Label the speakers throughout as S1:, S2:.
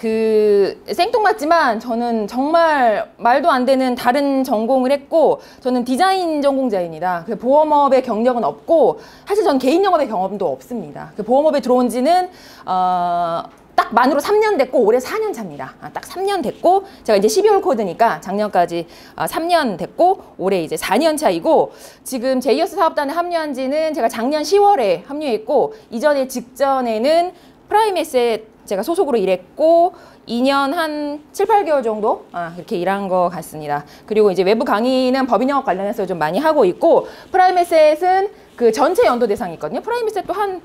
S1: 그 생뚱맞지만 저는 정말 말도 안 되는 다른 전공을 했고 저는 디자인 전공자입니다. 그 보험업의 경력은 없고 사실 저는 개인 영업의 경험도 없습니다. 그 보험업에 들어온 지는 딱 만으로 3년 됐고 올해 4년 차입니다. 딱 3년 됐고 제가 이제 12월 코드니까 작년까지 3년 됐고 올해 이제 4년 차이고 지금 제이어스 사업단에 합류한 지는 제가 작년 10월에 합류했고 이전에 직전에는 프라임에셋 제가 소속으로 일했고 2년 한 7, 8개월 정도 이렇게 일한 것 같습니다. 그리고 이제 외부 강의는 법인 영업 관련해서 좀 많이 하고 있고 프라임에셋은 그 전체 연도 대상이 있거든요. 프라임에셋도 한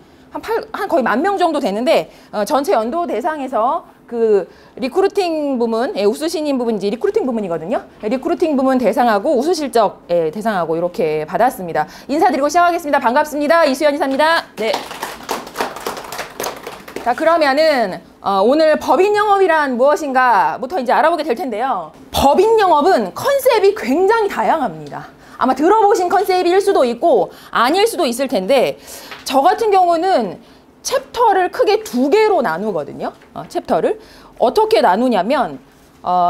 S1: 거의 10,000명 정도 되는데 전체 연도 대상에서 그 리크루팅 부문, 우수 신인 부분이 리크루팅 부문이거든요. 리크루팅 부문 대상하고 우수 실적 대상하고 이렇게 받았습니다. 인사드리고 시작하겠습니다. 반갑습니다. 이수연 이사입니다. 네. 자, 그러면은 오늘 법인 영업이란 무엇인가부터 이제 알아보게 될 텐데요. 법인 영업은 컨셉이 굉장히 다양합니다. 아마 들어보신 컨셉일 수도 있고 아닐 수도 있을 텐데 저 같은 경우는 챕터를 크게 2개로 나누거든요. 챕터를 어떻게 나누냐면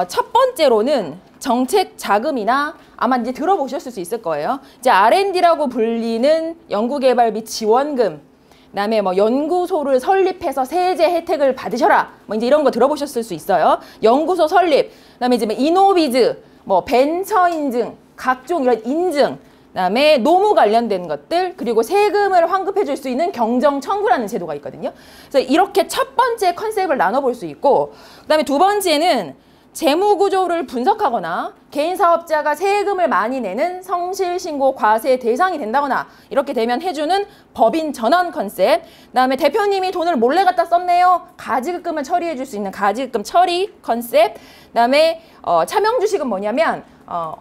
S1: 첫 번째로는 정책 자금이나 아마 이제 들어보셨을 수 있을 거예요. 이제 R&D라고 불리는 연구개발 및 지원금, 그다음에 뭐 연구소를 설립해서 세제 혜택을 받으셔라, 뭐 이제 이런 거 들어보셨을 수 있어요. 연구소 설립, 그다음에 이제 이노비즈, 뭐 벤처 인증, 각종 이런 인증, 그다음에 노무 관련된 것들, 그리고 세금을 환급해 줄 수 있는 경정 청구라는 제도가 있거든요. 그래서 이렇게 첫 번째 컨셉을 나눠볼 수 있고, 그다음에 두 번째는 재무 구조를 분석하거나 개인 사업자가 세금을 많이 내는 성실신고 과세 대상이 된다거나 이렇게 되면 해주는 법인 전환 컨셉, 그다음에 대표님이 돈을 몰래 갖다 썼네요. 가지급금을 처리해 줄 수 있는 가지급금 처리 컨셉, 그다음에 차명주식은 뭐냐면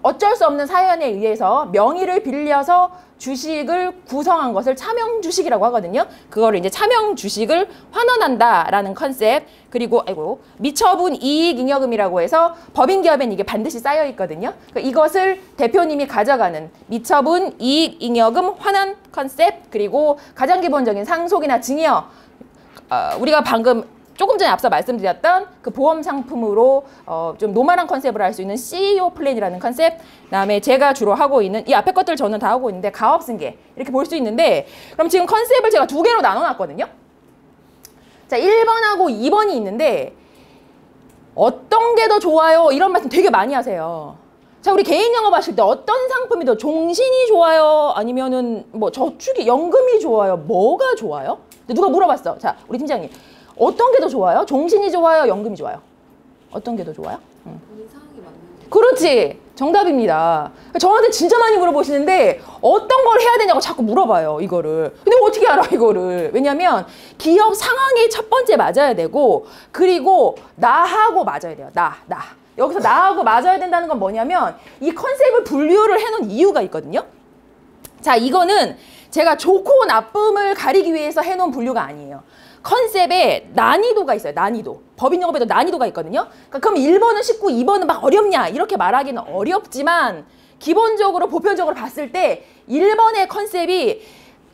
S1: 어쩔 수 없는 사연에 의해서 명의를 빌려서 주식을 구성한 것을 차명주식이라고 하거든요. 그거를 이제 차명주식을 환원한다라는 컨셉, 그리고 미처분 이익잉여금이라고 해서 법인기업엔 이게 반드시 쌓여 있거든요. 그러니까 이것을 대표님이 가져가는 미처분 이익잉여금 환원 컨셉, 그리고 가장 기본적인 상속이나 증여, 우리가 방금 조금 전에 앞서 말씀드렸던 그 보험 상품으로 좀 노멀한 컨셉을 할 수 있는 CEO 플랜이라는 컨셉, 그다음에 제가 주로 하고 있는 이 앞에 것들 저는 다 하고 있는데 가업승계 이렇게 볼 수 있는데, 그럼 지금 컨셉을 제가 2개로 나눠놨거든요. 자, 1번하고 2번이 있는데 어떤 게 더 좋아요? 이런 말씀 되게 많이 하세요. 자, 우리 개인 영업하실 때 어떤 상품이 더 종신이 좋아요? 아니면은 뭐 저축이 연금이 좋아요? 뭐가 좋아요? 누가 물어봤어. 자, 우리 팀장님. 어떤 게 더 좋아요? 종신이 좋아요? 연금이 좋아요? 어떤 게 더 좋아요?
S2: 상황이 맞는데.
S1: 그렇지. 정답입니다. 저한테 진짜 많이 물어보시는데 어떤 걸 해야 되냐고 자꾸 물어봐요, 이거를. 근데 어떻게 알아, 이거를. 왜냐면 기업 상황이 첫 번째 맞아야 되고, 그리고 나하고 맞아야 돼요. 나. 여기서 나하고 맞아야 된다는 건 뭐냐면 이 컨셉을 분류를 해놓은 이유가 있거든요. 자, 이거는 제가 좋고 나쁨을 가리기 위해서 해놓은 분류가 아니에요. 컨셉에 난이도가 있어요. 난이도. 법인 영업에도 난이도가 있거든요. 그러니까 그럼 1번은 쉽고 2번은 막 어렵냐 이렇게 말하기는 어렵지만 기본적으로 보편적으로 봤을 때 1번의 컨셉이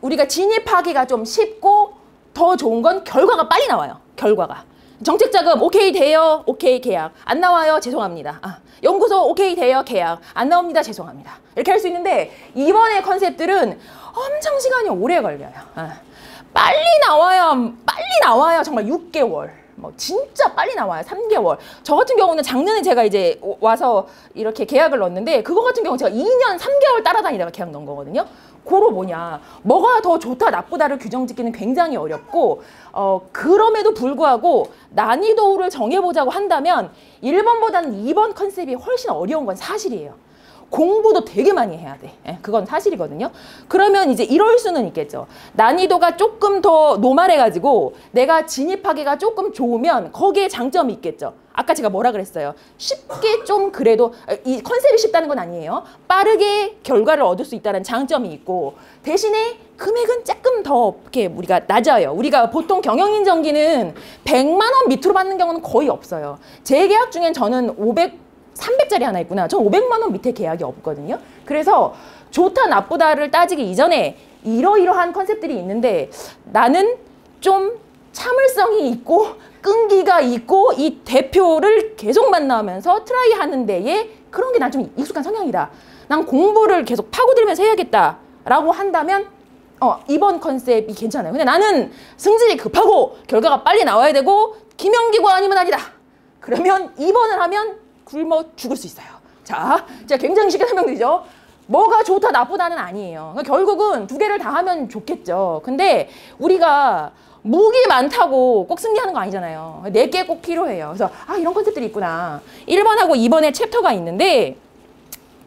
S1: 우리가 진입하기가 좀 쉽고 더 좋은 건 결과가 빨리 나와요. 결과가. 정책자금 오케이 돼요. 오케이 계약. 안 나와요. 죄송합니다. 연구소 오케이 돼요. 계약. 안 나옵니다. 죄송합니다. 이렇게 할 수 있는데 2번의 컨셉들은 엄청 시간이 오래 걸려요. 빨리 나와요. 정말 6개월. 뭐 진짜 빨리 나와요. 3개월. 저 같은 경우는 작년에 제가 이제 와서 이렇게 계약을 넣었는데 그거 같은 경우 제가 2년 3개월 따라다니다가 계약 넣은 거거든요. 그거 뭐가 더 좋다 나쁘다를 규정 짓기는 굉장히 어렵고 그럼에도 불구하고 난이도를 정해보자고 한다면 1번보다는 2번 컨셉이 훨씬 어려운 건 사실이에요. 공부도 되게 많이 해야 돼. 그건 사실이거든요. 그러면 이제 이럴 수는 있겠죠. 난이도가 조금 더 노멀해가지고 내가 진입하기가 조금 좋으면 거기에 장점이 있겠죠. 아까 제가 뭐라 그랬어요? 쉽게 좀 그래도 이 컨셉이 쉽다는 건 아니에요. 빠르게 결과를 얻을 수 있다는 장점이 있고 대신에 금액은 조금 더 이렇게 우리가 낮아요. 우리가 보통 경영인정기는 100만 원 밑으로 받는 경우는 거의 없어요. 제 계약 중엔 저는 300짜리 하나 있구나. 전 500만 원 밑에 계약이 없거든요. 그래서 좋다 나쁘다를 따지기 이전에 이러이러한 컨셉들이 있는데 나는 좀 참을성이 있고 끈기가 있고 이 대표를 계속 만나면서 트라이 하는 데에 그런 게 난 좀 익숙한 성향이다. 난 공부를 계속 파고들면서 해야겠다라고 한다면 이번 컨셉이 괜찮아요. 근데 나는 승질이 급하고 결과가 빨리 나와야 되고 김연기가 아니면 아니다. 그러면 2번을 하면 굶어 죽을 수 있어요. 자, 제가 굉장히 쉽게 설명드리죠. 뭐가 좋다 나쁘다는 아니에요. 그러니까 결국은 두 개를 다 하면 좋겠죠. 근데 우리가 무기 많다고 꼭 승리하는 거 아니잖아요. 4개 꼭 필요해요. 그래서 이런 컨셉들이 있구나. 1번하고 2번에 챕터가 있는데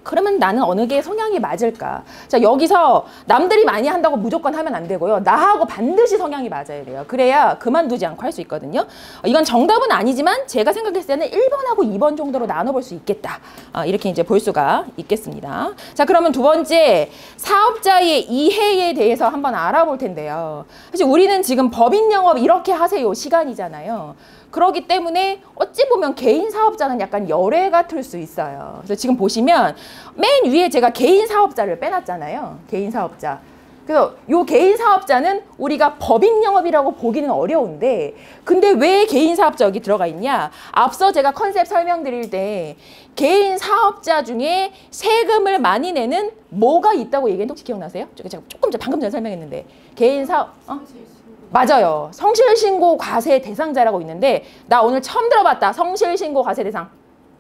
S1: 그러면 나는 어느 게 성향이 맞을까? 자, 여기서 남들이 많이 한다고 무조건 하면 안 되고요. 나하고 반드시 성향이 맞아야 돼요. 그래야 그만두지 않고 할 수 있거든요. 이건 정답은 아니지만 제가 생각했을 때는 1번하고 2번 정도로 나눠볼 수 있겠다. 이렇게 이제 볼 수가 있겠습니다. 자, 그러면 두 번째, 사업자의 이해에 대해서 한번 알아볼 텐데요. 사실 우리는 지금 법인 영업 이렇게 하세요 시간이잖아요. 그렇기 때문에 어찌 보면 개인 사업자는 약간 열애 같을 수 있어요. 그래서 지금 보시면 맨 위에 제가 개인 사업자를 빼놨잖아요. 개인 사업자. 그래서 요 개인 사업자는 우리가 법인 영업이라고 보기는 어려운데 근데 왜 개인 사업자 여기 들어가 있냐? 앞서 제가 컨셉 설명드릴 때 개인 사업자 중에 세금을 많이 내는 뭐가 있다고 얘기했는데 혹시 기억나세요? 제가 조금 전 방금 전에 설명했는데 개인 사업... 맞아요. 성실신고 과세 대상자라고 있는데 나 오늘 처음 들어봤다. 성실신고 과세 대상.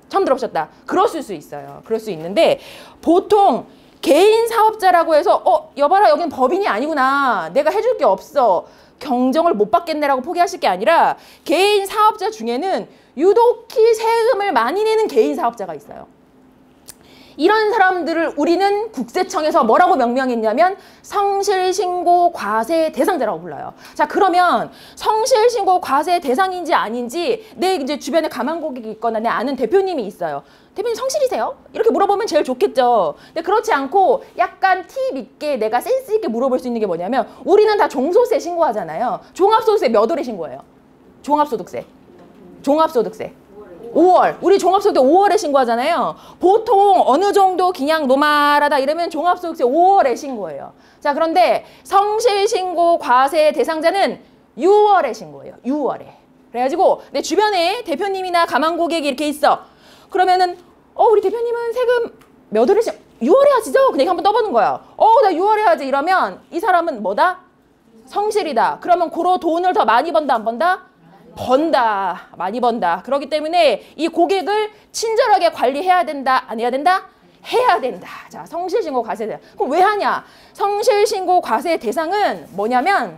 S1: 처음 들어보셨다. 그랬을 수 있어요. 그럴 수 있는데 보통 개인 사업자라고 해서 여봐라 여긴 법인이 아니구나. 내가 해줄 게 없어. 경정을 못 받겠네라고 포기하실 게 아니라 개인 사업자 중에는 유독히 세금을 많이 내는 개인 사업자가 있어요. 이런 사람들을 우리는 국세청에서 뭐라고 명명했냐면 성실신고 과세 대상자라고 불러요. 자, 그러면 성실신고 과세 대상인지 아닌지 내 이제 주변에 가만 고객이 있거나 내 아는 대표님이 있어요. 대표님 성실이세요? 이렇게 물어보면 제일 좋겠죠. 근데 그렇지 않고 약간 팁 있게 내가 센스 있게 물어볼 수 있는 게 뭐냐면 우리는 다 종소세 신고하잖아요. 종합소득세 몇 월에 신고해요? 종합소득세. 종합소득세. 5월. 우리 종합소득세 5월에 신고하잖아요. 보통 어느 정도 그냥 노말하다 이러면 종합소득세 5월에 신고해요. 자, 그런데 성실신고 과세 대상자는 6월에 신고해요. 6월에. 그래가지고 내 주변에 대표님이나 가만 고객이 이렇게 있어. 그러면은 우리 대표님은 세금 몇 월에 6월에 하시죠? 그냥 한번 떠보는 거야. 나 6월에 하지. 이러면 이 사람은 뭐다? 성실이다. 그러면 고로 돈을 더 많이 번다 안 번다? 번다. 많이 번다. 그렇기 때문에 이 고객을 친절하게 관리해야 된다. 안 해야 된다? 해야 된다. 자, 성실신고 과세 대상. 그럼 왜 하냐? 성실신고 과세 대상은 뭐냐면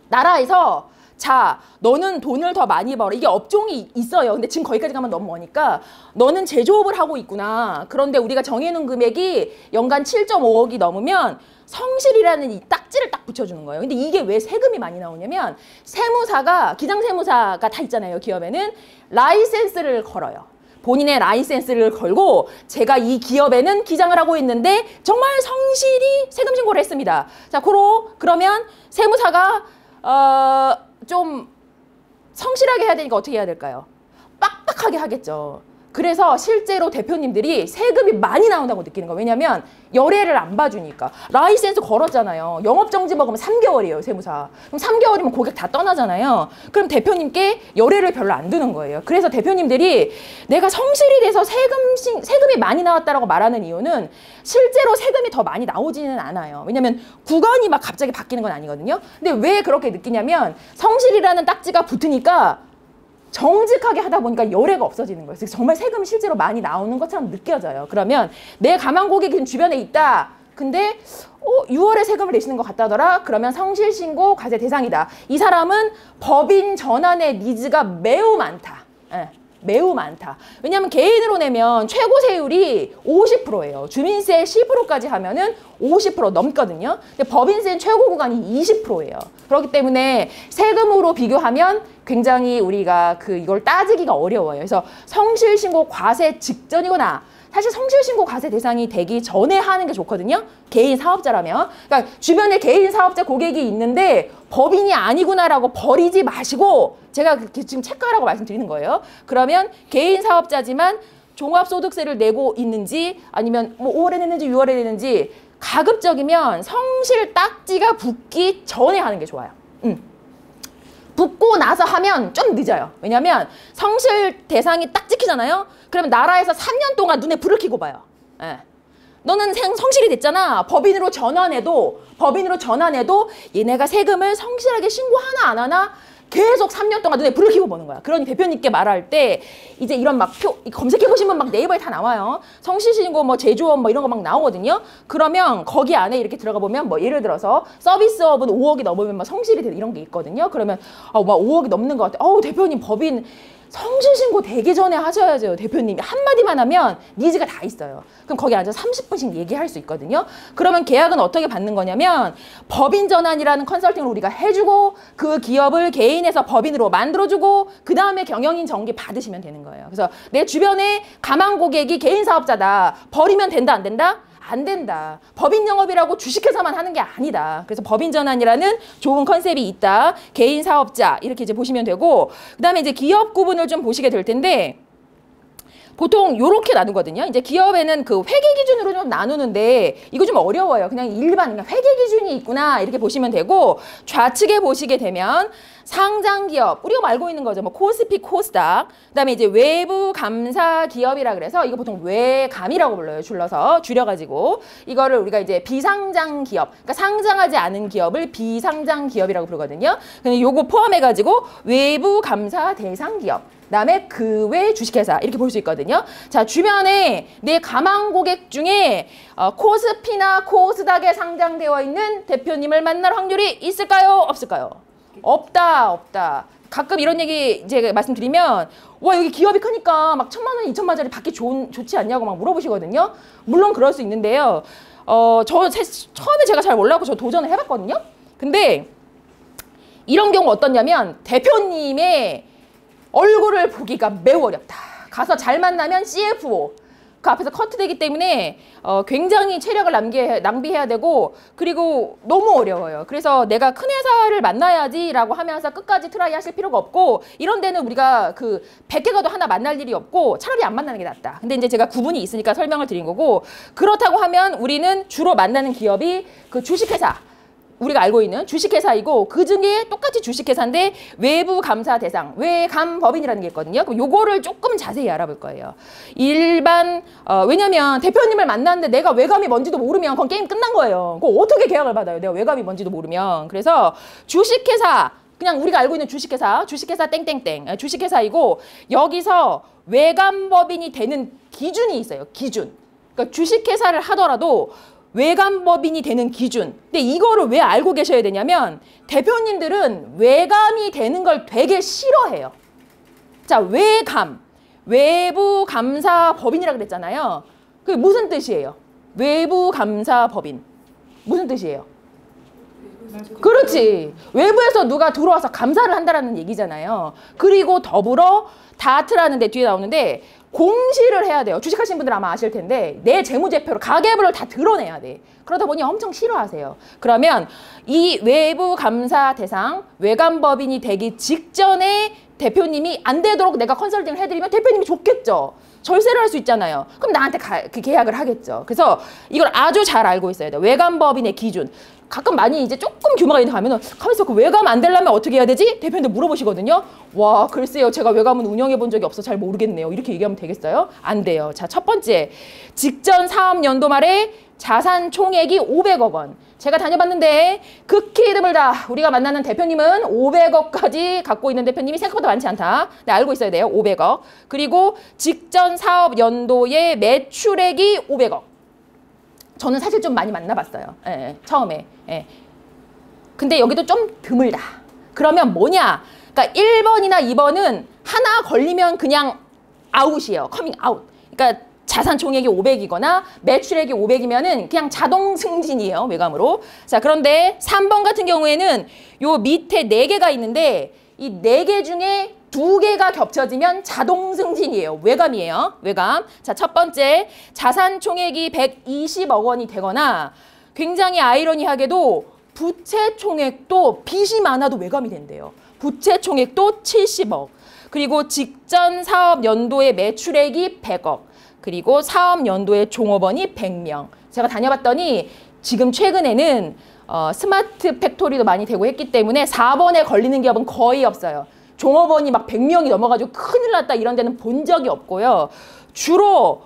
S1: 나라에서 자, 너는 돈을 더 많이 벌어. 이게 업종이 있어요. 근데 지금 거기까지 가면 너무 머니까 너는 제조업을 하고 있구나. 그런데 우리가 정해놓은 금액이 연간 7.5억이 넘으면 성실이라는 이 딱지를 딱 붙여주는 거예요. 근데 이게 왜 세금이 많이 나오냐면 세무사가, 기장세무사가 다 있잖아요. 기업에는 라이센스를 걸어요. 본인의 라이센스를 걸고 제가 이 기업에는 기장을 하고 있는데 정말 성실히 세금 신고를 했습니다. 자, 그러면 세무사가 좀 성실하게 해야 되니까 어떻게 해야 될까요? 빡빡하게 하겠죠. 그래서 실제로 대표님들이 세금이 많이 나온다고 느끼는 거예요. 왜냐면 열애를 안 봐주니까. 라이센스 걸었잖아요. 영업정지 먹으면 3개월이에요, 세무사. 그럼 3개월이면 고객 다 떠나잖아요. 그럼 대표님께 열애를 별로 안 두는 거예요. 그래서 대표님들이 내가 성실이 돼서 세금이 많이 나왔다라고 말하는 이유는 실제로 세금이 더 많이 나오지는 않아요. 왜냐면 구간이 막 갑자기 바뀌는 건 아니거든요. 근데 왜 그렇게 느끼냐면 성실이라는 딱지가 붙으니까 정직하게 하다 보니까 열애가 없어지는 거예요. 그래서 정말 세금이 실제로 많이 나오는 것처럼 느껴져요. 그러면 내 가만 고객이 주변에 있다. 근데 6월에 세금을 내시는 것 같다더라. 그러면 성실신고 과세 대상이다. 이 사람은 법인 전환의 니즈가 매우 많다. 매우 많다. 왜냐하면 개인으로 내면 최고 세율이 50%예요. 주민세 10%까지 하면은 50% 넘거든요. 근데 법인세는 최고 구간이 20%예요. 그렇기 때문에 세금으로 비교하면 굉장히 우리가 이걸 따지기가 어려워요. 그래서 성실신고 과세 직전이거나 사실 성실신고 과세 대상이 되기 전에 하는 게 좋거든요. 개인 사업자라면. 그러니까 주변에 개인 사업자 고객이 있는데 법인이 아니구나라고 버리지 마시고 제가 지금 체크하라고 말씀드리는 거예요. 그러면 개인 사업자지만 종합소득세를 내고 있는지 아니면 뭐 5월에 냈는지 6월에 냈는지 가급적이면 성실 딱지가 붙기 전에 하는 게 좋아요. 붙고 나서 하면 좀 늦어요. 왜냐면 성실 대상이 딱 찍히잖아요. 그러면 나라에서 3년 동안 눈에 불을 켜고 봐요. 예. 너는 성실이 됐잖아. 법인으로 전환해도 얘네가 세금을 성실하게 신고하나 안 하나 계속 3년 동안 눈에 불을 켜고 보는 거야. 그러니 대표님께 말할 때 이제 이런 막 검색해보시면 막 네이버에 다 나와요. 성실신고 뭐 제조업 뭐 이런 거 막 나오거든요. 그러면 거기 안에 이렇게 들어가 보면 뭐 예를 들어서 서비스업은 5억이 넘으면 막 성실이 돼 이런 게 있거든요. 그러면 막 5억이 넘는 것 같아. 대표님 법인 성실신고 되기 전에 하셔야죠. 대표님이 한마디만 하면 니즈가 다 있어요. 그럼 거기 앉아서 30분씩 얘기할 수 있거든요. 그러면 계약은 어떻게 받는 거냐면 법인 전환이라는 컨설팅을 우리가 해주고 그 기업을 개인에서 법인으로 만들어주고 그 다음에 경영인 정기 받으시면 되는 거예요. 그래서 내 주변에 가망 고객이 개인 사업자다. 버리면 된다 안 된다? 안 된다. 법인 영업이라고 주식회사만 하는 게 아니다. 그래서 법인 전환이라는 좋은 컨셉이 있다. 개인 사업자 이렇게 이제 보시면 되고 그다음에 이제 기업 구분을 좀 보시게 될 텐데 보통 요렇게 나누거든요. 이제 기업에는 그 회계 기준으로 좀 나누는데 이거 좀 어려워요. 그냥 일반 그냥 회계 기준이 있구나 이렇게 보시면 되고 좌측에 보시게 되면 상장 기업 우리가 알고 있는 거죠. 뭐 코스피, 코스닥. 그다음에 이제 외부 감사 기업이라 그래서 이거 보통 외감이라고 불러요. 줄여가지고 이거를 우리가 이제 비상장 기업, 그러니까 상장하지 않은 기업을 비상장 기업이라고 부르거든요. 근데 요거 포함해가지고 외부 감사 대상 기업. 그다음에 그 외 주식회사 이렇게 볼 수 있거든요. 자, 주변에 내 가망 고객 중에 코스피나 코스닥에 상장되어 있는 대표님을 만날 확률이 있을까요? 없을까요? 없다. 가끔 이런 얘기 제가 말씀드리면 와 여기 기업이 크니까 막 1,000만 원, 2,000만 원짜리 받기 좋지 않냐고 막 물어보시거든요. 물론 그럴 수 있는데요. 처음에 제가 잘 몰라고 저 도전을 해봤거든요. 근데 이런 경우 어떻냐면 대표님의 얼굴을 보기가 매우 어렵다. 가서 잘 만나면 CFO 그 앞에서 커트되기 때문에 굉장히 체력을 낭비해야 되고 그리고 너무 어려워요. 그래서 내가 큰 회사를 만나야지라고 하면서 끝까지 트라이 하실 필요가 없고 이런 데는 우리가 그 100개 가도 하나 만날 일이 없고 차라리 안 만나는 게 낫다. 근데 이제 제가 구분이 있으니까 설명을 드린 거고 그렇다고 하면 우리는 주로 만나는 기업이 그 주식회사 우리가 알고 있는 주식회사이고 그중에 똑같이 주식회사인데 외부 감사 대상, 외감법인이라는 게 있거든요. 그럼 요거를 조금 자세히 알아볼 거예요. 일반 왜냐면 대표님을 만났는데 내가 외감이 뭔지도 모르면 그건 게임 끝난 거예요. 그거 어떻게 계약을 받아요? 내가 외감이 뭔지도 모르면. 그래서 주식회사 그냥 우리가 알고 있는 주식회사 땡땡땡 주식회사이고 여기서 외감법인이 되는 기준이 있어요. 기준. 그러니까 주식회사를 하더라도 외감법인이 되는 기준. 근데 이거를 왜 알고 계셔야 되냐면 대표님들은 외감이 되는 걸 되게 싫어해요. 자, 외감. 외부 감사 법인이라 그랬잖아요. 그게 무슨 뜻이에요? 외부 감사 법인. 무슨 뜻이에요? 그렇지. 외부에서 누가 들어와서 감사를 한다라는 얘기잖아요. 그리고 더불어 다트라는 데 뒤에 나오는데 공시를 해야 돼요. 주식하시는 분들 아마 아실 텐데 내 재무제표로 가계부를 다 드러내야 돼. 그러다 보니 엄청 싫어하세요. 그러면 이 외부 감사 대상 외감법인이 되기 직전에 대표님이 안 되도록 내가 컨설팅을 해드리면 대표님이 좋겠죠. 절세를 할 수 있잖아요. 그럼 나한테 그 계약을 하겠죠. 그래서 이걸 아주 잘 알고 있어야 돼요. 외감법인의 기준. 가끔 많이 이제 조금 규모가 있는 데 가면은 가만있어 그 외감 안 되려면 어떻게 해야 되지? 대표님들 물어보시거든요. 와 글쎄요 제가 외감은 운영해 본 적이 없어 잘 모르겠네요. 이렇게 얘기하면 되겠어요? 안 돼요. 자, 첫 번째 직전 사업 연도 말에 자산 총액이 500억 원. 제가 다녀봤는데 극히 드물다. 우리가 만나는 대표님은 500억까지 갖고 있는 대표님이 생각보다 많지 않다. 네, 알고 있어야 돼요. 500억. 그리고 직전 사업 연도의 매출액이 500억. 저는 사실 좀 많이 만나봤어요. 처음에. 근데 여기도 좀 드물다. 그러면 뭐냐? 그러니까 1번이나 2번은 하나 걸리면 그냥 아웃이에요. 커밍 아웃. 그러니까 자산 총액이 500이거나 매출액이 500이면은 그냥 자동 승진이에요. 외감으로. 자, 그런데 3번 같은 경우에는 요 밑에 4개가 있는데 이 4개 중에 2개가 겹쳐지면 자동 승진이에요. 외감이에요. 외감. 자, 첫 번째 자산 총액이 120억 원이 되거나 굉장히 아이러니하게도 부채 총액도 빚이 많아도 외감이 된대요. 부채 총액도 70억. 그리고 직전 사업 연도의 매출액이 100억. 그리고 사업 연도의 종업원이 100명. 제가 다녀봤더니 지금 최근에는 스마트 팩토리도 많이 되고 했기 때문에 4번에 걸리는 기업은 거의 없어요. 종업원이 막 100명이 넘어가지고 큰일 났다 이런 데는 본 적이 없고요. 주로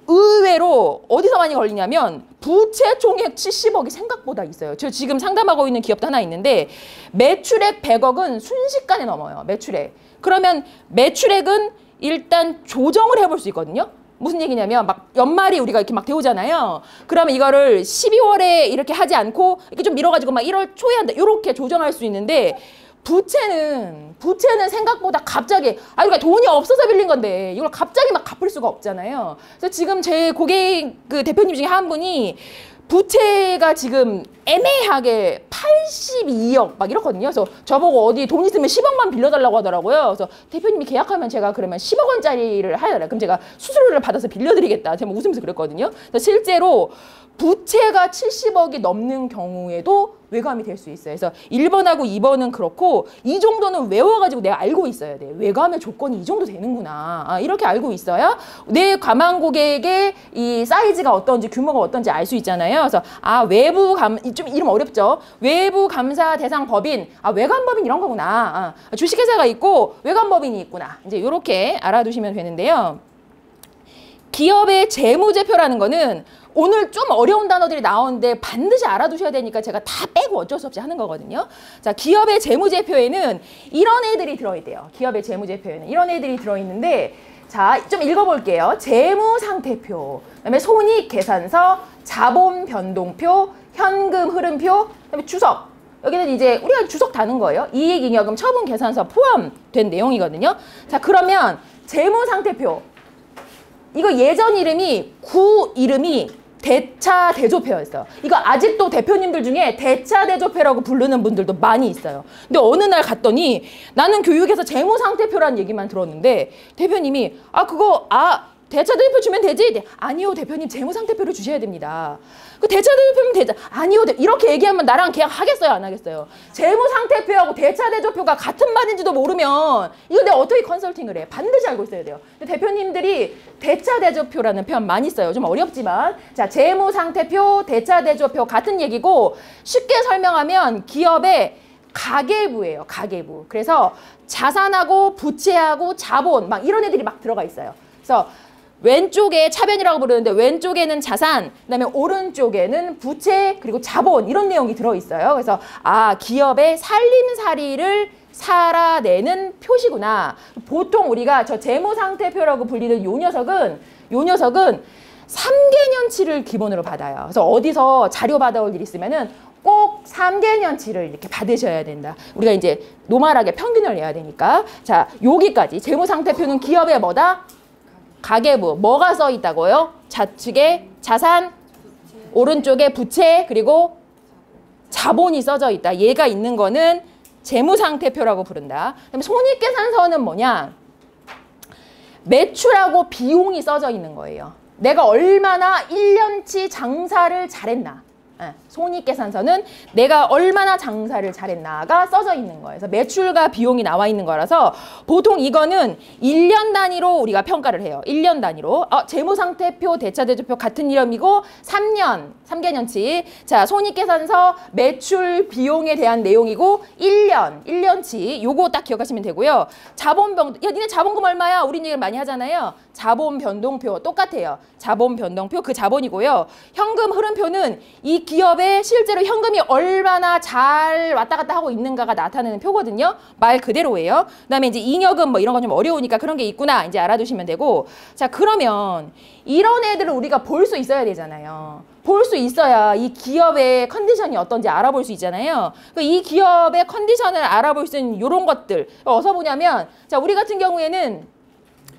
S1: 의외로 어디서 많이 걸리냐면 부채 총액 70억이 생각보다 있어요. 저 지금 상담하고 있는 기업도 하나 있는데 매출액 100억은 순식간에 넘어요. 매출액. 그러면 매출액은 일단 조정을 해볼 수 있거든요. 무슨 얘기냐면 막 연말이 우리가 이렇게 막 데우잖아요. 그러면 이거를 12월에 이렇게 하지 않고 이렇게 좀 미뤄가지고 막 1월 초에 한다. 이렇게 조정할 수 있는데 부채는 생각보다 갑자기 그러니까 돈이 없어서 빌린 건데 이걸 갑자기 막 갚을 수가 없잖아요. 그래서 지금 제 고객 그 대표님 중에 한 분이 부채가 지금 애매하게 82억 막 이렇거든요. 그래서 저보고 어디 돈 있으면 10억만 빌려달라고 하더라고요. 그래서 대표님이 계약하면 제가 그러면 10억 원짜리를 하더라고요. 그럼 제가 수수료를 받아서 빌려드리겠다. 제가 웃으면서 그랬거든요. 그래서 실제로 부채가 70억이 넘는 경우에도 외감이 될 수 있어요. 그래서 1번하고 2번은 그렇고 이 정도는 외워가지고 내가 알고 있어야 돼. 외감의 조건이 이 정도 되는구나. 이렇게 알고 있어야 내 가망 고객의 이 사이즈가 어떤지 규모가 어떤지 알 수 있잖아요. 그래서 외부 좀 이름 어렵죠. 외부 감사 대상 법인, 외감법인 이런 거구나. 주식회사가 있고 외감법인이 있구나. 이제 이렇게 알아두시면 되는데요. 기업의 재무제표라는 거는 오늘 좀 어려운 단어들이 나오는데 반드시 알아두셔야 되니까 제가 다 빼고 어쩔 수 없이 하는 거거든요. 자, 기업의 재무제표에는 이런 애들이 들어있대요. 기업의 재무제표에는 이런 애들이 들어있는데 자, 좀 읽어볼게요. 재무상태표, 그다음에 손익계산서, 자본변동표, 현금 흐름표, 그다음에 주석. 여기는 이제 우리가 주석 다는 거예요. 이익잉여금, 처분계산서 포함된 내용이거든요. 자, 그러면 재무상태표. 이거 예전 이름이 구 이름이 대차대조표였어요. 이거 아직도 대표님들 중에 대차대조표라고 부르는 분들도 많이 있어요. 근데 어느 날 갔더니 나는 교육에서 재무상태표라는 얘기만 들었는데 대표님이 그거 대차대조표 주면 되지? 아니요 대표님 재무상태표를 주셔야 됩니다. 그 대차대조표면 되죠. 아니요 이렇게 얘기하면 나랑 계약하겠어요 안 하겠어요? 재무상태표하고 대차대조표가 같은 말인지도 모르면 이거 내가 어떻게 컨설팅을 해? 반드시 알고 있어야 돼요. 근데 대표님들이 대차대조표라는 표현 많이 써요. 좀 어렵지만 자 재무상태표, 대차대조표 같은 얘기고 쉽게 설명하면 기업의 가계부예요. 가계부. 그래서 자산하고 부채하고 자본 막 이런 애들이 막 들어가 있어요. 그래서 왼쪽에 차변이라고 부르는데 왼쪽에는 자산, 그다음에 오른쪽에는 부채, 그리고 자본 이런 내용이 들어있어요. 그래서 기업의 살림살이를 살아내는 표시구나. 보통 우리가 저 재무상태표라고 불리는 요 녀석은 3개년치를 기본으로 받아요. 그래서 어디서 자료 받아올 일 있으면은 꼭 3개년치를 이렇게 받으셔야 된다. 우리가 이제 노멀하게 평균을 내야 되니까. 자, 여기까지 재무상태표는 기업의 뭐다? 가계부. 뭐가 써 있다고요? 좌측에 자산, 오른쪽에 부채, 그리고 자본이 써져 있다. 얘가 있는 거는 재무상태표라고 부른다. 그다음에 손익계산서는 뭐냐? 매출하고 비용이 써져 있는 거예요. 내가 얼마나 1년치 장사를 잘했나. 손익계산서는 내가 얼마나 장사를 잘했나가 써져 있는 거예요. 그래서 매출과 비용이 나와 있는 거라서 보통 이거는 1년 단위로 우리가 평가를 해요. 1년 단위로. 재무상태표, 대차대조표 같은 이름이고 3개년치. 자, 손익계산서 매출 비용에 대한 내용이고 1년치. 요거 딱 기억하시면 되고요. 니네 자본금 얼마야? 우리 얘기를 많이 하잖아요. 자본변동표 똑같아요. 자본변동표 그 자본이고요. 현금 흐름표는 이 기업에 실제로 현금이 얼마나 잘 왔다 갔다 하고 있는가가 나타내는 표거든요. 말 그대로예요. 그다음에 이제 잉여금 뭐 이런 건 좀 어려우니까 그런 게 있구나 이제 알아두시면 되고. 자, 그러면 이런 애들을 우리가 볼 수 있어야 되잖아요. 볼 수 있어야 이 기업의 컨디션이 어떤지 알아볼 수 있잖아요. 이 기업의 컨디션을 알아볼 수 있는 이런 것들 어디서 보냐면 자, 우리 같은 경우에는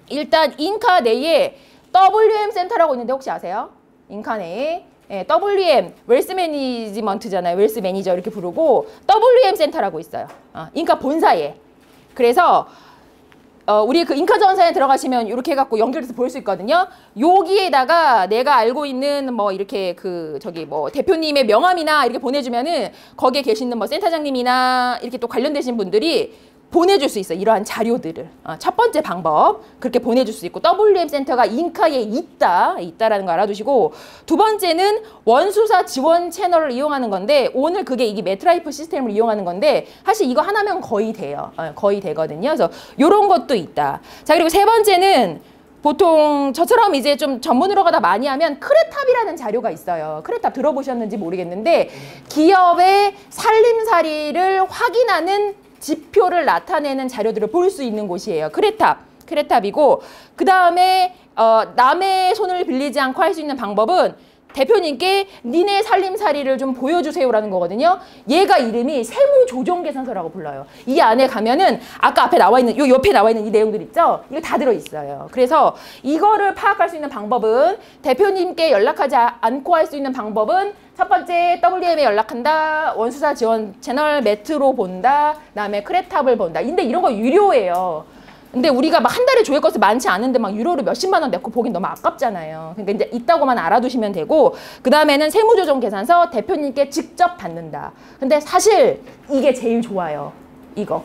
S1: 일단 인카 내에 WM 센터라고 있는데 혹시 아세요? 인카 내에 WM, 웰스 매니지먼트잖아요. 웰스 매니저 이렇게 부르고 WM 센터라고 있어요. 인카 본사에. 그래서 우리 그 인카전사에 들어가시면 이렇게 해갖고 연결해서 볼 수 있거든요. 여기에다가 내가 알고 있는 뭐 이렇게 대표님의 명함이나 이렇게 보내주면은 거기에 계시는 뭐 센터장님이나 이렇게 또 관련되신 분들이 보내줄 수 있어요. 이러한 자료들을. 첫 번째 방법 그렇게 보내줄 수 있고 WM 센터가 인카에 있다라는 거 알아두시고 두 번째는 원수사 지원 채널을 이용하는 건데 오늘 그게 이게 매트라이프 시스템을 이용하는 건데 사실 이거 하나면 거의 돼요. 거의 되거든요. 그래서 이런 것도 있다. 자 그리고 세 번째는 보통 저처럼 이제 좀 전문으로 가다 많이 하면 크레탑이라는 자료가 있어요. 크레탑 들어보셨는지 모르겠는데 기업의 살림살이를 확인하는 지표를 나타내는 자료들을 볼 수 있는 곳이에요. 크레탑이고 그 다음에 남의 손을 빌리지 않고 할 수 있는 방법은 대표님께 니네 살림살이를 좀 보여주세요라는 거거든요. 얘가 이름이 세무조정계산서라고 불러요. 이 안에 가면은 아까 앞에 나와 있는 요 옆에 나와 있는 이 내용들 있죠? 이거 다 들어있어요. 그래서 이거를 파악할 수 있는 방법은 대표님께 연락하지 않고 할 수 있는 방법은 첫 번째 WM에 연락한다. 원수사 지원 채널 매트로 본다. 그다음에 크레탑을 본다. 근데 이런 거 유료예요. 근데 우리가 막 한 달에 조회 건수 많지 않은데 막 유료로 몇십만 원 내고 보긴 너무 아깝잖아요. 그러니까 이제 있다고만 알아두시면 되고 그 다음에는 세무조정 계산서 대표님께 직접 받는다. 근데 사실 이게 제일 좋아요. 이거.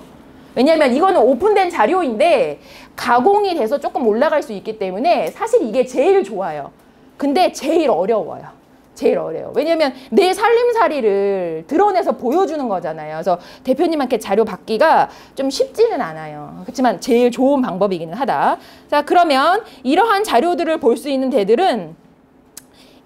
S1: 왜냐하면 이거는 오픈된 자료인데 가공이 돼서 조금 올라갈 수 있기 때문에 사실 이게 제일 좋아요. 근데 제일 어려워요. 제일 어려워요. 왜냐면 내 살림살이를 드러내서 보여주는 거잖아요. 그래서 대표님한테 자료 받기가 좀 쉽지는 않아요. 그렇지만 제일 좋은 방법이기는 하다. 자, 그러면 이러한 자료들을 볼 수 있는 데들은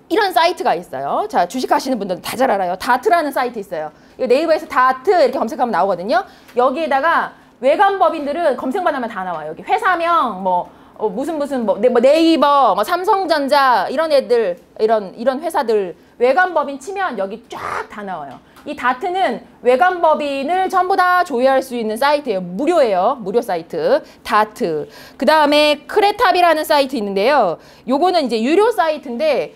S1: 이런 사이트가 있어요. 자, 주식하시는 분들은 다 잘 알아요. 다트라는 사이트 있어요. 이거 네이버에서 다트 이렇게 검색하면 나오거든요. 여기에다가 외관법인들은 검색만 하면 다 나와요. 여기 회사명 무슨 네이버, 삼성전자 이런 애들 이런 회사들 외관법인 치면 여기 쫙 다 나와요. 이 다트는 외관법인을 전부 다 조회할 수 있는 사이트예요. 무료예요. 무료 사이트. 다트. 그 다음에 크레탑이라는 사이트 있는데요. 요거는 이제 유료 사이트인데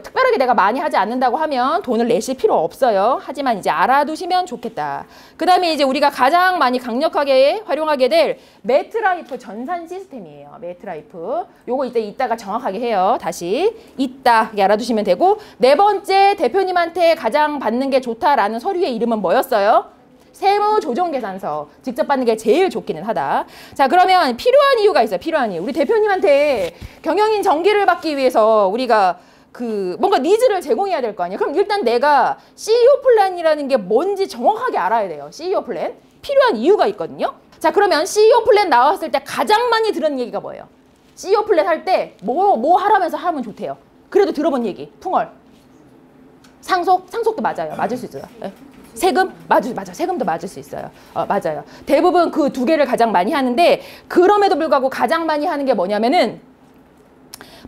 S1: 특별하게 내가 많이 하지 않는다고 하면 돈을 내실 필요 없어요. 하지만 이제 알아두시면 좋겠다. 그 다음에 이제 우리가 가장 많이 강력하게 활용하게 될 매트라이프 전산 시스템이에요. 매트라이프. 요거 이따가 정확하게 해요. 다시. 이따 알아두시면 되고 네 번째 대표님한테 가장 받는 게 좋다라는 서류의 이름은 뭐였어요? 세무조정계산서. 직접 받는 게 제일 좋기는 하다. 자, 그러면 필요한 이유가 있어요. 필요한 이유. 우리 대표님한테 경영인 정기를 받기 위해서 우리가 뭔가 니즈를 제공해야 될 거 아니에요. 그럼 일단 내가 CEO 플랜이라는 게 뭔지 정확하게 알아야 돼요. CEO 플랜. 필요한 이유가 있거든요. 자, 그러면 CEO 플랜 나왔을 때 가장 많이 들은 얘기가 뭐예요? CEO 플랜 할 때 뭐 하라면서 하면 좋대요. 그래도 들어본 얘기. 풍월. 상속도 맞아요. 맞을 수 있어요. 네. 세금? 맞아. 세금도 맞을 수 있어요. 맞아요. 대부분 그 두 개를 가장 많이 하는데 그럼에도 불구하고 가장 많이 하는 게 뭐냐면은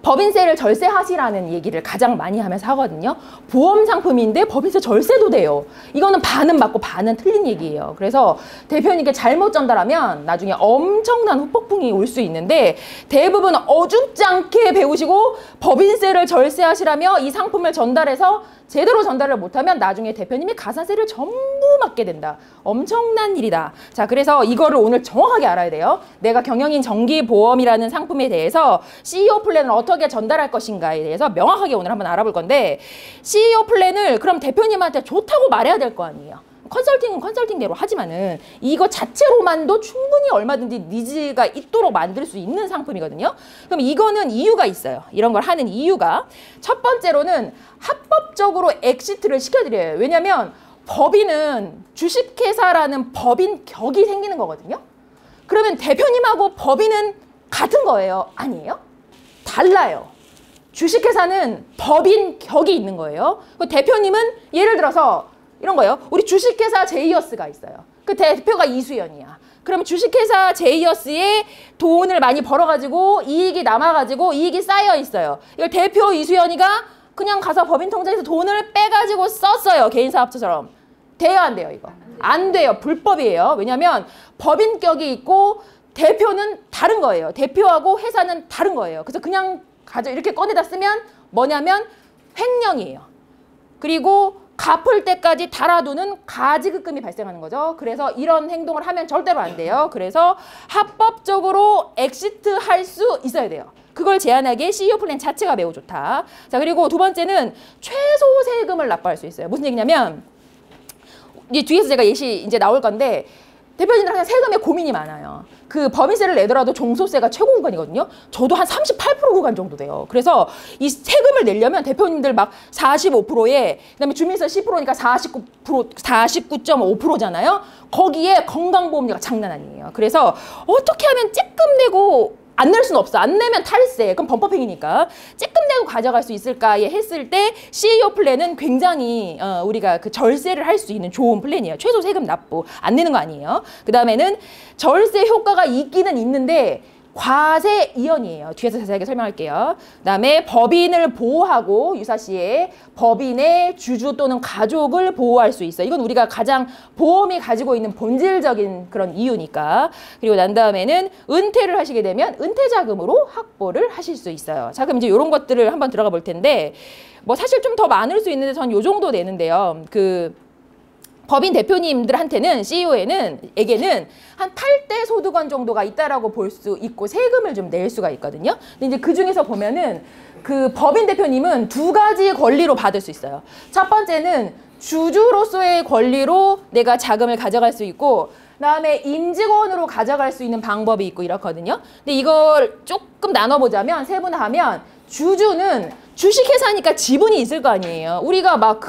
S1: 법인세를 절세하시라는 얘기를 가장 많이 하면서 하거든요. 보험 상품인데 법인세 절세도 돼요. 이거는 반은 맞고 반은 틀린 얘기예요. 그래서 대표님께 잘못 전달하면 나중에 엄청난 후폭풍이 올 수 있는데 대부분 어줍지 않게 배우시고 법인세를 절세하시라며 이 상품을 전달해서 제대로 전달을 못하면 나중에 대표님이 가산세를 전부 맞게 된다. 엄청난 일이다. 자, 그래서 이거를 오늘 정확하게 알아야 돼요. 내가 경영인 정기보험이라는 상품에 대해서 CEO 플랜을 어떻게 전달할 것인가에 대해서 명확하게 오늘 한번 알아볼 건데 CEO 플랜을 그럼 대표님한테 좋다고 말해야 될 거 아니에요. 컨설팅은 컨설팅대로 하지만은 이거 자체로만도 충분히 얼마든지 니즈가 있도록 만들 수 있는 상품이거든요. 그럼 이거는 이유가 있어요. 이런 걸 하는 이유가 첫 번째로는 합법적으로 엑시트를 시켜드려요. 왜냐하면 법인은 주식회사라는 법인 격이 생기는 거거든요. 그러면 대표님하고 법인은 같은 거예요? 아니에요? 달라요. 주식회사는 법인 격이 있는 거예요. 대표님은 예를 들어서 이런 거예요. 우리 주식회사 제이어스가 있어요. 그 대표가 이수연이야. 그러면 주식회사 제이어스에 돈을 많이 벌어가지고 이익이 남아가지고 이익이 쌓여 있어요. 이걸 대표 이수연이가 그냥 가서 법인 통장에서 돈을 빼가지고 썼어요. 개인사업자처럼. 돼요, 안 돼요, 이거? 안 돼요. 불법이에요. 왜냐면 법인격이 있고 대표는 다른 거예요. 대표하고 회사는 다른 거예요. 그래서 그냥 이렇게 꺼내다 쓰면 뭐냐면 횡령이에요. 그리고 갚을 때까지 달아두는 가지급금이 발생하는 거죠. 그래서 이런 행동을 하면 절대로 안 돼요. 그래서 합법적으로 엑시트 할 수 있어야 돼요. 그걸 제한하기에 CEO 플랜 자체가 매우 좋다. 자, 그리고 두 번째는 최소 세금을 납부할 수 있어요. 무슨 얘기냐면 이제 뒤에서 제가 예시 이제 나올 건데 대표님들 항상 세금에 고민이 많아요. 그 법인세를 내더라도 종소세가 최고 구간이거든요. 저도 한 38% 구간 정도 돼요. 그래서 이 세금을 내려면 대표님들 막 45%에 그다음에 주민세 10%니까 49.5%잖아요. 거기에 건강보험료가 장난 아니에요. 그래서 어떻게 하면 쬐끔 내고 안 낼 수는 없어. 안 내면 탈세. 그럼 범법행위니까. 쬐끔 내고 가져갈 수 있을까에 했을 때 CEO 플랜은 굉장히 우리가 그 절세를 할 수 있는 좋은 플랜이에요. 최소 세금 납부. 안 내는 거 아니에요. 그 다음에는 절세 효과가 있기는 있는데 과세 이연이에요. 뒤에서 자세하게 설명할게요. 그다음에 법인을 보호하고 유사시에 법인의 주주 또는 가족을 보호할 수 있어요. 이건 우리가 가장 보험이 가지고 있는 본질적인 그런 이유니까. 그리고 난 다음에는 은퇴를 하시게 되면 은퇴자금으로 확보를 하실 수 있어요. 자, 그럼 이제 이런 것들을 한번 들어가 볼 텐데 뭐 사실 좀 더 많을 수 있는데 전 요 정도 내는데요. 법인 대표님들한테는 CEO에게는 한 8대 소득원 정도가 있다라고 볼 수 있고 세금을 좀 낼 수가 있거든요. 근데 이제 그 중에서 보면은 그 법인 대표님은 두 가지 권리로 받을 수 있어요. 첫 번째는 주주로서의 권리로 내가 자금을 가져갈 수 있고 그다음에 임직원으로 가져갈 수 있는 방법이 있고 이렇거든요. 근데 이걸 조금 나눠보자면 세분화하면 주주는 주식회사니까 지분이 있을 거 아니에요. 우리가 막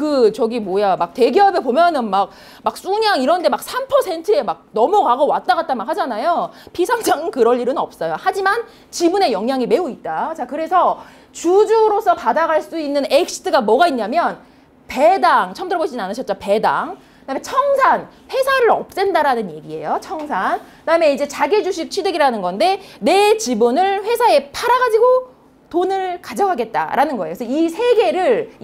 S1: 막 대기업에 보면은 막 숭냥 이런데 막 3%에 막 넘어가고 왔다 갔다 막 하잖아요. 비상장 그럴 일은 없어요. 하지만 지분의 영향이 매우 있다. 자, 그래서 주주로서 받아갈 수 있는 엑시트가 뭐가 있냐면 배당, 처음 들어보시진 않으셨죠? 배당. 그다음에 청산, 회사를 없앤다라는 얘기예요. 청산. 그다음에 이제 자기 주식 취득이라는 건데 내 지분을 회사에 팔아가지고 돈을 가져가겠다라는 거예요. 그래서 이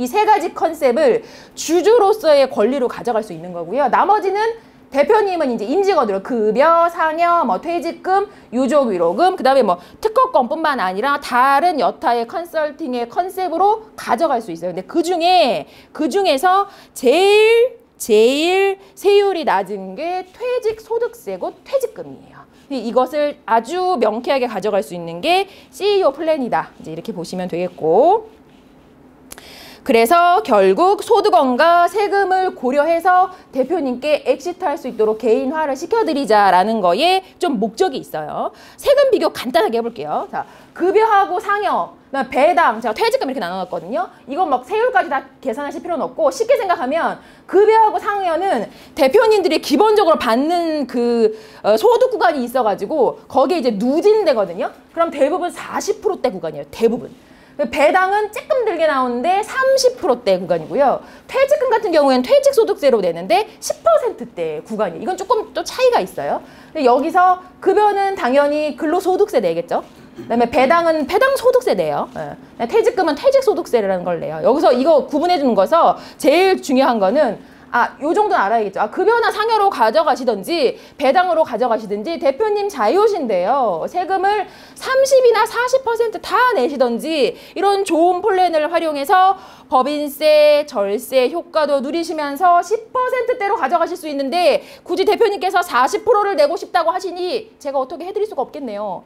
S1: 세 가지 컨셉을 주주로서의 권리로 가져갈 수 있는 거고요. 나머지는 대표님은 이제 임직원으로 급여, 상여, 뭐 퇴직금, 유족 위로금, 그다음에 뭐 특허권뿐만 아니라 다른 여타의 컨설팅의 컨셉으로 가져갈 수 있어요. 근데 그중에서 제일 세율이 낮은 게 퇴직소득세고 퇴직금이에요. 이것을 아주 명쾌하게 가져갈 수 있는 게 CEO 플랜이다. 이제 이렇게 보시면 되겠고. 그래서 결국 소득원과 세금을 고려해서 대표님께 엑시트할 수 있도록 개인화를 시켜드리자라는 거에 좀 목적이 있어요. 세금 비교 간단하게 해볼게요. 자, 급여하고 상여, 배당, 제가 퇴직금 이렇게 나눠놨거든요. 이건 막 세율까지 다 계산하실 필요는 없고 쉽게 생각하면 급여하고 상여는 대표님들이 기본적으로 받는 소득 구간이 있어가지고 거기에 이제 누진되거든요. 그럼 대부분 40%대 구간이에요. 대부분. 배당은 조금 들게 나오는데 30%대 구간이고요. 퇴직금 같은 경우에는 퇴직소득세로 내는데 10%대 구간이에요. 이건 조금 또 차이가 있어요. 여기서 급여는 당연히 근로소득세 내겠죠. 그다음에 배당은 배당소득세 내요. 네. 퇴직금은 퇴직소득세라는 걸 내요. 여기서 이거 구분해 주는 거서 제일 중요한 거는 요 정도는 알아야겠죠. 급여나 상여로 가져가시든지 배당으로 가져가시든지 대표님 자유신데요. 세금을 30이나 40% 다 내시든지 이런 좋은 플랜을 활용해서 법인세, 절세 효과도 누리시면서 10%대로 가져가실 수 있는데 굳이 대표님께서 40%를 내고 싶다고 하시니 제가 어떻게 해드릴 수가 없겠네요.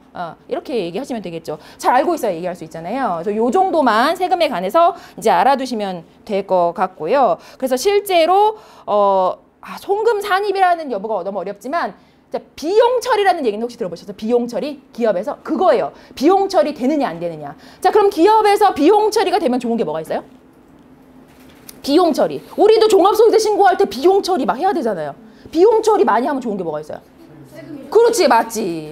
S1: 이렇게 얘기하시면 되겠죠. 잘 알고 있어야 얘기할 수 있잖아요. 요 정도만 세금에 관해서 이제 알아두시면 될 것 같고요. 그래서 실제로 송금 산입이라는 여부가 너무 어렵지만 비용 처리라는 얘기는 혹시 들어보셨어요? 비용 처리? 기업에서? 그거예요. 비용 처리 되느냐 안 되느냐. 자, 그럼 기업에서 비용 처리가 되면 좋은 게 뭐가 있어요? 비용 처리. 우리도 종합소득세 신고할 때 비용 처리 막 해야 되잖아요. 비용 처리 많이 하면 좋은 게 뭐가 있어요? 그렇지,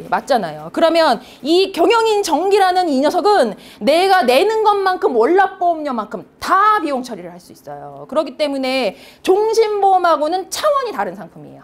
S1: 맞잖아요. 그러면 이 경영인 정기라는 이 녀석은 내가 내는 것만큼 월납보험료만큼 다 비용 처리를 할 수 있어요. 그렇기 때문에 종신보험하고는 차원이 다른 상품이에요.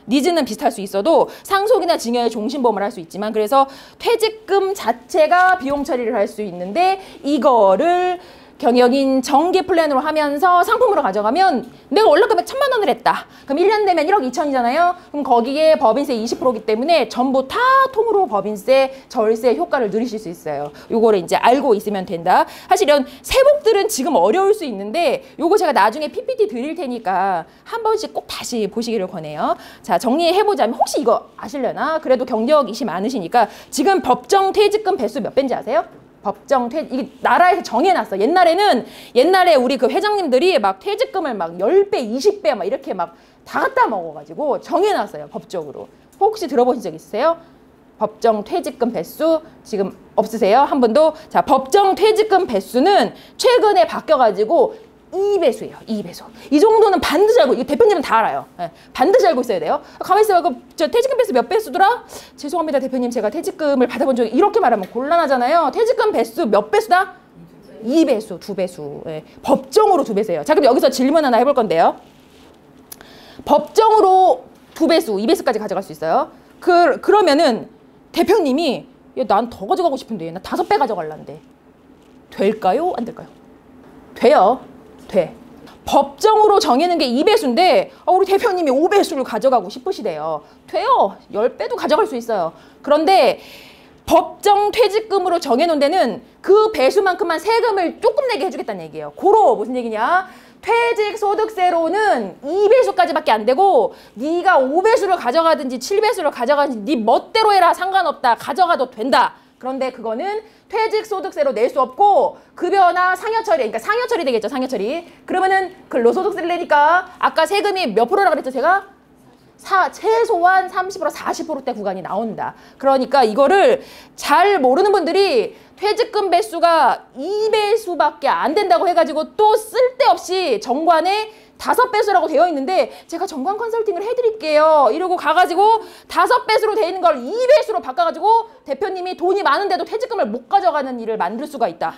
S1: 니즈는 비슷할 수 있어도 상속이나 증여의 종신보험을 할 수 있지만 그래서 퇴직금 자체가 비용 처리를 할 수 있는데 이거를 경영인 정기 플랜으로 하면서 상품으로 가져가면 내가 월납금액 1,000만 원을 했다. 그럼 1년 되면 1억 2천이잖아요. 그럼 거기에 법인세 20%이기 때문에 전부 다 통으로 법인세, 절세 효과를 누리실 수 있어요. 요거를 이제 알고 있으면 된다. 사실 이런 세목들은 지금 어려울 수 있는데 요거 제가 나중에 PPT 드릴 테니까 한 번씩 꼭 다시 보시기를 권해요. 자, 정리해보자면 혹시 이거 아시려나? 그래도 경력이시 많으시니까 지금 법정 퇴직금 배수 몇 배인지 아세요? 이게 나라에서 정해놨어. 옛날에 우리 그 회장님들이 막 퇴직금을 막 10배, 20배 막 이렇게 막 다 갖다 먹어가지고 정해놨어요. 법적으로. 혹시 들어보신 적 있으세요? 법정 퇴직금 배수 지금 없으세요? 한 분도? 자, 법정 퇴직금 배수는 최근에 바뀌어가지고 2배수예요. 2배수. 이 정도는 반드시 알고, 이거 대표님은 다 알아요. 네, 반드시 알고 있어야 돼요. 가만히 있어요. 저 퇴직금 배수 몇 배수더라? 죄송합니다, 대표님. 제가 퇴직금을 받아본 적이 이렇게 말하면 곤란하잖아요. 퇴직금 배수 몇 배수다? 2배수, 2배수. 네, 법정으로 2배수예요. 자, 그럼 여기서 질문 하나 해볼 건데요. 법정으로 2배수, 2배수까지 가져갈 수 있어요. 그러면은 대표님이 난 더 가져가고 싶은데 나 5배 가져갈란데 될까요? 안 될까요? 돼요. 돼. 법정으로 정해놓은 게 2배수인데 우리 대표님이 5배수를 가져가고 싶으시대요. 돼요. 10배도 가져갈 수 있어요. 그런데 법정 퇴직금으로 정해놓은 데는 그 배수만큼만 세금을 조금 내게 해주겠다는 얘기예요. 고로 무슨 얘기냐? 퇴직소득세로는 2배수까지밖에 안 되고 네가 5배수를 가져가든지 7배수를 가져가든지 네 멋대로 해라. 상관없다. 가져가도 된다. 그런데 그거는 퇴직소득세로 낼 수 없고 급여나 상여처리, 그러니까 상여처리 되겠죠. 상여처리. 그러면은 근로소득세를 내니까 아까 세금이 몇 프로라고 그랬죠 제가? 최소한 30% 40%대 구간이 나온다. 그러니까 이거를 잘 모르는 분들이 퇴직금 배수가 2배수밖에 안 된다고 해가지고 또 쓸데없이 정관에 5배수라고 되어 있는데 제가 정관 컨설팅을 해드릴게요. 이러고 가가지고 5배수로 되어 있는 걸 2배수로 바꿔가지고 대표님이 돈이 많은데도 퇴직금을 못 가져가는 일을 만들 수가 있다.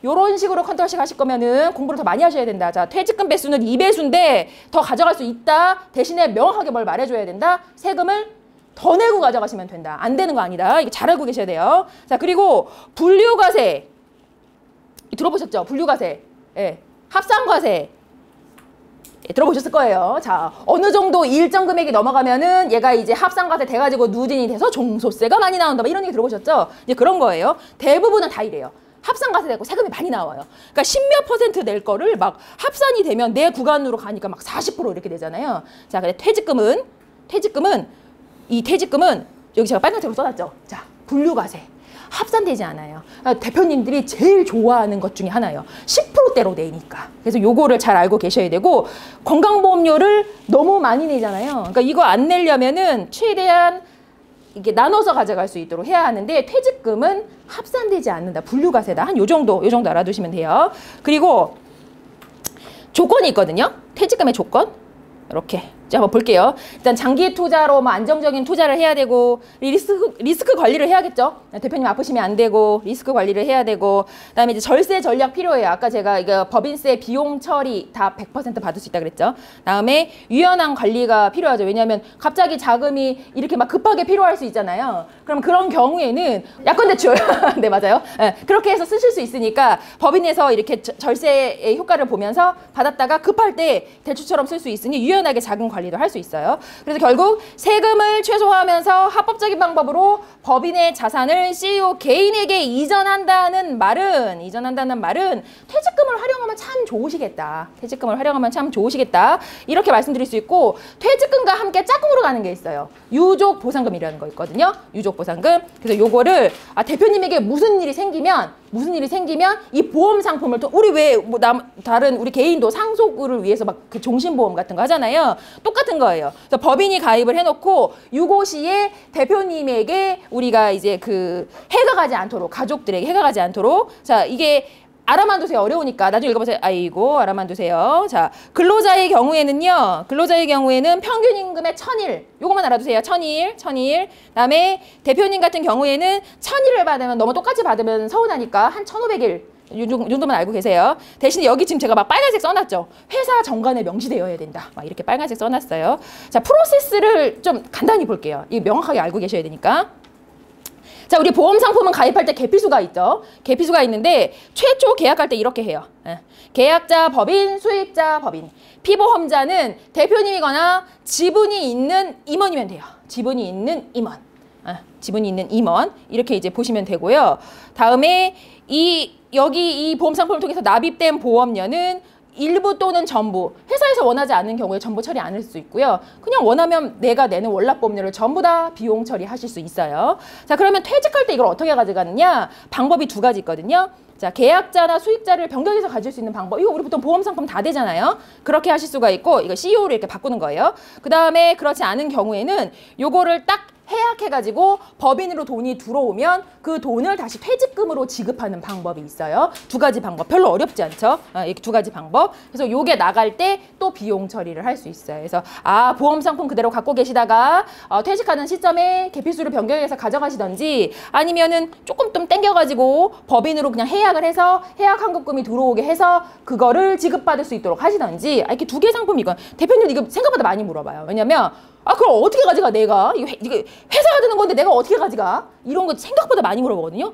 S1: 요런 식으로 컨설팅 하실 거면은 공부를 더 많이 하셔야 된다. 자, 퇴직금 배수는 2배수인데 더 가져갈 수 있다. 대신에 명확하게 뭘 말해줘야 된다. 세금을 더 내고 가져가시면 된다. 안 되는 거 아니다. 이거 잘 알고 계셔야 돼요. 자, 그리고 분류과세. 들어보셨죠? 분류과세. 예. 합산과세. 예, 들어보셨을 거예요. 자, 어느 정도 일정 금액이 넘어가면은 얘가 이제 합산과세 돼가지고 누진이 돼서 종소세가 많이 나온다. 이런 얘기 들어보셨죠? 이제 그런 거예요. 대부분은 다 이래요. 합산과세 되고 세금이 많이 나와요. 그러니까 10몇 % 낼 거를 막 합산이 되면 내 구간으로 가니까 막 40% 이렇게 되잖아요. 자, 근데 퇴직금은 여기 제가 빨간색으로 써놨죠. 자, 분류과세. 합산되지 않아요. 대표님들이 제일 좋아하는 것 중에 하나예요. 10%대로 내니까. 그래서 요거를 잘 알고 계셔야 되고 건강보험료를 너무 많이 내잖아요. 그러니까 이거 안 내려면은 최대한 이게 나눠서 가져갈 수 있도록 해야 하는데 퇴직금은 합산되지 않는다. 분류과세다. 한 요 정도 알아두시면 돼요. 그리고 조건이 있거든요. 퇴직금의 조건. 이렇게. 자, 한번 볼게요. 일단 장기 투자로 뭐 안정적인 투자를 해야 되고 리스크 관리를 해야겠죠. 대표님 아프시면 안 되고 리스크 관리를 해야 되고 그다음에 이제 절세 전략 필요해요. 아까 제가 이거 법인세 비용 처리 다 100% 받을 수 있다 그랬죠. 다음에 유연한 관리가 필요하죠. 왜냐하면 갑자기 자금이 이렇게 막 급하게 필요할 수 있잖아요. 그럼 그런 경우에는 약관 대출 네, 맞아요. 네, 그렇게 해서 쓰실 수 있으니까 법인에서 이렇게 절세의 효과를 보면서 받았다가 급할 때 대출처럼 쓸 수 있으니 유연하게 자금 관리도 할 수 있어요. 그래서 결국 세금을 최소화하면서 합법적인 방법으로 법인의 자산을 CEO 개인에게 이전한다는 말은 퇴직금을 활용하면 참 좋으시겠다. 퇴직금을 활용하면 참 좋으시겠다. 이렇게 말씀드릴 수 있고 퇴직금과 함께 짝꿍으로 가는 게 있어요. 유족보상금이라는 거 있거든요. 유족보상금. 그래서 요거를 대표님에게 무슨 일이 생기면 이 보험 상품을 또 우리 왜 뭐 다른 우리 개인도 상속을 위해서 막 그 종신보험 같은 거 하잖아요. 똑같은 거예요. 그래서 법인이 가입을 해놓고 유고시에 대표님에게 우리가 이제 그 해가 가지 않도록 가족들에게 해가 가지 않도록 자 이게 알아만 두세요. 어려우니까 나중에 읽어보세요. 아이고 알아만 두세요. 자 근로자의 경우에는 평균 임금의 1000일 요것만 알아두세요. 1000일 그다음에 대표님 같은 경우에는 1000일을 받으면 너무 똑같이 받으면 서운하니까 한 1500일 요 정도만 알고 계세요. 대신에 여기 지금 제가 막 빨간색 써놨죠. 회사 정관에 명시되어야 된다. 막 이렇게 빨간색 써놨어요. 자 프로세스를 좀 간단히 볼게요. 이거 명확하게 알고 계셔야 되니까. 자, 우리 보험 상품은 가입할 때 계피수가 있죠. 계피수가 있는데 최초 계약할 때 이렇게 해요. 계약자 법인, 수익자 법인. 피보험자는 대표님이거나 지분이 있는 임원이면 돼요. 지분이 있는 임원. 이렇게 이제 보시면 되고요. 다음에 여기 이 보험 상품을 통해서 납입된 보험료는 일부 또는 전부 회사에서 원하지 않는 경우에 전부 처리 안 할 수 있고요. 그냥 원하면 내가 내는 월납보험료를 전부 다 비용 처리하실 수 있어요. 자 그러면 퇴직할 때 이걸 어떻게 가져가느냐? 방법이 두 가지 있거든요. 자, 계약자나 수익자를 변경해서 가질 수 있는 방법. 이거 우리 보통 보험 상품 다 되잖아요. 그렇게 하실 수가 있고, 이거 CEO를 이렇게 바꾸는 거예요. 그 다음에 그렇지 않은 경우에는 요거를 딱 해약해가지고 법인으로 돈이 들어오면 그 돈을 다시 퇴직금으로 지급하는 방법이 있어요. 두 가지 방법. 별로 어렵지 않죠? 이렇게 두 가지 방법. 그래서 요게 나갈 때 또 비용 처리를 할 수 있어요. 그래서 보험 상품 그대로 갖고 계시다가 퇴직하는 시점에 계필수를 변경해서 가져가시던지 아니면은 조금 좀 땡겨가지고 법인으로 그냥 해약을 해서 해약 환급금이 들어오게 해서 그거를 지급받을 수 있도록 하시던지 이렇게 두 개의 상품이건 대표님 이거 생각보다 많이 물어봐요. 왜냐면 그럼 어떻게 가져가 내가? 이거 회사가 드는 건데 내가 어떻게 가져가? 이런 거 생각보다 많이 물어보거든요.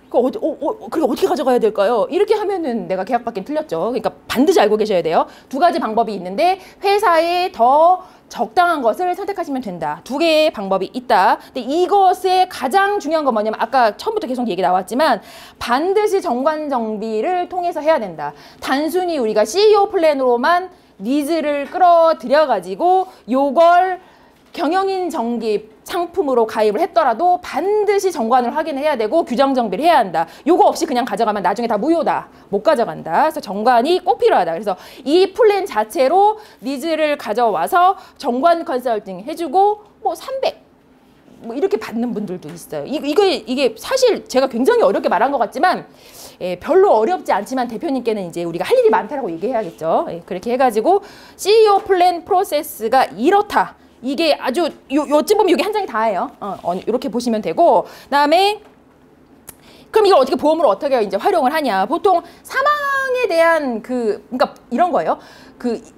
S1: 그럼 어떻게 가져가야 될까요? 이렇게 하면은 내가 계약받긴 틀렸죠. 그러니까 반드시 알고 계셔야 돼요. 두 가지 방법이 있는데 회사에 더 적당한 것을 선택하시면 된다. 두 개의 방법이 있다. 근데 이것의 가장 중요한 건 뭐냐면 아까 처음부터 계속 얘기 나왔지만 반드시 정관정비를 통해서 해야 된다. 단순히 우리가 CEO 플랜으로만 니즈를 끌어들여가지고 요걸 경영인 정기 상품으로 가입을 했더라도 반드시 정관을 확인해야 되고 규정 정비를 해야 한다. 요거 없이 그냥 가져가면 나중에 다 무효다. 못 가져간다. 그래서 정관이 꼭 필요하다. 그래서 이 플랜 자체로 니즈를 가져와서 정관 컨설팅 해주고 300 이렇게 받는 분들도 있어요. 이게 사실 제가 굉장히 어렵게 말한 것 같지만 별로 어렵지 않지만 대표님께는 이제 우리가 할 일이 많다라고 얘기해야겠죠. 그렇게 해가지고 CEO 플랜 프로세스가 이렇다. 이게 아주 요쯤 보면 이게 한 장이 다예요. 이렇게 보시면 되고 그다음에 그럼 이걸 어떻게 보험으로 어떻게 이제 활용을 하냐? 보통 사망에 대한 그러니까 이런 거예요.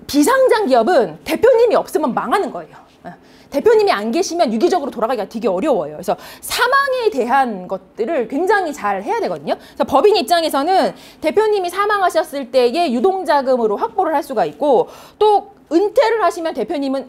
S1: 비상장 기업은 대표님이 없으면 망하는 거예요. 대표님이 안 계시면 유기적으로 돌아가기가 되게 어려워요. 그래서 사망에 대한 것들을 굉장히 잘 해야 되거든요. 그래서 법인 입장에서는 대표님이 사망하셨을 때의 유동자금으로 확보를 할 수가 있고 또 은퇴를 하시면 대표님이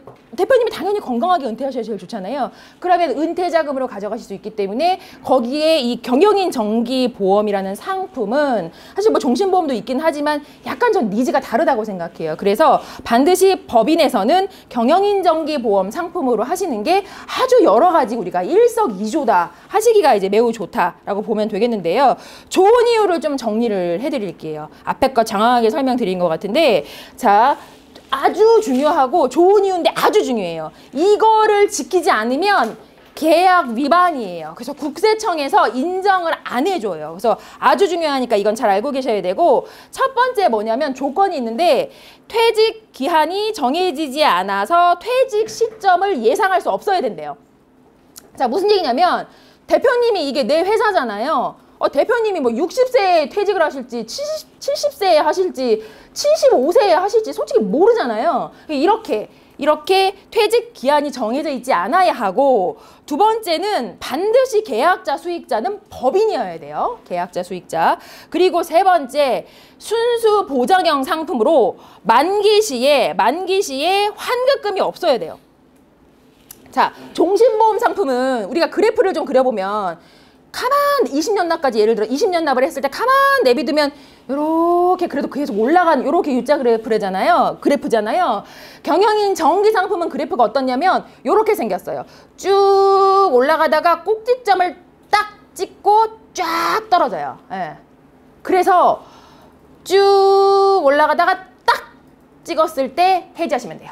S1: 당연히 건강하게 은퇴하셔야 제일 좋잖아요. 그러면 은퇴 자금으로 가져가실 수 있기 때문에 거기에 이 경영인 정기 보험이라는 상품은 사실 뭐 종신보험도 있긴 하지만 약간 전 니즈가 다르다고 생각해요. 그래서 반드시 법인에서는 경영인 정기 보험 상품으로 하시는 게 아주 여러 가지 우리가 일석이조다 하시기가 이제 매우 좋다라고 보면 되겠는데요. 좋은 이유를 좀 정리를 해드릴게요. 앞에 거 장황하게 설명드린 것 같은데 자. 아주 중요하고 좋은 이유인데 아주 중요해요. 이거를 지키지 않으면 계약 위반이에요. 그래서 국세청에서 인정을 안 해줘요. 그래서 아주 중요하니까 이건 잘 알고 계셔야 되고 첫 번째 뭐냐면 조건이 있는데 퇴직 기한이 정해지지 않아서 퇴직 시점을 예상할 수 없어야 된대요. 자, 무슨 얘기냐면 대표님이 이게 내 회사잖아요. 대표님이 뭐 60세에 퇴직을 하실지 70세에 하실지 75세에 하실지 솔직히 모르잖아요. 이렇게 퇴직 기한이 정해져 있지 않아야 하고 두 번째는 반드시 계약자 수익자는 법인이어야 돼요. 계약자 수익자. 그리고 세 번째 순수 보장형 상품으로 만기 시에 환급금이 없어야 돼요. 자, 종신보험 상품은 우리가 그래프를 좀 그려보면 가만 20년 납까지 예를 들어 20년 납을 했을 때 가만 내비두면 이렇게 그래도 계속 올라간 이렇게 U자 그래프잖아요. 경영인 정기 상품은 그래프가 어떻냐면 이렇게 생겼어요. 쭉 올라가다가 꼭지점을 딱 찍고 쫙 떨어져요. 그래서 쭉 올라가다가 딱 찍었을 때 해지하시면 돼요.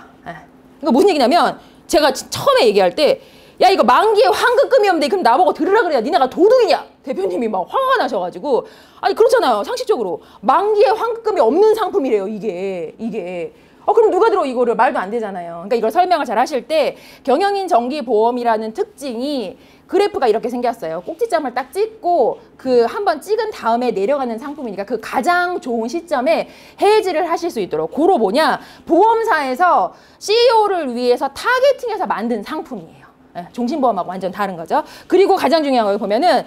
S1: 이거 무슨 얘기냐면 제가 처음에 얘기할 때 야 이거 만기에 환급금이 없는데 그럼 나보고 들으라 그래야 니네가 도둑이냐? 대표님이 막 화가 나셔가지고 아니 그렇잖아요. 상식적으로 만기에 환급금이 없는 상품이래요. 이게 그럼 누가 들어 이거를 말도 안 되잖아요. 그러니까 이걸 설명을 잘 하실 때 경영인 정기보험이라는 특징이 그래프가 이렇게 생겼어요. 꼭지점을 딱 찍고 한번 찍은 다음에 내려가는 상품이니까 그 가장 좋은 시점에 해지를 하실 수 있도록 그로 뭐냐 보험사에서 CEO를 위해서 타겟팅해서 만든 상품이에요. 종신보험하고 완전 다른 거죠. 그리고 가장 중요한 걸 보면은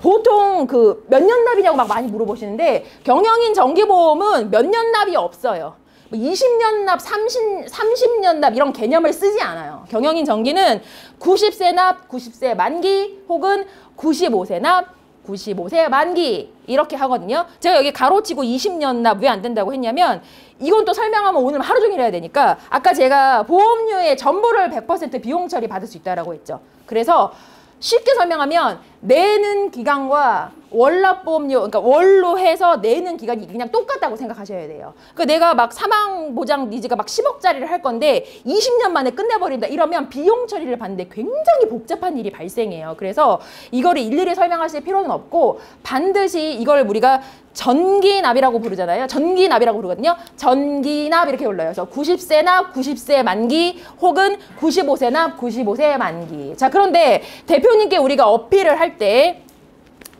S1: 보통 몇 년 납이냐고 막 많이 물어보시는데 경영인 정기보험은 몇 년 납이 없어요. 20년 납, 30년 납 이런 개념을 쓰지 않아요. 경영인 정기는 90세 납, 90세 만기 혹은 95세 납, 95세 만기 이렇게 하거든요. 제가 여기 가로치고 20년 납 왜 안 된다고 했냐면 이건 또 설명하면 오늘 하루 종일 해야 되니까 아까 제가 보험료의 전부를 100% 비용 처리 받을 수 있다라고 했죠. 그래서 쉽게 설명하면 내는 기간과 월납보험료, 그러니까 월로 해서 내는 기간이 그냥 똑같다고 생각하셔야 돼요. 그 내가 막 사망보장 니즈가 막 10억짜리를 할 건데 20년 만에 끝내버린다 이러면 비용 처리를 받는데 굉장히 복잡한 일이 발생해요. 그래서 이거를 일일이 설명하실 필요는 없고 반드시 이걸 우리가 전기납이라고 부르잖아요. 전기납이라고 부르거든요. 전기납 이렇게 불러요. 그래서 90세 납, 90세 만기 혹은 95세 납, 95세 만기. 자, 그런데 대표님께 우리가 어필을 할 때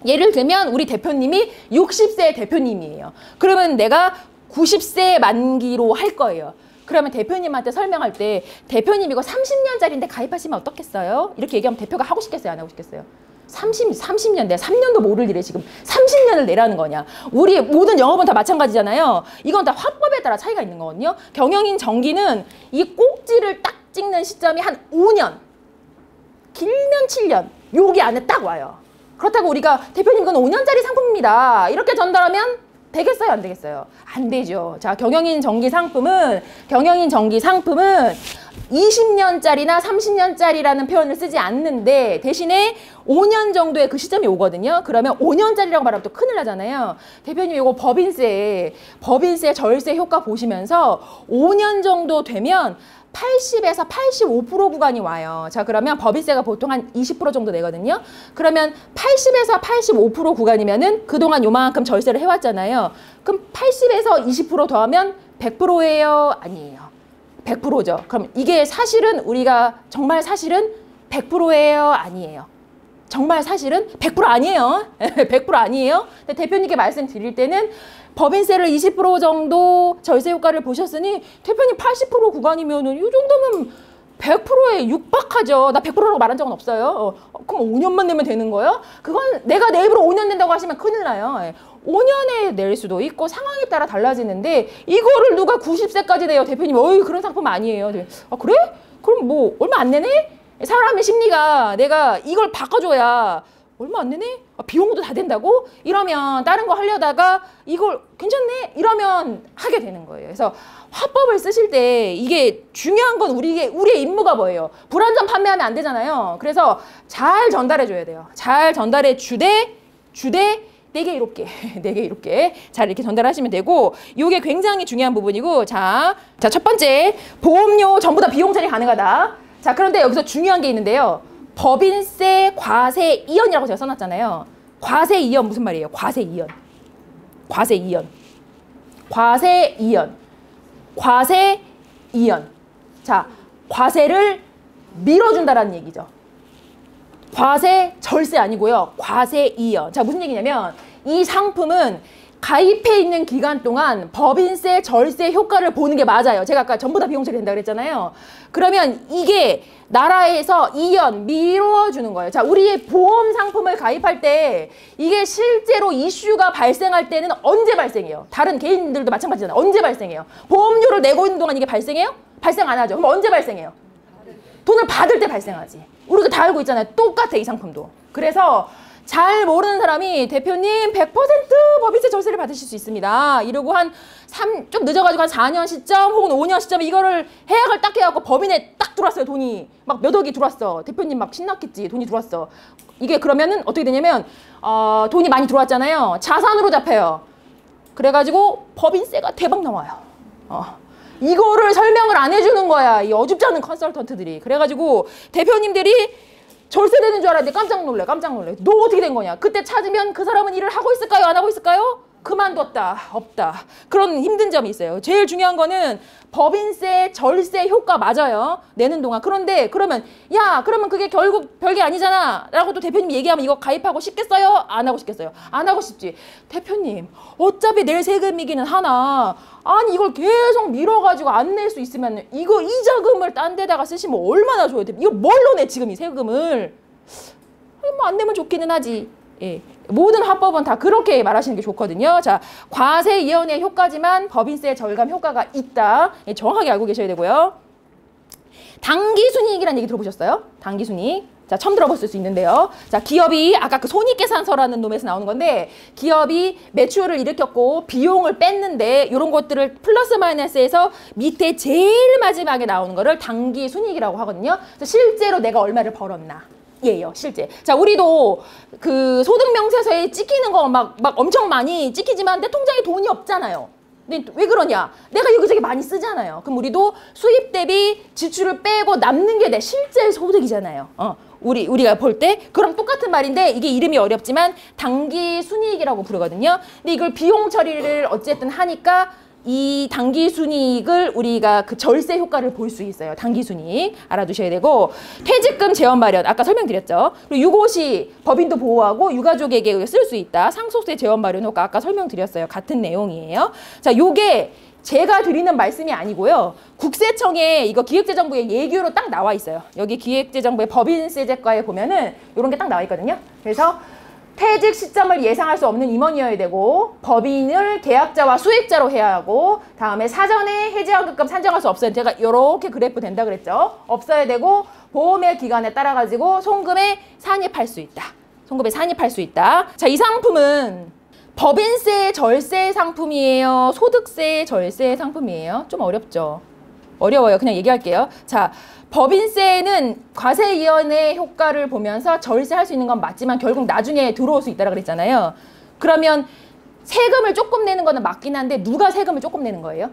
S1: 예를 들면 우리 대표님이 60세 대표님이에요. 그러면 내가 90세 만기로 할 거예요. 그러면 대표님한테 설명할 때 대표님 이거 30년짜리인데 가입하시면 어떻겠어요? 이렇게 얘기하면 대표가 하고 싶겠어요? 안 하고 싶겠어요? 30년, 내가 3년도 모를 일에 지금 30년을 내라는 거냐. 우리 모든 영업은 다 마찬가지잖아요. 이건 다 화법에 따라 차이가 있는 거거든요. 경영인 정기는 이 꼭지를 딱 찍는 시점이 한 5년, 길면 7년, 여기 안에 딱 와요. 그렇다고 우리가 대표님 이건 5년짜리 상품입니다. 이렇게 전달하면 되겠어요? 안 되겠어요? 안 되죠. 자, 경영인 정기 상품은 20년짜리나 30년짜리라는 표현을 쓰지 않는데 대신에 5년 정도의 그 시점이 오거든요. 그러면 5년짜리라고 말하면 또 큰일 나잖아요. 대표님 이거 법인세 절세 효과 보시면서 5년 정도 되면 80에서 85% 구간이 와요. 자, 그러면 법인세가 보통 한 20% 정도 내거든요. 그러면 80에서 85% 구간이면은 그동안 요만큼 절세를 해왔잖아요. 그럼 80에서 20% 더하면 100%예요? 아니에요. 100%죠. 그럼 이게 사실은 우리가 정말 사실은 100%예요? 아니에요. 정말 사실은 100% 아니에요. 100% 아니에요. 근데 대표님께 말씀드릴 때는 법인세를 20% 정도 절세 효과를 보셨으니 대표님 80% 구간이면은 이 정도면 100%에 육박하죠. 나 100%라고 말한 적은 없어요. 그럼 5년만 내면 되는 거예요? 그건 내가 내 입으로 5년 낸다고 하시면 큰일 나요. 5년에 낼 수도 있고 상황에 따라 달라지는데 이거를 누가 90세까지 내요? 대표님, 어이 그런 상품 아니에요. 아, 그래? 그럼 뭐 얼마 안 내네? 사람의 심리가 내가 이걸 바꿔줘야 얼마 안 내네? 아, 비용도 다 된다고? 이러면 다른 거 하려다가 이걸 괜찮네? 이러면 하게 되는 거예요. 그래서 화법을 쓰실 때 이게 중요한 건 우리의 임무가 뭐예요? 불안전 판매하면 안 되잖아요. 그래서 잘 전달해 줘야 돼요. 잘 전달해 주되 내게 이롭게 잘 이렇게 전달하시면 되고 이게 굉장히 중요한 부분이고 자, 첫 번째 보험료 전부 다 비용 처리 가능하다. 자, 그런데 여기서 중요한 게 있는데요. 법인세 과세 이연이라고 제가 써놨잖아요. 과세 이연 무슨 말이에요? 과세 이연. 자, 과세를 밀어준다라는 얘기죠. 과세 절세 아니고요. 과세 이연. 자, 무슨 얘기냐면 이 상품은 가입해 있는 기간 동안 법인세 절세 효과를 보는 게 맞아요. 제가 아까 전부 다 비용 처리 된다 그랬잖아요. 그러면 이게 나라에서 2년 미뤄주는 거예요. 자, 우리의 보험 상품을 가입할 때 이게 실제로 이슈가 발생할 때는 언제 발생해요? 다른 개인들도 마찬가지잖아요. 언제 발생해요? 보험료를 내고 있는 동안 이게 발생해요? 발생 안 하죠. 그럼 언제 발생해요? 돈을 받을 때 발생하지. 우리가 다 알고 있잖아요. 똑같아, 이 상품도. 그래서 잘 모르는 사람이 대표님 100% 법인세 절세를 받으실 수 있습니다. 이러고 좀 늦어가지고 한 4년 시점 혹은 5년 시점에 이거를 해약을 딱 해갖고 법인에 딱 들어왔어요. 돈이 막 몇 억이 들어왔어. 대표님 막 신났겠지. 돈이 들어왔어. 이게 그러면은 어떻게 되냐면 돈이 많이 들어왔잖아요. 자산으로 잡혀요. 그래가지고 법인세가 대박 나와요. 이거를 설명을 안 해주는 거야. 이 어줍지 않은 컨설턴트들이. 그래가지고 대표님들이 절세되는 줄 알았는데 깜짝 놀래. 너 어떻게 된 거냐? 그때 찾으면 그 사람은 일을 하고 있을까요? 안 하고 있을까요? 그만뒀다. 없다. 그런 힘든 점이 있어요. 제일 중요한 거는 법인세 절세 효과 맞아요. 내는 동안. 그런데 그러면 그게 결국 별게 아니잖아 라고 또 대표님 얘기하면 이거 가입하고 싶겠어요? 안 하고 싶겠어요? 안 하고 싶지. 대표님 어차피 낼 세금이기는 하나 아니 이걸 계속 밀어가지고 안 낼 수 있으면 이거 이자금을 딴 데다가 쓰시면 얼마나 좋아요. 이거 뭘로 내 지금 이 세금을 뭐 안 내면 좋기는 하지. 예. 모든 화법은 다 그렇게 말하시는 게 좋거든요. 자, 과세 이연의 효과지만 법인세 절감 효과가 있다. 예, 정확하게 알고 계셔야 되고요. 당기순이익이라는 얘기 들어보셨어요? 당기순이익. 자, 처음 들어봤을 수 있는데요. 자, 기업이 아까 그 손익계산서라는 놈에서 나오는 건데 기업이 매출을 일으켰고 비용을 뺐는데 이런 것들을 플러스 마이너스해서 밑에 제일 마지막에 나오는 거를 당기순이익이라고 하거든요. 그래서 실제로 내가 얼마를 벌었나. 예요, 실제. 자, 우리도 그 소득명세서에 찍히는 거 막 엄청 많이 찍히지만 내 통장에 돈이 없잖아요. 근데 왜 그러냐? 내가 여기저기 많이 쓰잖아요. 그럼 우리도 수입 대비 지출을 빼고 남는 게 내 실제 소득이잖아요. 우리가 볼 때 그럼 똑같은 말인데 이게 이름이 어렵지만 당기 순이익이라고 부르거든요. 근데 이걸 비용 처리를 어쨌든 하니까 이 당기 순이익을 우리가 그 절세 효과를 볼 수 있어요. 당기 순이익 알아두셔야 되고, 퇴직금 재원 마련 아까 설명드렸죠. 그리고 유고시 법인도 보호하고 유가족에게 쓸 수 있다. 상속세 재원 마련 효과 아까 설명드렸어요. 같은 내용이에요. 자, 요게 제가 드리는 말씀이 아니고요. 국세청에 이거 기획재정부의 예규로 딱 나와 있어요. 여기 기획재정부의 법인세제과에 보면은 이런 게 딱 나와 있거든요. 그래서 퇴직 시점을 예상할 수 없는 임원이어야 되고, 법인을 계약자와 수익자로 해야 하고, 다음에 사전에 해지환급금 산정할 수 없어요. 제가 이렇게 그래프 된다 그랬죠. 없어야 되고, 보험의 기간에 따라 가지고 송금에 산입할 수 있다. 송금에 산입할 수 있다. 자, 이 상품은 법인세 절세 상품이에요? 소득세 절세 상품이에요? 좀 어렵죠? 어려워요. 그냥 얘기할게요. 자, 법인세는 과세위원회 효과를 보면서 절세할 수 있는 건 맞지만 결국 나중에 들어올 수 있다고 그랬잖아요. 그러면 세금을 조금 내는 거는 맞긴 한데 누가 세금을 조금 내는 거예요?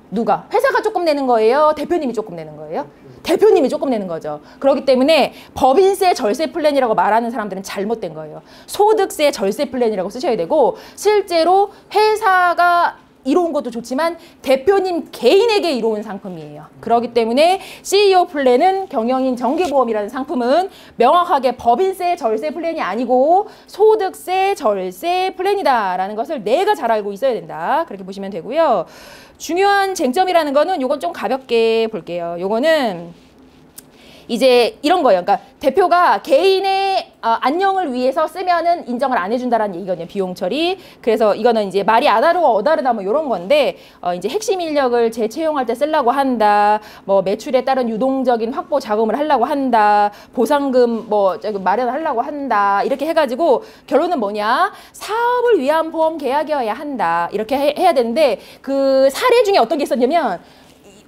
S1: 누가? 회사가 조금 내는 거예요? 대표님이 조금 내는 거예요? 대표님이 조금 내는 거죠. 그렇기 때문에 법인세 절세 플랜이라고 말하는 사람들은 잘못된 거예요. 소득세 절세 플랜이라고 쓰셔야 되고, 실제로 회사가 이로운 것도 좋지만 대표님 개인에게 이로운 상품이에요. 그렇기 때문에 CEO 플랜은 경영인 정기보험이라는 상품은 명확하게 법인세 절세 플랜이 아니고 소득세 절세 플랜이다라는 것을 내가 잘 알고 있어야 된다. 그렇게 보시면 되고요. 중요한 쟁점이라는 거는 요건 좀 가볍게 볼게요. 요거는 이제 이런 거예요. 그러니까 대표가 개인의 안녕을 위해서 쓰면은 인정을 안 해준다라는 얘기거든요. 비용 처리. 그래서 이거는 이제 말이 아다르고 어다르다 뭐 이런 건데, 이제 핵심 인력을 재채용할 때 쓰려고 한다. 뭐 매출에 따른 유동적인 확보 자금을 하려고 한다. 보상금 뭐 마련하려고 한다. 이렇게 해가지고 결론은 뭐냐? 사업을 위한 보험 계약이어야 한다. 이렇게 해야 되는데, 그 사례 중에 어떤 게 있었냐면,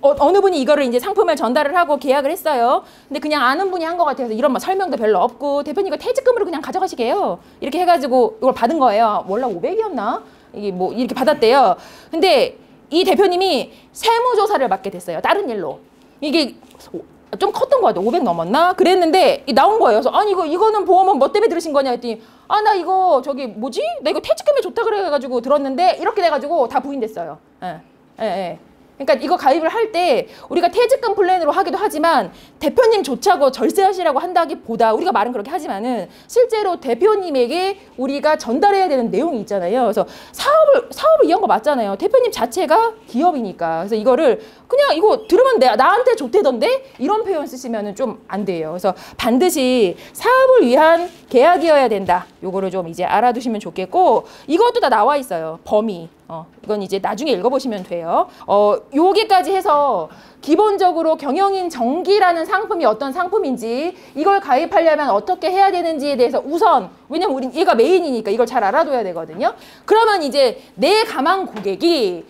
S1: 어느 분이 이거를 이제 상품을 전달을 하고 계약을 했어요. 근데 그냥 아는 분이 한 것 같아서 이런 뭐 설명도 별로 없고, 대표님 이거 퇴직금으로 그냥 가져가시게 해요. 이렇게 해가지고 이걸 받은 거예요. 원래 500이었나? 이게 뭐 이렇게 받았대요. 근데 이 대표님이 세무조사를 받게 됐어요. 다른 일로. 이게 좀 컸던 것 같아요. 500 넘었나? 그랬는데 나온 거예요. 그래서 아니 이거는 보험은 뭐 때문에 들으신 거냐 했더니, 아, 나 이거 저기 뭐지? 나 이거 퇴직금에 좋다 그래가지고 들었는데, 이렇게 돼가지고 다 부인됐어요. 예. 그러니까 이거 가입을 할 때 우리가 퇴직금 플랜으로 하기도 하지만 대표님조차고 절세하시라고 한다기보다, 우리가 말은 그렇게 하지만은 실제로 대표님에게 우리가 전달해야 되는 내용이 있잖아요. 그래서 사업을 이한 거 맞잖아요. 대표님 자체가 기업이니까. 그래서 이거를 그냥 이거 들으면 나한테 좋대던데 이런 표현 쓰시면은 좀 안 돼요. 그래서 반드시 사업을 위한 계약이어야 된다. 요거를 좀 이제 알아두시면 좋겠고, 이것도 다 나와 있어요. 범위. 이건 이제 나중에 읽어보시면 돼요. 여기까지 해서 기본적으로 경영인 정기라는 상품이 어떤 상품인지, 이걸 가입하려면 어떻게 해야 되는지에 대해서 우선, 왜냐면 우린 얘가 메인이니까 이걸 잘 알아둬야 되거든요. 그러면 이제 내 가망 고객이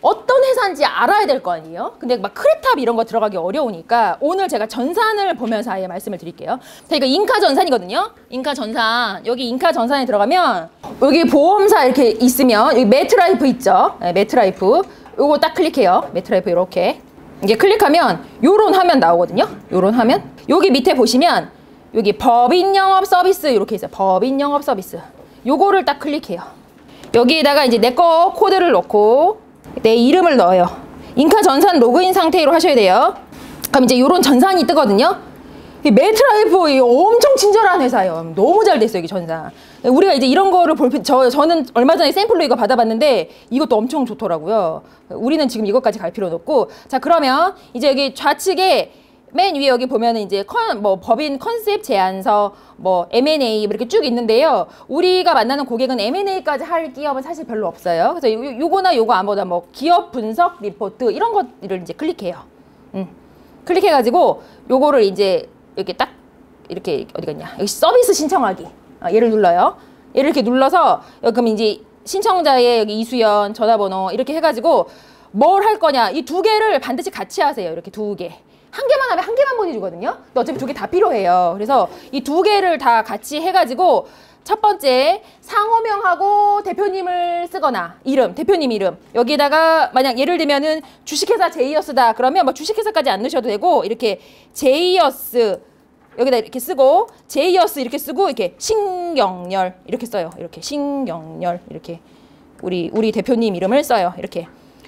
S1: 어떤 회사인지 알아야 될 거 아니에요? 근데 막 크레탑 이런 거 들어가기 어려우니까 오늘 제가 전산을 보면서 아예 말씀을 드릴게요. 자, 이거 인카전산이거든요. 인카전산. 여기 인카전산에 들어가면 여기 보험사 이렇게 있으면 여기 매트라이프 있죠? 네, 매트라이프. 요거 딱 클릭해요. 매트라이프 이렇게. 이게 클릭하면 요런 화면 나오거든요. 요런 화면. 여기 밑에 보시면 여기 법인영업 서비스 이렇게 있어요. 법인영업 서비스. 요거를 딱 클릭해요. 여기에다가 이제 내 거 코드를 넣고 내 이름을 넣어요. 인카 전산 로그인 상태로 하셔야 돼요. 그럼 이제 이런 전산이 뜨거든요. 이 매트라이프 엄청 친절한 회사예요. 너무 잘 됐어요, 이 전산. 우리가 이제 이런 거를 저는 얼마 전에 샘플로 이거 받아봤는데 이것도 엄청 좋더라고요. 우리는 지금 이것까지 갈 필요는 없고. 자, 그러면 이제 여기 좌측에 맨 위에 여기 보면은 이제 법인 컨셉 제안서, 뭐 M&A 이렇게 쭉 있는데요. 우리가 만나는 고객은 M&A까지 할 기업은 사실 별로 없어요. 그래서 요거나 요거 아무거나 뭐 기업 분석 리포트 이런 것들을 이제 클릭해요. 클릭해가지고 요거를 이제 이렇게 딱 이렇게 어디 갔냐? 여기 서비스 신청하기. 얘를 눌러요. 얘를 이렇게 눌러서 여기 그럼 이제 신청자의 여기 이수연 전화번호 이렇게 해가지고 뭘 할 거냐? 이 두 개를 반드시 같이 하세요. 이렇게 두 개. 한 개만 하면 한 개만 보내주거든요. 근데 어차피 두 개 다 필요해요. 그래서 이 두 개를 다 같이 해가지고 첫 번째 상호명하고 대표님을 쓰거나 이름, 대표님 이름 여기다가 만약 예를 들면은 주식회사 제이어스다 그러면 뭐 주식회사까지 안 넣으셔도 되고 이렇게 제이어스 여기다 이렇게 쓰고 제이어스 이렇게 쓰고 이렇게 신경열 이렇게 써요. 이렇게 신경열 이렇게 우리 대표님 이름을 써요. 이렇게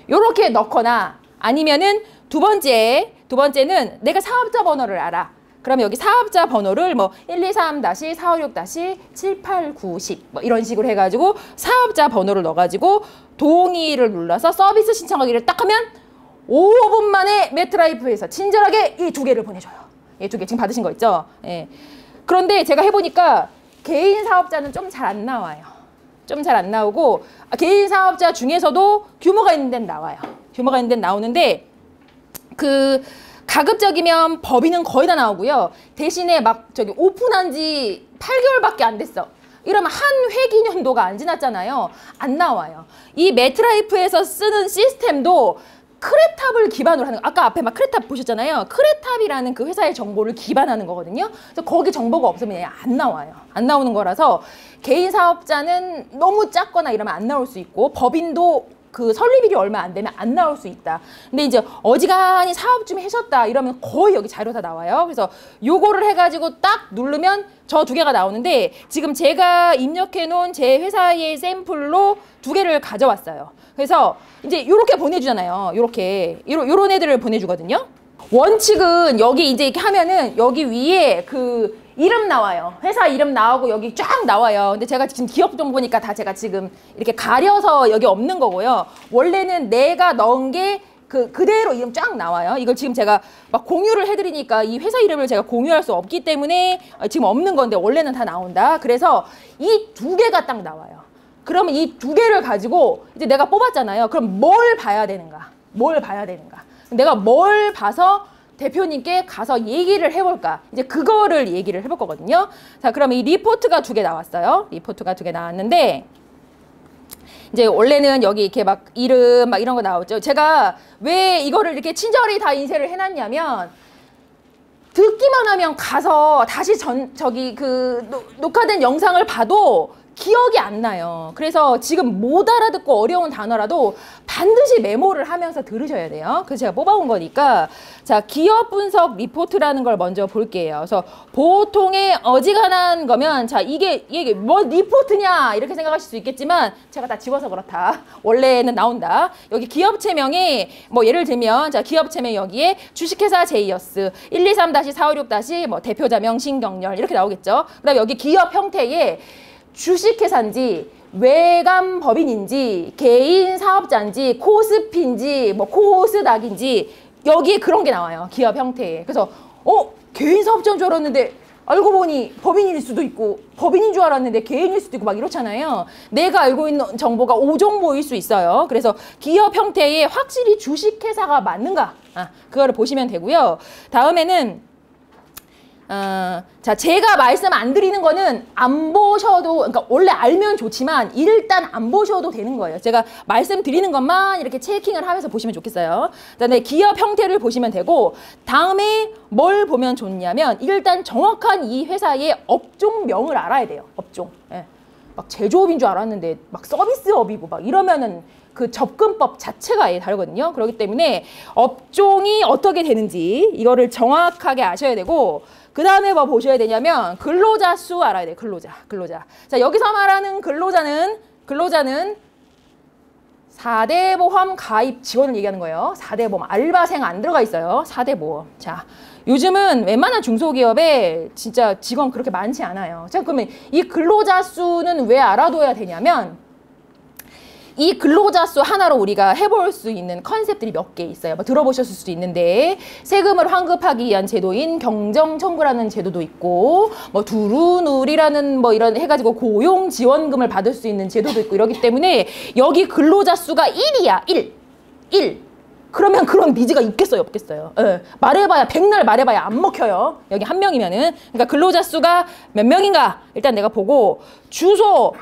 S1: 요렇게 넣거나 아니면은 두 번째는 내가 사업자 번호를 알아. 그러면 여기 사업자 번호를 뭐 123-456-7890 뭐 이런 식으로 해가지고 사업자 번호를 넣어가지고 동의를 눌러서 서비스 신청하기를 딱 하면 5분 만에 매트라이프에서 친절하게 이 두 개를 보내줘요. 이 두 개 지금 받으신 거 있죠? 예. 그런데 제가 해보니까 개인 사업자는 좀 잘 안 나와요. 좀 잘 안 나오고 개인 사업자 중에서도 규모가 있는 데는 나와요. 규모가 있는 데는 나오는데 그 가급적이면 법인은 거의 다 나오고요. 대신에 막 저기 오픈한 지 8개월밖에 안 됐어. 이러면 한 회기년도가 안 지났잖아요. 안 나와요. 이 매트라이프에서 쓰는 시스템도 크레탑을 기반으로 하는 거. 아까 앞에 막 크레탑 보셨잖아요. 크레탑이라는 그 회사의 정보를 기반하는 거거든요. 그래서 거기 정보가 없으면 안 나와요. 안 나오는 거라서 개인 사업자는 너무 작거나 이러면 안 나올 수 있고 법인도 그 설립일이 얼마 안 되면 안 나올 수 있다. 근데 이제 어지간히 사업 좀 하셨다 이러면 거의 여기 자료 다 나와요. 그래서 요거를 해가지고 딱 누르면 저 두 개가 나오는데 지금 제가 입력해 놓은 제 회사의 샘플로 두 개를 가져왔어요. 그래서 이제 요렇게 보내주잖아요. 요렇게 요런 애들을 보내주거든요. 원칙은 여기 이제 이렇게 하면은 여기 위에 그 이름 나와요. 회사 이름 나오고 여기 쫙 나와요. 근데 제가 지금 기업 정보니까 다 제가 지금 이렇게 가려서 여기 없는 거고요. 원래는 내가 넣은 게 그대로 이름 쫙 나와요. 이걸 지금 제가 막 공유를 해드리니까 이 회사 이름을 제가 공유할 수 없기 때문에 지금 없는 건데 원래는 다 나온다. 그래서 이 두 개가 딱 나와요. 그러면 이 두 개를 가지고 이제 내가 뽑았잖아요. 그럼 뭘 봐야 되는가? 뭘 봐야 되는가? 내가 뭘 봐서 대표님께 가서 얘기를 해볼까? 이제 그거를 얘기를 해볼 거거든요. 자, 그러면 이 리포트가 두 개 나왔어요. 리포트가 두 개 나왔는데 이제 원래는 여기 이렇게 막 이름 막 이런 거 나오죠. 제가 왜 이거를 이렇게 친절히 다 인쇄를 해놨냐면 듣기만 하면 가서 다시 저기 그 녹화된 영상을 봐도 기억이 안 나요. 그래서 지금 못 알아듣고 어려운 단어라도 반드시 메모를 하면서 들으셔야 돼요. 그래서 제가 뽑아온 거니까 자, 기업 분석 리포트라는 걸 먼저 볼게요. 그래서 보통의 어지간한 거면 자, 이게 뭐 리포트냐 이렇게 생각하실 수 있겠지만 제가 다 지워서 그렇다. 원래는 나온다. 여기 기업체명에 뭐 예를 들면 자, 기업체명 여기에 주식회사 제이어스 123-456- 뭐 대표자명 신경열 이렇게 나오겠죠. 그다음에 여기 기업 형태에 주식회사인지 외감 법인인지 개인 사업자인지 코스피인지 뭐 코스닥인지 여기에 그런 게 나와요. 기업 형태에. 그래서 개인 사업자인 줄 알았는데 알고 보니 법인일 수도 있고 법인인 줄 알았는데 개인일 수도 있고 막 이렇잖아요. 내가 알고 있는 정보가 오정보일 수 있어요. 그래서 기업 형태에 확실히 주식회사가 맞는가 그거를 보시면 되고요. 다음에는 자, 제가 말씀 안 드리는 거는 안 보셔도, 그러니까 원래 알면 좋지만 일단 안 보셔도 되는 거예요. 제가 말씀 드리는 것만 이렇게 체킹을 하면서 보시면 좋겠어요. 그다음에 기업 형태를 보시면 되고, 다음에 뭘 보면 좋냐면 일단 정확한 이 회사의 업종명을 알아야 돼요. 업종. 예. 막 제조업인 줄 알았는데 막 서비스업이고 막 이러면은 그 접근법 자체가 아예 다르거든요. 그렇기 때문에 업종이 어떻게 되는지 이거를 정확하게 아셔야 되고, 그 다음에 뭐 보셔야 되냐면 근로자 수 알아야 돼요. 근로자. 자, 여기서 말하는 근로자는 4대 보험 가입 지원을 얘기하는 거예요. 4대 보험. 알바생 안 들어가 있어요. 4대 보험. 자, 요즘은 웬만한 중소기업에 진짜 직원 그렇게 많지 않아요. 자, 그러면 이 근로자 수는 왜 알아둬야 되냐면 이 근로자 수 하나로 우리가 해볼 수 있는 컨셉들이 몇 개 있어요. 뭐 들어보셨을 수도 있는데 세금을 환급하기 위한 제도인 경정청구라는 제도도 있고 뭐 두루누리라는 뭐 이런 해가지고 고용지원금을 받을 수 있는 제도도 있고 이러기 때문에 여기 근로자 수가 1이야. 1. 그러면 그런 니즈가 있겠어요? 없겠어요? 예. 말해봐야 백날 말해봐야 안 먹혀요. 여기 한 명이면은. 그러니까 근로자 수가 몇 명인가? 일단 내가 보고 주소,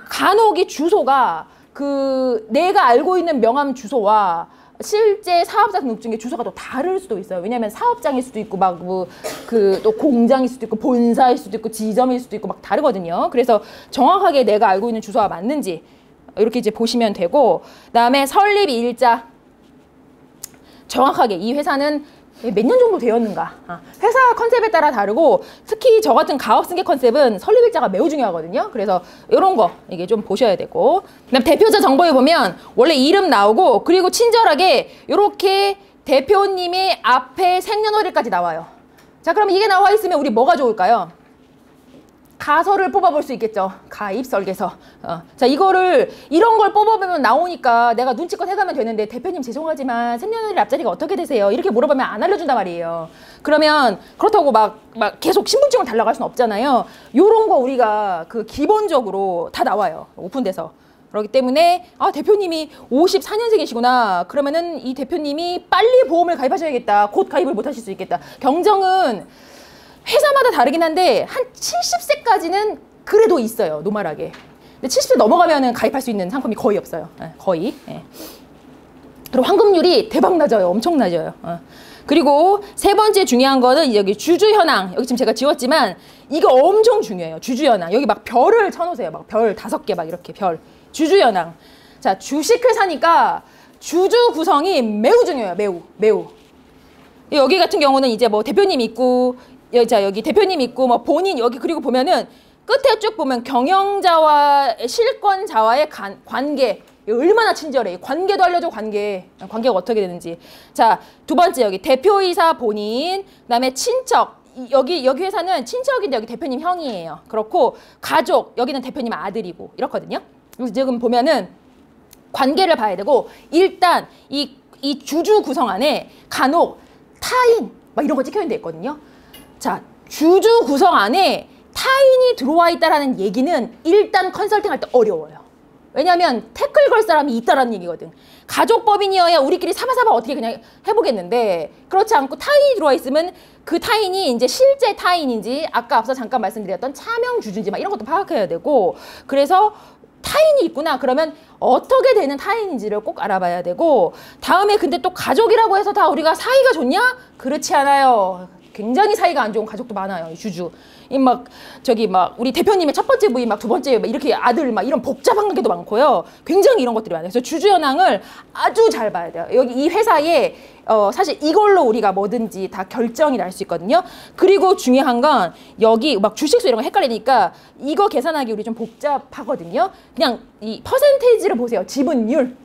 S1: 간혹 이 주소가 그 내가 알고 있는 명함 주소와 실제 사업자 등록증의 주소가 또 다를 수도 있어요. 왜냐하면 사업장일 수도 있고 막 뭐 그 또 공장일 수도 있고 본사일 수도 있고 지점일 수도 있고 막 다르거든요. 그래서 정확하게 내가 알고 있는 주소가 맞는지 이렇게 이제 보시면 되고, 그다음에 설립 일자 정확하게 이 회사는 몇 년 정도 되었는가. 회사 컨셉에 따라 다르고 특히 저 같은 가업 승계 컨셉은 설립일자가 매우 중요하거든요. 그래서 이런 거 이게 좀 보셔야 되고, 그다음 대표자 정보에 보면 원래 이름 나오고 그리고 친절하게 이렇게 대표님의 앞에 생년월일까지 나와요. 자, 그럼 이게 나와 있으면 우리 뭐가 좋을까요? 가설을 뽑아볼 수 있겠죠. 가입 설계서. 자, 이런 걸 뽑아보면 나오니까 내가 눈치껏 해가면 되는데, 대표님 죄송하지만 생년월일 앞자리가 어떻게 되세요? 이렇게 물어보면 안 알려준단 말이에요. 그러면 그렇다고 막 계속 신분증을 달라고 할 수는 없잖아요. 요런 거 우리가 그 기본적으로 다 나와요. 오픈돼서. 그렇기 때문에 대표님이 54년생이시구나. 그러면은 이 대표님이 빨리 보험을 가입하셔야겠다. 곧 가입을 못 하실 수 있겠다. 경정은 회사마다 다르긴 한데 한 70세까지는 그래도 있어요. 노멀하게. 근데 70세 넘어가면은 가입할 수 있는 상품이 거의 없어요. 거의. 그리고 환급률이 대박 낮아요. 엄청 낮아요. 그리고 세 번째 중요한 거는 여기 주주 현황. 여기 지금 제가 지웠지만 이거 엄청 중요해요. 주주 현황. 여기 막 별을 쳐놓으세요. 막 별 5개 막 이렇게 별. 주주 현황. 자, 주식회사니까 주주 구성이 매우 중요해요. 매우. 여기 같은 경우는 이제 뭐 대표님 있고, 여기 대표님 있고 뭐 본인 여기, 그리고 보면은 끝에 쭉 보면 경영자와 실권자와의 관계 얼마나 친절해. 관계도 알려줘. 관계가 어떻게 되는지. 자, 두 번째 여기 대표이사 본인, 그다음에 친척. 여기 회사는 친척인데 여기 대표님 형이에요. 그렇고 가족 여기는 대표님 아들이고 이렇거든요. 그래서 지금 보면은 관계를 봐야 되고, 일단 이 주주 구성 안에 간혹 타인 막 이런 거 찍혀 있는 데 있거든요. 자, 주주 구성 안에 타인이 들어와 있다라는 얘기는 일단 컨설팅할 때 어려워요. 왜냐하면 태클 걸 사람이 있다라는 얘기거든. 가족법인이어야 우리끼리 사바사바 어떻게 그냥 해보겠는데, 그렇지 않고 타인이 들어와 있으면 그 타인이 이제 실제 타인인지, 아까 앞서 잠깐 말씀드렸던 차명 주주인지 막 이런 것도 파악해야 되고, 그래서 타인이 있구나. 그러면 어떻게 되는 타인인지를 꼭 알아봐야 되고, 다음에 근데 또 가족이라고 해서 다 우리가 사이가 좋냐? 그렇지 않아요. 굉장히 사이가 안 좋은 가족도 많아요. 이 주주. 우리 대표님의 첫 번째 부인, 두 번째 이렇게 아들 이런 복잡한 관계도 많고요. 굉장히 이런 것들이 많아요. 그래서 주주 현황을 아주 잘 봐야 돼요. 여기 이 회사에 사실 이걸로 우리가 뭐든지 다 결정이 날 수 있거든요. 그리고 중요한 건 여기 주식수 이런 거 헷갈리니까 이거 계산하기 우리 좀 복잡하거든요. 그냥 이 퍼센테이지를 보세요. 지분율.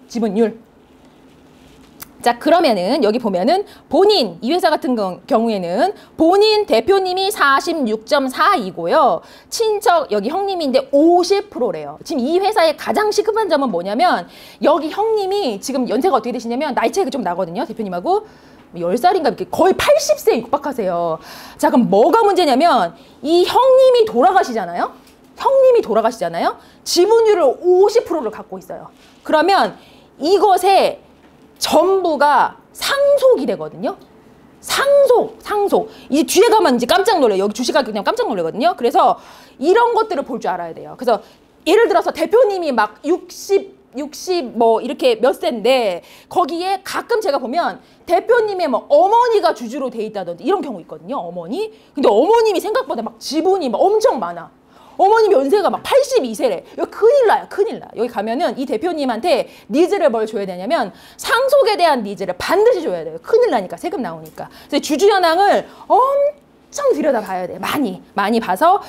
S1: 자, 그러면은 여기 보면은 본인, 이 회사 같은 경우에는 본인 대표님이 46.4이고요. 친척 여기 형님인데 50%래요. 지금 이 회사의 가장 시급한 점은 뭐냐면, 여기 형님이 지금 연세가 어떻게 되시냐면 나이 차이가 좀 나거든요. 대표님하고 10살인가 이렇게 거의 80세에 육박하세요. 자, 그럼 뭐가 문제냐면 이 형님이 돌아가시잖아요. 지분율을 50%를 갖고 있어요. 그러면 이것에 전부가 상속이 되거든요. 상속. 이제 뒤에 가면 이제 깜짝 놀라요. 여기 주식하기 그냥 깜짝 놀라거든요. 그래서 이런 것들을 볼 줄 알아야 돼요. 그래서 예를 들어서 대표님이 60 뭐 이렇게 몇 세인데, 거기에 가끔 제가 보면 대표님의 어머니가 주주로 돼 있다든지 이런 경우 있거든요. 어머니. 근데 어머님이 생각보다 지분이 엄청 많아. 어머님 연세가 82세래. 여기 큰일 나. 여기 가면은 이 대표님한테 니즈를 뭘 줘야 되냐면 상속에 대한 니즈를 반드시 줘야 돼요. 큰일 나니까, 세금 나오니까. 그래서 주주 현황을 엄청 들여다봐야 돼요. 많이 봐서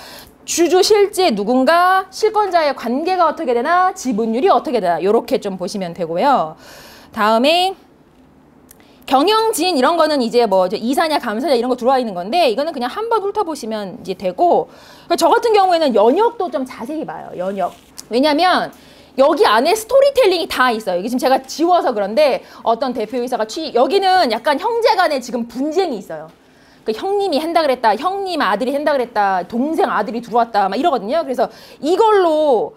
S1: 주주 실제 누군가, 실권자의 관계가 어떻게 되나, 지분율이 어떻게 되나 이렇게 좀 보시면 되고요. 다음에 경영진 이런 거는 이제 이사냐 감사냐 이런 거 들어와 있는 건데, 이거는 그냥 한번 훑어보시면 이제 되고, 저 같은 경우에는 연역도 좀 자세히 봐요. 연역. 왜냐면 여기 안에 스토리텔링이 다 있어요. 이게 지금 제가 지워서 그런데 어떤 대표이사가 여기는 약간 형제 간에 지금 분쟁이 있어요. 그 형님이 한다 그랬다, 형님 아들이 한다 그랬다, 동생 아들이 들어왔다 막 이러거든요. 그래서 이걸로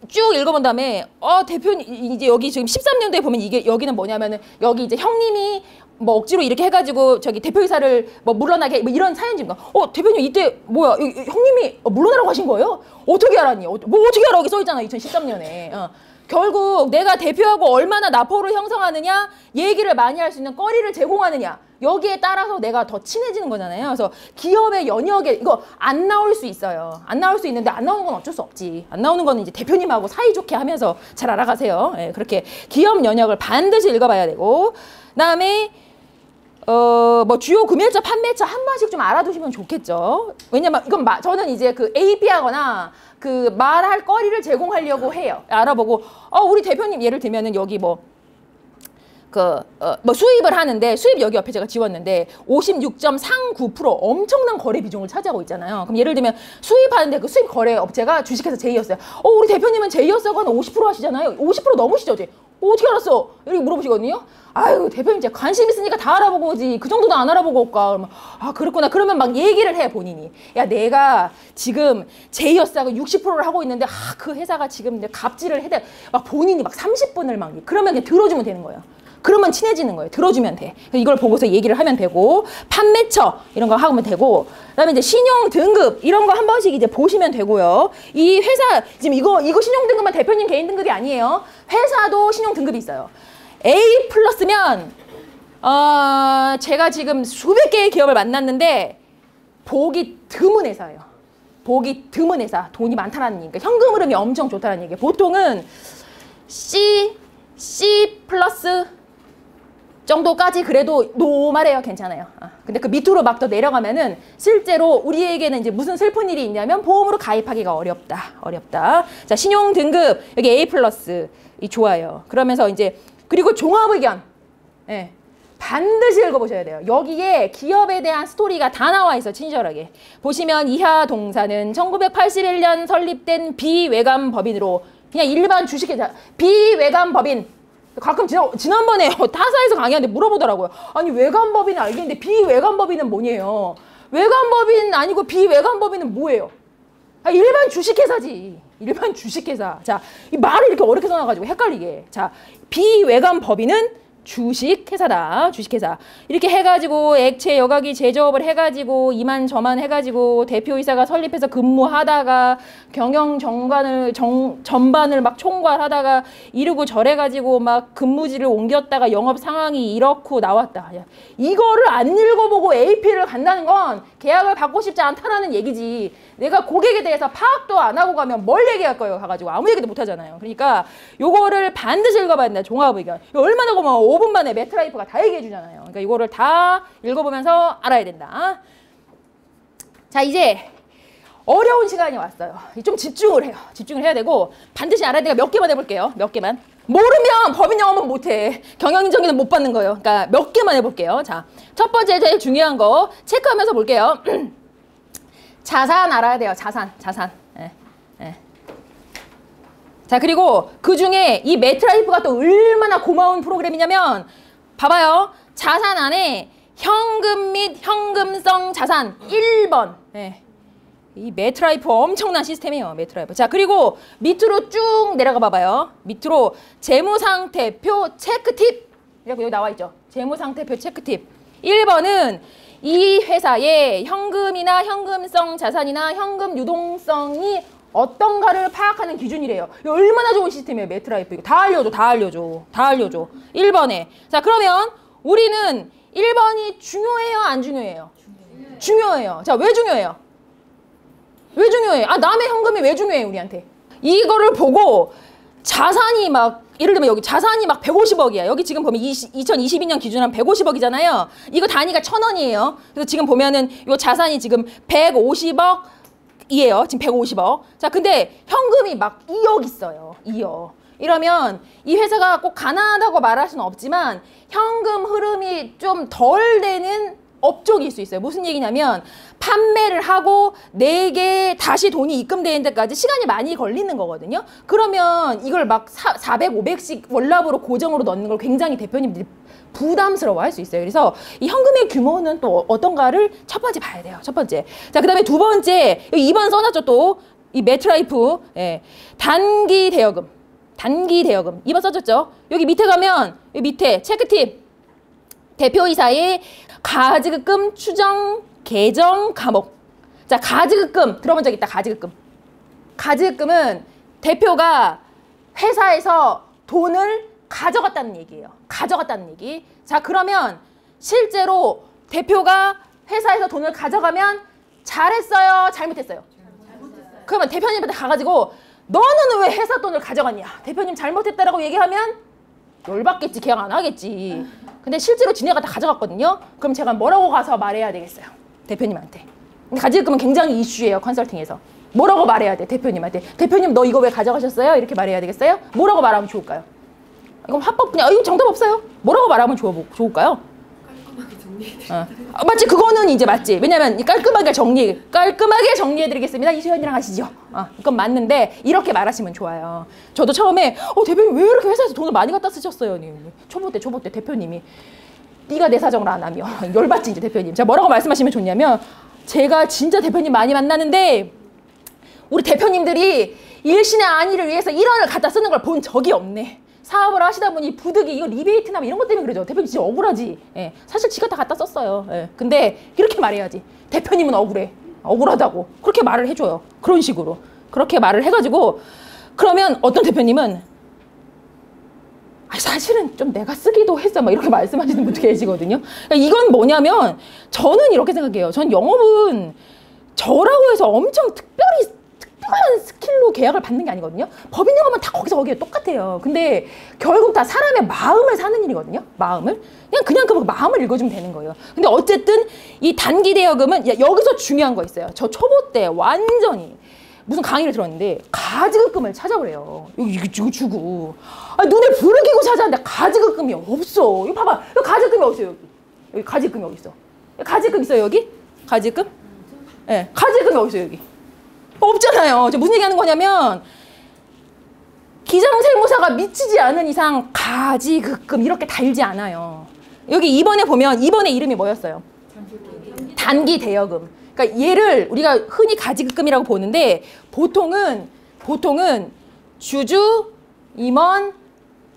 S1: 쭉 읽어본 다음에 대표님 이제 여기 지금 13년도에 보면 이게 여기는 뭐냐면은, 여기 이제 형님이 억지로 이렇게 해가지고 대표이사를 물러나게 이런 사연인가? 대표님 이때 뭐야, 형님이 물러나라고 하신 거예요? 어떻게 알았니? 어떻게 알아? 여기 써있잖아. 2013년에. 결국 내가 대표하고 얼마나 나포를 형성하느냐, 얘기를 많이 할 수 있는 거리를 제공하느냐, 여기에 따라서 내가 더 친해지는 거잖아요. 그래서 기업의 연역에 이거 안 나올 수 있어요. 안 나올 수 있는데 안 나오는 건 어쩔 수 없지. 안 나오는 거는 이제 대표님하고 사이좋게 하면서 잘 알아가세요. 예, 그렇게 기업 연역을 반드시 읽어봐야 되고, 그다음에 뭐 주요 구매처, 판매처 한 번씩 좀 알아두시면 좋겠죠. 왜냐면 이건 저는 이제 그 AP하거나 그 말할 거리를 제공하려고 해요. 알아보고 우리 대표님 예를 들면은 여기 뭐 수입을 하는데 수입 여기 옆에 제가 지웠는데 56.39% 엄청난 거래 비중을 차지하고 있잖아요. 그럼 예를 들면 수입하는데 그 수입 거래 업체가 주식회사 제이였어요. 우리 대표님은 제이였어고 한 50% 하시잖아요. 50% 넘으시죠, 제? 어떻게 알았어? 이렇게 물어보시거든요. 아유, 대표님 이제 관심 있으니까 다 알아보고 오지. 그 정도도 안 알아보고 올까? 그러면 그렇구나. 그러면 막 얘기를 해, 본인이. 야, 내가 지금 제이어스하고 60%를 하고 있는데 그 회사가 지금 내 갑질을 해대. 막 본인이 막 30분을 막 그러면 그냥 들어주면 되는 거예요. 그러면 친해지는 거예요. 들어주면 돼. 이걸 보고서 얘기를 하면 되고, 판매처 이런 거 하면 되고, 그다음에 이제 신용 등급 이런 거 한 번씩 이제 보시면 되고요. 이 회사 지금 이거 신용 등급만 대표님 개인 등급이 아니에요. 회사도 신용 등급이 있어요. A 플러스면 제가 지금 수백 개의 기업을 만났는데 보기 드문 회사예요. 보기 드문 회사. 돈이 많다라는 얘기니까 현금 흐름이 엄청 좋다는 얘기예요. 보통은 C 플러스 정도까지 그래도 노말해요. 괜찮아요. 근데 그 밑으로 막 더 내려가면은 실제로 우리에게는 이제 무슨 슬픈 일이 있냐면 보험으로 가입하기가 어렵다. 자, 신용 등급 여기 A 플러스 이 좋아요. 그러면서 이제 그리고 종합 의견. 예. 반드시 읽어보셔야 돼요. 여기에 기업에 대한 스토리가 다 나와 있어, 친절하게. 보시면 이하 동사는 1981년 설립된 비외감 법인으로 그냥 일반 주식회사 비외감 법인. 가끔 지난번에 타사에서 강의하는데 물어보더라고요. 아니 외관법인은 알겠는데 비외관법인은 뭐냐요? 외관법인 아니고 비외관법인은 뭐예요? 일반 주식회사지. 일반 주식회사. 자, 이 말을 이렇게 어렵게 써놔가지고 헷갈리게. 자, 비외관법인은 주식회사다. 주식회사. 이렇게 해가지고 액체 여과기 제조업을 해가지고 이만저만 해가지고 대표이사가 설립해서 근무하다가 경영 전반을 막 총괄하다가 이러고 저래가지고 막 근무지를 옮겼다가 영업 상황이 이렇고 나왔다. 이거를 안 읽어보고 AP를 간다는 건 계약을 받고 싶지 않다라는 얘기지. 내가 고객에 대해서 파악도 안 하고 가면 뭘 얘기할 거예요? 가가지고 아무 얘기도 못 하잖아요. 그러니까 요거를 반드시 읽어봐야 된다. 종합 의견. 얼마나 고마워. 5분 만에 매트라이프가 다 얘기해 주잖아요. 그러니까 이거를 다 읽어보면서 알아야 된다. 자, 이제 어려운 시간이 왔어요. 좀 집중을 해요. 집중을 해야 되고 반드시 알아야 되니까 몇 개만 해볼게요. 몇 개만. 모르면 법인 영업은 못해. 경영인정기는 못 받는 거예요. 그러니까 몇 개만 해볼게요. 자, 첫 번째 제일 중요한 거 체크하면서 볼게요. 자산 알아야 돼요. 자산. 자, 그리고 그 중에 이 매트라이프가 또 얼마나 고마운 프로그램이냐면 봐봐요. 자산 안에 현금 및 현금성 자산 1번. 이 매트라이프 엄청난 시스템이에요. 매트라이프. 자, 그리고 밑으로 쭉 내려가 봐봐요. 밑으로 재무상태표 체크팁. 이라고 여기 나와 있죠. 재무상태표 체크팁. 1번은 이 회사의 현금이나 현금성 자산이나 현금 유동성이 어떤가를 파악하는 기준이래요. 이거 얼마나 좋은 시스템이에요. 매트라이프. 이거 다 알려줘. 1번에. 자, 그러면 우리는 1번이 중요해요? 안 중요해요? 중요해요. 자, 왜 중요해요? 남의 현금이 왜 중요해, 우리한테? 이거를 보고 자산이 막, 예를 들면 여기 자산이 막 150억이야. 여기 지금 보면 2022년 기준 한 150억이잖아요. 이거 단위가 1,000원이에요. 그래서 지금 보면은 이 자산이 지금 150억이에요. 지금 150억. 자, 근데 현금이 막 2억 있어요. 2억. 이러면 이 회사가 꼭 가난하다고 말할 수는 없지만 현금 흐름이 좀 덜 되는 업종일 수 있어요. 무슨 얘기냐면 판매를 하고 내게 다시 돈이 입금되는 데까지 시간이 많이 걸리는 거거든요. 그러면 이걸 막 400, 500씩 월납으로 고정으로 넣는 걸 굉장히 대표님들이 부담스러워 할 수 있어요. 그래서 이 현금의 규모는 또 어떤가를 첫 번째 봐야 돼요. 첫 번째. 자, 그 다음에 두 번째, 여기 2번 써놨죠. 또 이 매트라이프. 단기 대여금. 2번 써줬죠. 여기 밑에 가면 여기 밑에 체크팁. 대표이사의 가지급금 추정 계정 과목. 자, 가지급금 들어본 적 있다. 가지급금은 대표가 회사에서 돈을 가져갔다는 얘기예요. 가져갔다는 얘기. 자, 그러면 실제로 대표가 회사에서 돈을 가져가면 잘했어요? 잘못했어요? 그러면 대표님한테 가가지고 너는 왜 회사 돈을 가져갔냐? 대표님 잘못했다라고 얘기하면 열받겠지. 계약 안 하겠지. 근데 실제로 지네가 다 가져갔거든요. 그럼 제가 뭐라고 가서 말해야 되겠어요? 대표님한테. 근데 가지금은 굉장히 이슈예요. 컨설팅에서. 뭐라고 말해야 돼? 대표님한테. 대표님 너 이거 왜 가져가셨어요? 이렇게 말해야 되겠어요? 뭐라고 말하면 좋을까요? 이건 화법 그냥 이거 정답 없어요. 뭐라고 말하면 좋을까요?
S2: 깔끔하게 정리해.
S1: 맞지? 그거는 이제 맞지. 왜냐면 깔끔하게 정리해드리겠습니다. 이수연이랑 하시죠. 그건 맞는데 이렇게 말하시면 좋아요. 저도 처음에 대표님 왜 이렇게 회사에서 돈을 많이 갖다 쓰셨어요? 초보 때 대표님이 네가 내 사정을 안 하며 열받지 이제 대표님. 제가 뭐라고 말씀하시면 좋냐면 제가 진짜 대표님 많이 만나는데 우리 대표님들이 일신의 안위를 위해서 1원을 갖다 쓰는 걸 본 적이 없네. 사업을 하시다 보니 부득이 이거 리베이트나 이런 것 때문에 그러죠. 대표님 진짜 억울하지. 예. 사실 지가 다 갖다 썼어요. 예. 근데 이렇게 말해야지. 대표님은 억울해. 억울하다고. 그렇게 말을 해줘요. 그런 식으로. 그렇게 말을 해가지고 그러면 어떤 대표님은 사실은 좀 내가 쓰기도 했어. 막 이렇게 말씀하시는 분도 계시거든요. 그러니까 이건 뭐냐면 저는 이렇게 생각해요. 전 영업은 저라고 해서 엄청 특별한 스킬로 계약을 받는 게 아니거든요. 법인 영업은 다 거기에 똑같아요. 근데 결국 다 사람의 마음을 사는 일이거든요. 마음을. 그냥 그 마음을 읽어주면 되는 거예요. 근데 어쨌든 이 단기 대여금은 여기서 중요한 거 있어요. 저 초보 때 완전히 무슨 강의를 들었는데 가지급금을 찾아오래요. 이거 주고. 눈에 불을 켜고 찾아왔는데 가지급금이 없어. 이거 봐봐. 여기 가지급금이 어디 있어요? 여기 가지급금이 어디 있어? 가지급 있어요 여기? 가지급? 네, 가지급금이 어디 있어요 여기? 없잖아요. 저 무슨 얘기하는 거냐면 기장세무사가 미치지 않은 이상 가지급금 이렇게 달지 않아요. 여기 2번에 보면 2번의 이름이 뭐였어요? 단기 대여금. 그러니까 얘를 우리가 흔히 가지급금이라고 보는데 보통은 주주, 임원,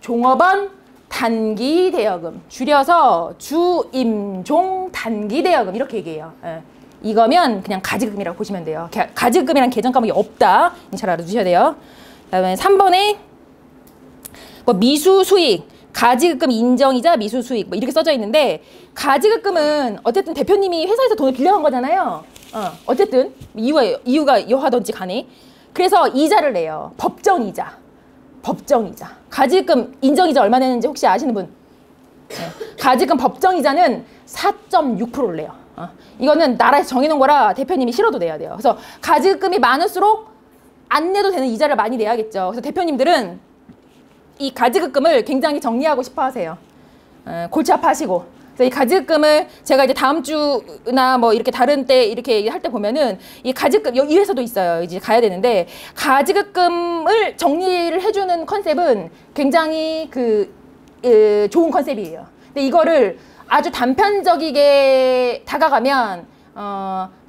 S1: 종업원, 단기 대여금. 줄여서 주임종 단기 대여금 이렇게 얘기해요. 예. 이거면 그냥 가지급금이라고 보시면 돼요. 가지급금이란 계정 과목이 없다. 잘 알아두셔야 돼요. 그다음에 3번에 뭐 미수 수익, 가지급금 인정이자 미수 수익 뭐 이렇게 써져 있는데 가지급금은 어쨌든 대표님이 회사에서 돈을 빌려간 거잖아요. 어쨌든 이유가 여하든지 간에 그래서 이자를 내요. 법정이자. 가지급금 인정이자 얼마 내는지 혹시 아시는 분? 네. 가지급금 법정이자는 4.6%를 내요. 이거는 나라에서 정해놓은 거라 대표님이 싫어도 내야 돼요. 그래서 가지급금이 많을수록 안 내도 되는 이자를 많이 내야겠죠. 그래서 대표님들은 이 가지급금을 굉장히 정리하고 싶어 하세요. 골치 아파하시고. 그래서 이 가지급금을 제가 이제 다음 주나 뭐 이렇게 다른 때 이렇게 할 때 보면은 이 가지급, 이 회사도 있어요. 이제 가야 되는데 가지급금을 정리를 해주는 컨셉은 굉장히 좋은 컨셉이에요. 근데 이거를 아주 단편적이게 다가가면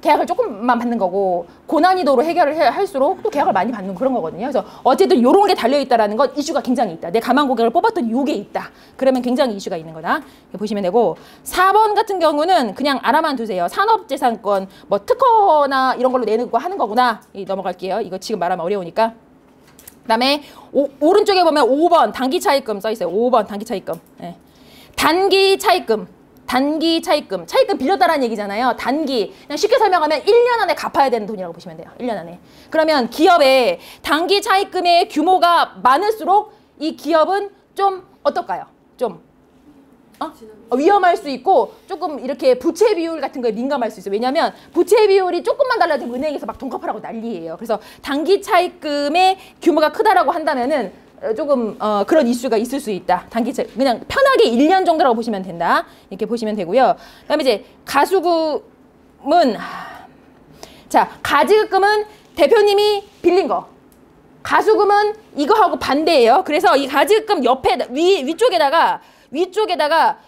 S1: 계약을 조금만 받는 거고 고난이도로 해결을 할수록 또 계약을 많이 받는 그런 거거든요. 그래서 어쨌든 요런 게 달려있다라는 건 이슈가 굉장히 있다. 내 가망 고객을 뽑았더니 요게 있다. 그러면 굉장히 이슈가 있는 거다. 보시면 되고 4번 같은 경우는 그냥 알아만 두세요. 산업재산권 뭐 특허나 이런 걸로 내는 거 하는 거구나. 넘어갈게요. 이거 지금 말하면 어려우니까. 그다음에 오른쪽에 보면 5번 단기 차입금 써 있어요. 5번 단기 차입금. 네. 단기 차입금 빌렸다라는 얘기잖아요. 단기. 그냥 쉽게 설명하면 1년 안에 갚아야 되는 돈이라고 보시면 돼요. 1년 안에. 그러면 기업의 단기 차입금의 규모가 많을수록 이 기업은 좀 어떨까요? 좀 위험할 수 있고 조금 이렇게 부채 비율 같은 거에 민감할 수 있어요. 왜냐하면 부채 비율이 조금만 달라지면 은행에서 막 돈 갚으라고 난리예요. 그래서 단기 차입금의 규모가 크다라고 한다면은 조금 그런 이슈가 있을 수 있다. 단기차 그냥 편하게 1년 정도라고 보시면 된다. 이렇게 보시면 되고요. 그다음에 이제 가수금은 가지급금은 대표님이 빌린 거. 가수금은 이거하고 반대예요. 그래서 이 가지급금 옆에 위쪽에다가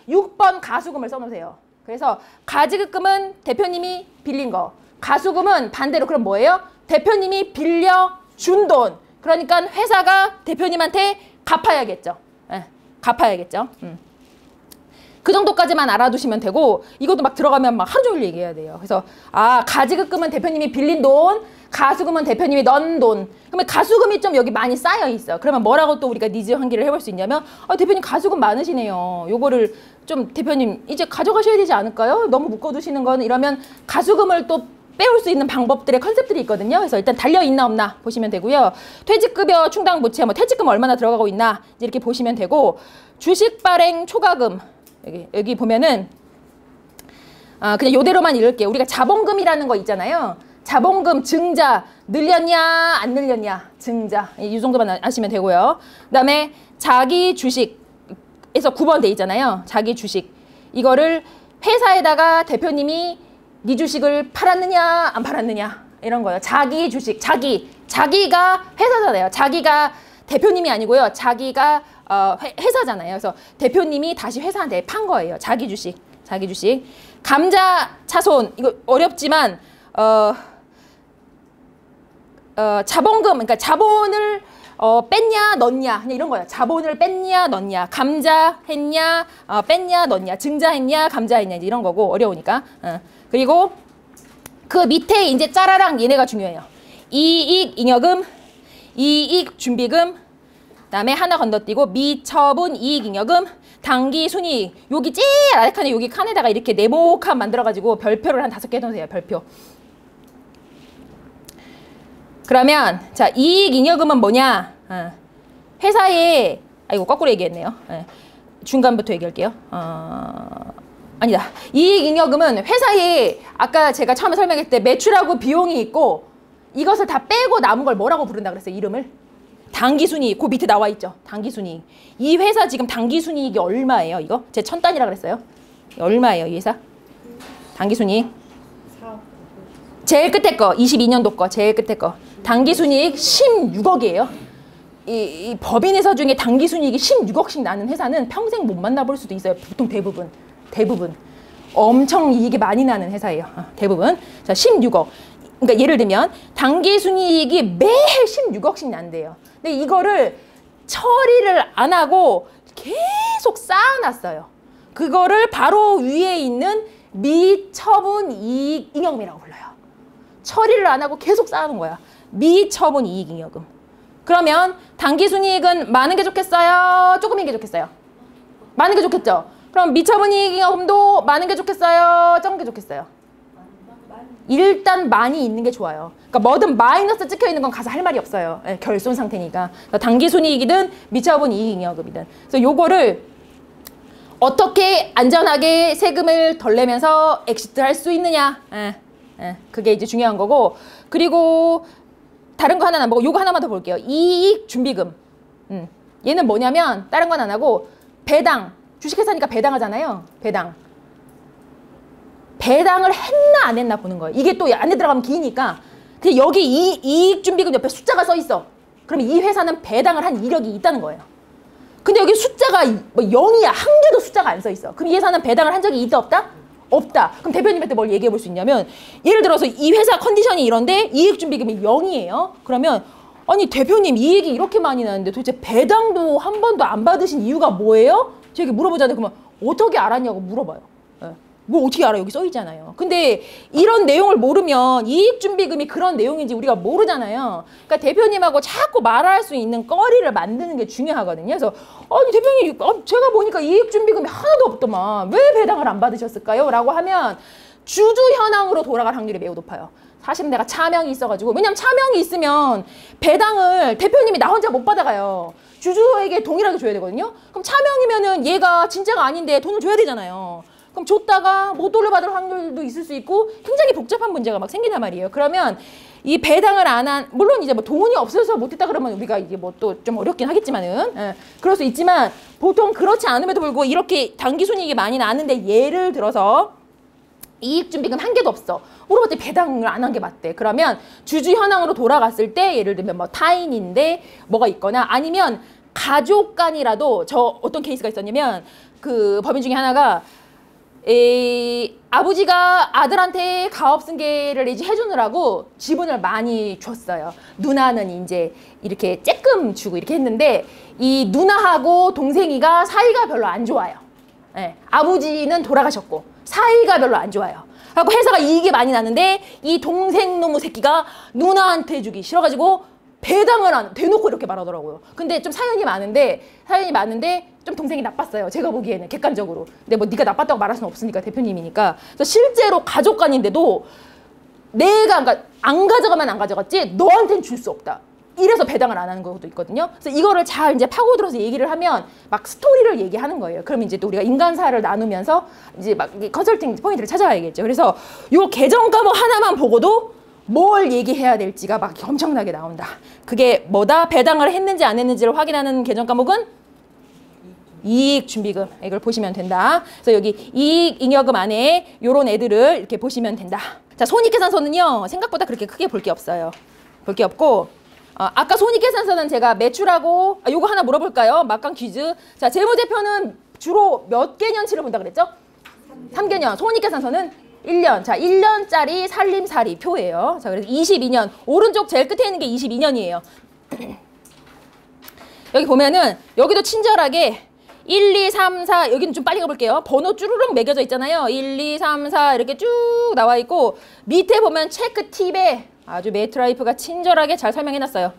S1: 6번 가수금을 써놓으세요. 그래서 가지급금은 대표님이 빌린 거. 가수금은 반대로 그럼 뭐예요? 대표님이 빌려준 돈. 그러니까 회사가 대표님한테 갚아야겠죠. 네, 갚아야겠죠. 그 정도까지만 알아두시면 되고 이것도 막 들어가면 막 하루 종일 얘기해야 돼요. 그래서 가지급금은 대표님이 빌린 돈, 가수금은 대표님이 넣은 돈. 그러면 가수금이 좀 여기 많이 쌓여 있어. 그러면 뭐라고 또 우리가 니즈 환기를 해볼 수 있냐면 대표님 가수금 많으시네요. 요거를 좀 대표님 이제 가져가셔야 되지 않을까요? 너무 묶어두시는 건 이러면 가수금을 또 빼올 수 있는 방법들의 컨셉들이 있거든요. 그래서 일단 달려있나 없나 보시면 되고요. 퇴직급여 충당 부채, 뭐 퇴직금 얼마나 들어가고 있나 이렇게 보시면 되고 주식 발행 초과금 여기 보면은 그냥 요대로만 읽을게요. 우리가 자본금이라는 거 있잖아요. 자본금 증자 늘렸냐 안 늘렸냐 증자 이 정도만 아시면 되고요. 그 다음에 자기 주식에서 9번 돼 있잖아요. 자기 주식 이거를 회사에다가 대표님이 네 주식을 팔았느냐 안 팔았느냐 이런 거예요. 자기 주식 자기가 회사잖아요. 자기가 대표님이 아니고요. 자기가 회사잖아요. 그래서 대표님이 다시 회사한테 판 거예요. 자기 주식 감자 차손 이거 어렵지만 자본금 그러니까 자본을 뺐냐 넣냐 그냥 이런 거야. 자본을 뺐냐 넣냐 감자 했냐 뺐냐 넣냐 증자했냐 감자했냐 이런 거고 어려우니까. 그리고 그 밑에 이제 짜라랑 얘네가 중요해요. 이익 잉여금, 이익 준비금, 그다음에 하나 건너뛰고 미처분 이익 잉여금, 당기 순이익. 여기 제일 아래 칸에 여기 칸에다가 이렇게 네모칸 만들어가지고 별표를 한 5개 해놓으세요. 별표. 그러면 자 이익 잉여금은 뭐냐? 회사에 이거 거꾸로 얘기했네요. 중간부터 얘기할게요. 아니다. 이익 잉여금은 회사에 아까 제가 처음에 설명했을 때 매출하고 비용이 있고 이것을 다 빼고 남은 걸 뭐라고 부른다 그랬어요? 이름을? 당기순이익. 그 밑에 나와 있죠. 당기순이익. 이 회사 지금 당기순이익이 얼마예요? 이거? 제 1000단이라 그랬어요. 얼마예요? 이 회사? 당기순이익. 제일 끝에 거. 22년도 거. 제일 끝에 거. 당기순이익 16억이에요. 이 법인회사 중에 당기순이익이 16억씩 나는 회사는 평생 못 만나볼 수도 있어요. 보통 대부분 엄청 이익이 많이 나는 회사예요. 대부분. 자, 16억. 그러니까 예를 들면 당기순이익이 매해 16억씩 난대요. 근데 이거를 처리를 안 하고 계속 쌓아놨어요. 그거를 바로 위에 있는 미처분 이익 잉여금이라고 불러요. 처리를 안 하고 계속 쌓아놓은 거야. 미처분 이익 잉여금. 그러면 당기순이익은 많은 게 좋겠어요? 조금인 게 좋겠어요? 많은 게 좋겠죠? 그럼 미처분 이익 잉여금도 많은 게 좋겠어요? 적은 게 좋겠어요? 일단 많이 있는 게 좋아요. 그러니까 뭐든 마이너스 찍혀 있는 건 가서 할 말이 없어요. 결손 상태니까. 그러니까 당기순이익이든 미처분 이익 잉여금이든. 그래서 요거를 어떻게 안전하게 세금을 덜 내면서 엑시트 할 수 있느냐. 그게 이제 중요한 거고. 그리고 다른 거 하나는 안 보고 요거 하나만 더 볼게요. 이익 준비금. 얘는 뭐냐면 다른 건 안 하고 배당. 주식회사니까 배당하잖아요. 배당을 했나 안 했나 보는 거예요. 이게 또 안에 들어가면 기니까. 근데 여기 이익준비금 옆에 숫자가 써 있어. 그러면 이 회사는 배당을 한 이력이 있다는 거예요. 근데 여기 숫자가 뭐 0이야. 한 개도 숫자가 안 써 있어. 그럼 이 회사는 배당을 한 적이 있다 없다? 없다. 그럼 대표님한테 뭘 얘기해 볼 수 있냐면 예를 들어서 이 회사 컨디션이 이런데 이익준비금이 0이에요. 그러면 아니 대표님 이익이 이렇게 많이 나는데 도대체 배당도 한 번도 안 받으신 이유가 뭐예요? 저에게 물어보잖아요. 그러면 어떻게 알았냐고 물어봐요. 뭐 어떻게 알아? 여기 써 있잖아요. 근데 이런 내용을 모르면 이익준비금이 그런 내용인지 우리가 모르잖아요. 그러니까 대표님하고 자꾸 말할 수 있는 거리를 만드는 게 중요하거든요. 그래서 아니 대표님 제가 보니까 이익준비금이 하나도 없더만 왜 배당을 안 받으셨을까요? 라고 하면 주주 현황으로 돌아갈 확률이 매우 높아요. 사실은 내가 차명이 있어가지고 왜냐면 차명이 있으면 배당을 대표님이 나 혼자 못 받아가요. 주주에게 동일하게 줘야 되거든요. 그럼 차명이면은 얘가 진짜가 아닌데 돈을 줘야 되잖아요. 그럼 줬다가 못 돌려받을 확률도 있을 수 있고 굉장히 복잡한 문제가 막 생긴단 말이에요. 그러면 이 배당을 안 한 물론 이제 뭐 돈이 없어서 못했다 그러면 우리가 이게 뭐 또 좀 어렵긴 하겠지만은 그럴 수 있지만 보통 그렇지 않음에도 불구하고 이렇게 당기순이익이 많이 나는데 예를 들어서 이익준비금 한 개도 없어. 물어봤더니 배당을 안 한 게 맞대. 그러면 주주 현황으로 돌아갔을 때 예를 들면 뭐 타인인데 뭐가 있거나 아니면 가족 간이라도 저 어떤 케이스가 있었냐면 그 법인 중에 하나가 아버지가 아들한테 가업승계를 이제 해주느라고 지분을 많이 줬어요. 누나는 이제 이렇게 쬐끔 주고 이렇게 했는데 이 누나하고 동생이가 사이가 별로 안 좋아요. 아버지는 돌아가셨고 사이가 별로 안 좋아요. 하고 회사가 이익이 많이 나는데 이 동생 놈의 새끼가 누나한테 주기 싫어가지고 배당을 안 대놓고 이렇게 말하더라고요. 근데 좀 사연이 많은데 좀 동생이 나빴어요. 제가 보기에는 객관적으로. 근데 뭐 네가 나빴다고 말할 수는 없으니까 대표님이니까. 그래서 실제로 가족 간인데도 내가 그러니까 안 가져가면 안 가져갔지 너한테는 줄 수 없다. 이래서 배당을 안 하는 것도 있거든요. 그래서 이거를 잘 이제 파고들어서 얘기를 하면 막 스토리를 얘기하는 거예요. 그러면 이제 또 우리가 인간사를 나누면서 이제 막 컨설팅 포인트를 찾아가야겠죠. 그래서 요 계정 과목 하나만 보고도 뭘 얘기해야 될지가 막 엄청나게 나온다. 그게 뭐다? 배당을 했는지 안 했는지를 확인하는 계정 과목은 이익준비금. 이걸 보시면 된다. 그래서 여기 이익잉여금 안에 요런 애들을 이렇게 보시면 된다. 자, 손익계산서는요. 생각보다 그렇게 크게 볼 게 없어요. 볼 게 없고 아까 손익계산서는 제가 매출하고 요거 하나 물어볼까요? 막강 퀴즈. 자, 재무제표는 주로 몇 개년치를 본다 그랬죠? 3개년. 손익계산서는 1년. 자, 1년짜리 살림살이 표예요. 자, 그래서 22년. 오른쪽 제일 끝에 있는 게 22년이에요. 여기 보면은 여기도 친절하게 1, 2, 3, 4 여기는 좀 빨리 가볼게요. 번호 쭈루룩 매겨져 있잖아요. 1, 2, 3, 4 이렇게 쭉 나와 있고 밑에 보면 체크 팁에 아주 매트라이프가 친절하게 잘 설명해놨어요.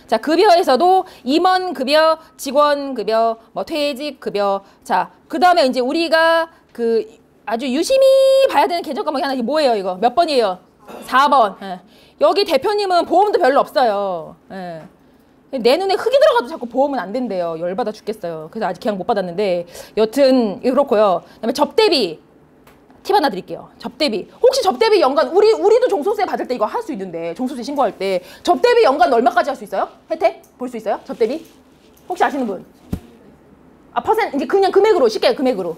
S1: 자, 급여에서도 임원급여, 직원급여, 뭐 퇴직급여. 자, 그 다음에 이제 우리가 그 아주 유심히 봐야 되는 계정 과목이 하나, 이게 뭐예요 이거? 몇 번이에요? 4번. 여기 대표님은 보험도 별로 없어요. 내 눈에 흙이 들어가도 자꾸 보험은 안 된대요. 열받아 죽겠어요. 그래서 아직 계약 못 받았는데 여튼 그렇고요. 그다음에 접대비 팁 하나 드릴게요. 접대비. 혹시 접대비 연간 우리도 종소세 받을 때 이거 할 수 있는데 종소세 신고할 때 접대비 연간 얼마까지 할 수 있어요? 혜택 볼 수 있어요? 접대비? 혹시 아시는 분? 퍼센트 이제 그냥 금액으로 쉽게 금액으로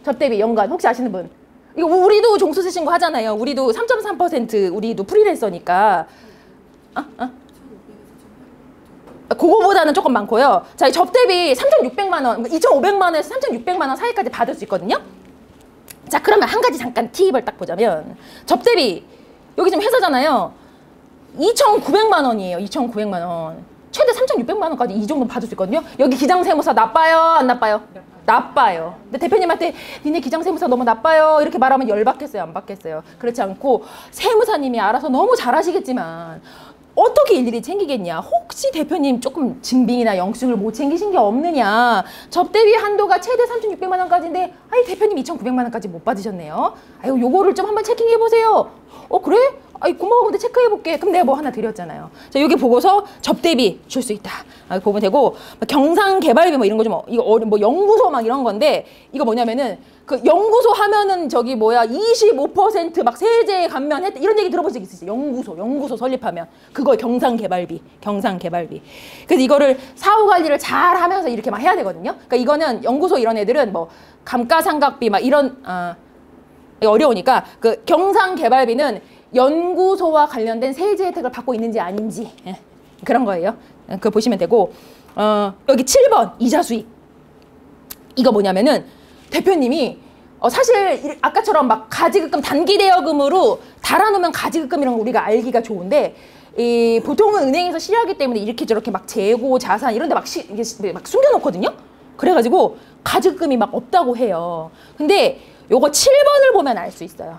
S1: 접대비 연간 혹시 아시는 분? 이거 우리도 종소세 신고 하잖아요. 우리도 3.3% 우리도 프리랜서니까. 그거보다는 조금 많고요. 자, 이 접대비 3,600만 원, 2,500만 원에서 3,600만 원 사이까지 받을 수 있거든요. 자, 그러면 한 가지 잠깐 팁을 딱 보자면 접대비 여기 지금 회사잖아요. 2,900만 원이에요. 2,900만 원. 최대 3,600만 원까지 이 정도 받을 수 있거든요. 여기 기장세무사 나빠요? 안 나빠요? 나빠요. 근데 대표님한테 니네 기장세무사 너무 나빠요 이렇게 말하면 열받겠어요? 안 받겠어요? 그렇지 않고 세무사님이 알아서 너무 잘하시겠지만 어떻게 일일이 챙기겠냐. 혹시 대표님 조금 증빙이나 영수증을 못 챙기신 게 없느냐. 접대비 한도가 최대 3,600만 원까지인데 아이 대표님 2,900만 원까지 못 받으셨네요. 아유 요거를 좀 한번 체킹해 보세요. 그래? 아이 고마워. 근데 체크해 볼게. 그럼 내가 뭐 하나 드렸잖아요. 자, 여기 보고서 접대비 줄 수 있다. 보면 되고 경상개발비 뭐 이런 거 좀 이거 뭐 연구소 막 이런 건데 이거 뭐냐면은 그 연구소 하면은 저기 뭐야 25% 세제 감면 했다 이런 얘기 들어본 적 있으세요? 연구소 설립하면 그거 경상개발비. 그래서 이거를 사후 관리를 잘 하면서 이렇게 막 해야 되거든요. 그러니까 이거는 연구소 이런 애들은 뭐 감가상각비 막 이런 어려우니까 그 경상개발비는 연구소와 관련된 세제 혜택을 받고 있는지 아닌지 그런 거예요. 그거 보시면 되고 여기 7번 이자 수익. 이거 뭐냐면은 대표님이 사실 아까처럼 막 가지급금 단기 대여금으로 달아놓으면 가지급금 이런 거 우리가 알기가 좋은데 보통은 은행에서 실효하기 때문에 이렇게 저렇게 막 재고 자산 이런 데 막 숨겨놓거든요. 그래가지고 가지급금이 막 없다고 해요. 근데 요거 7번을 보면 알 수 있어요.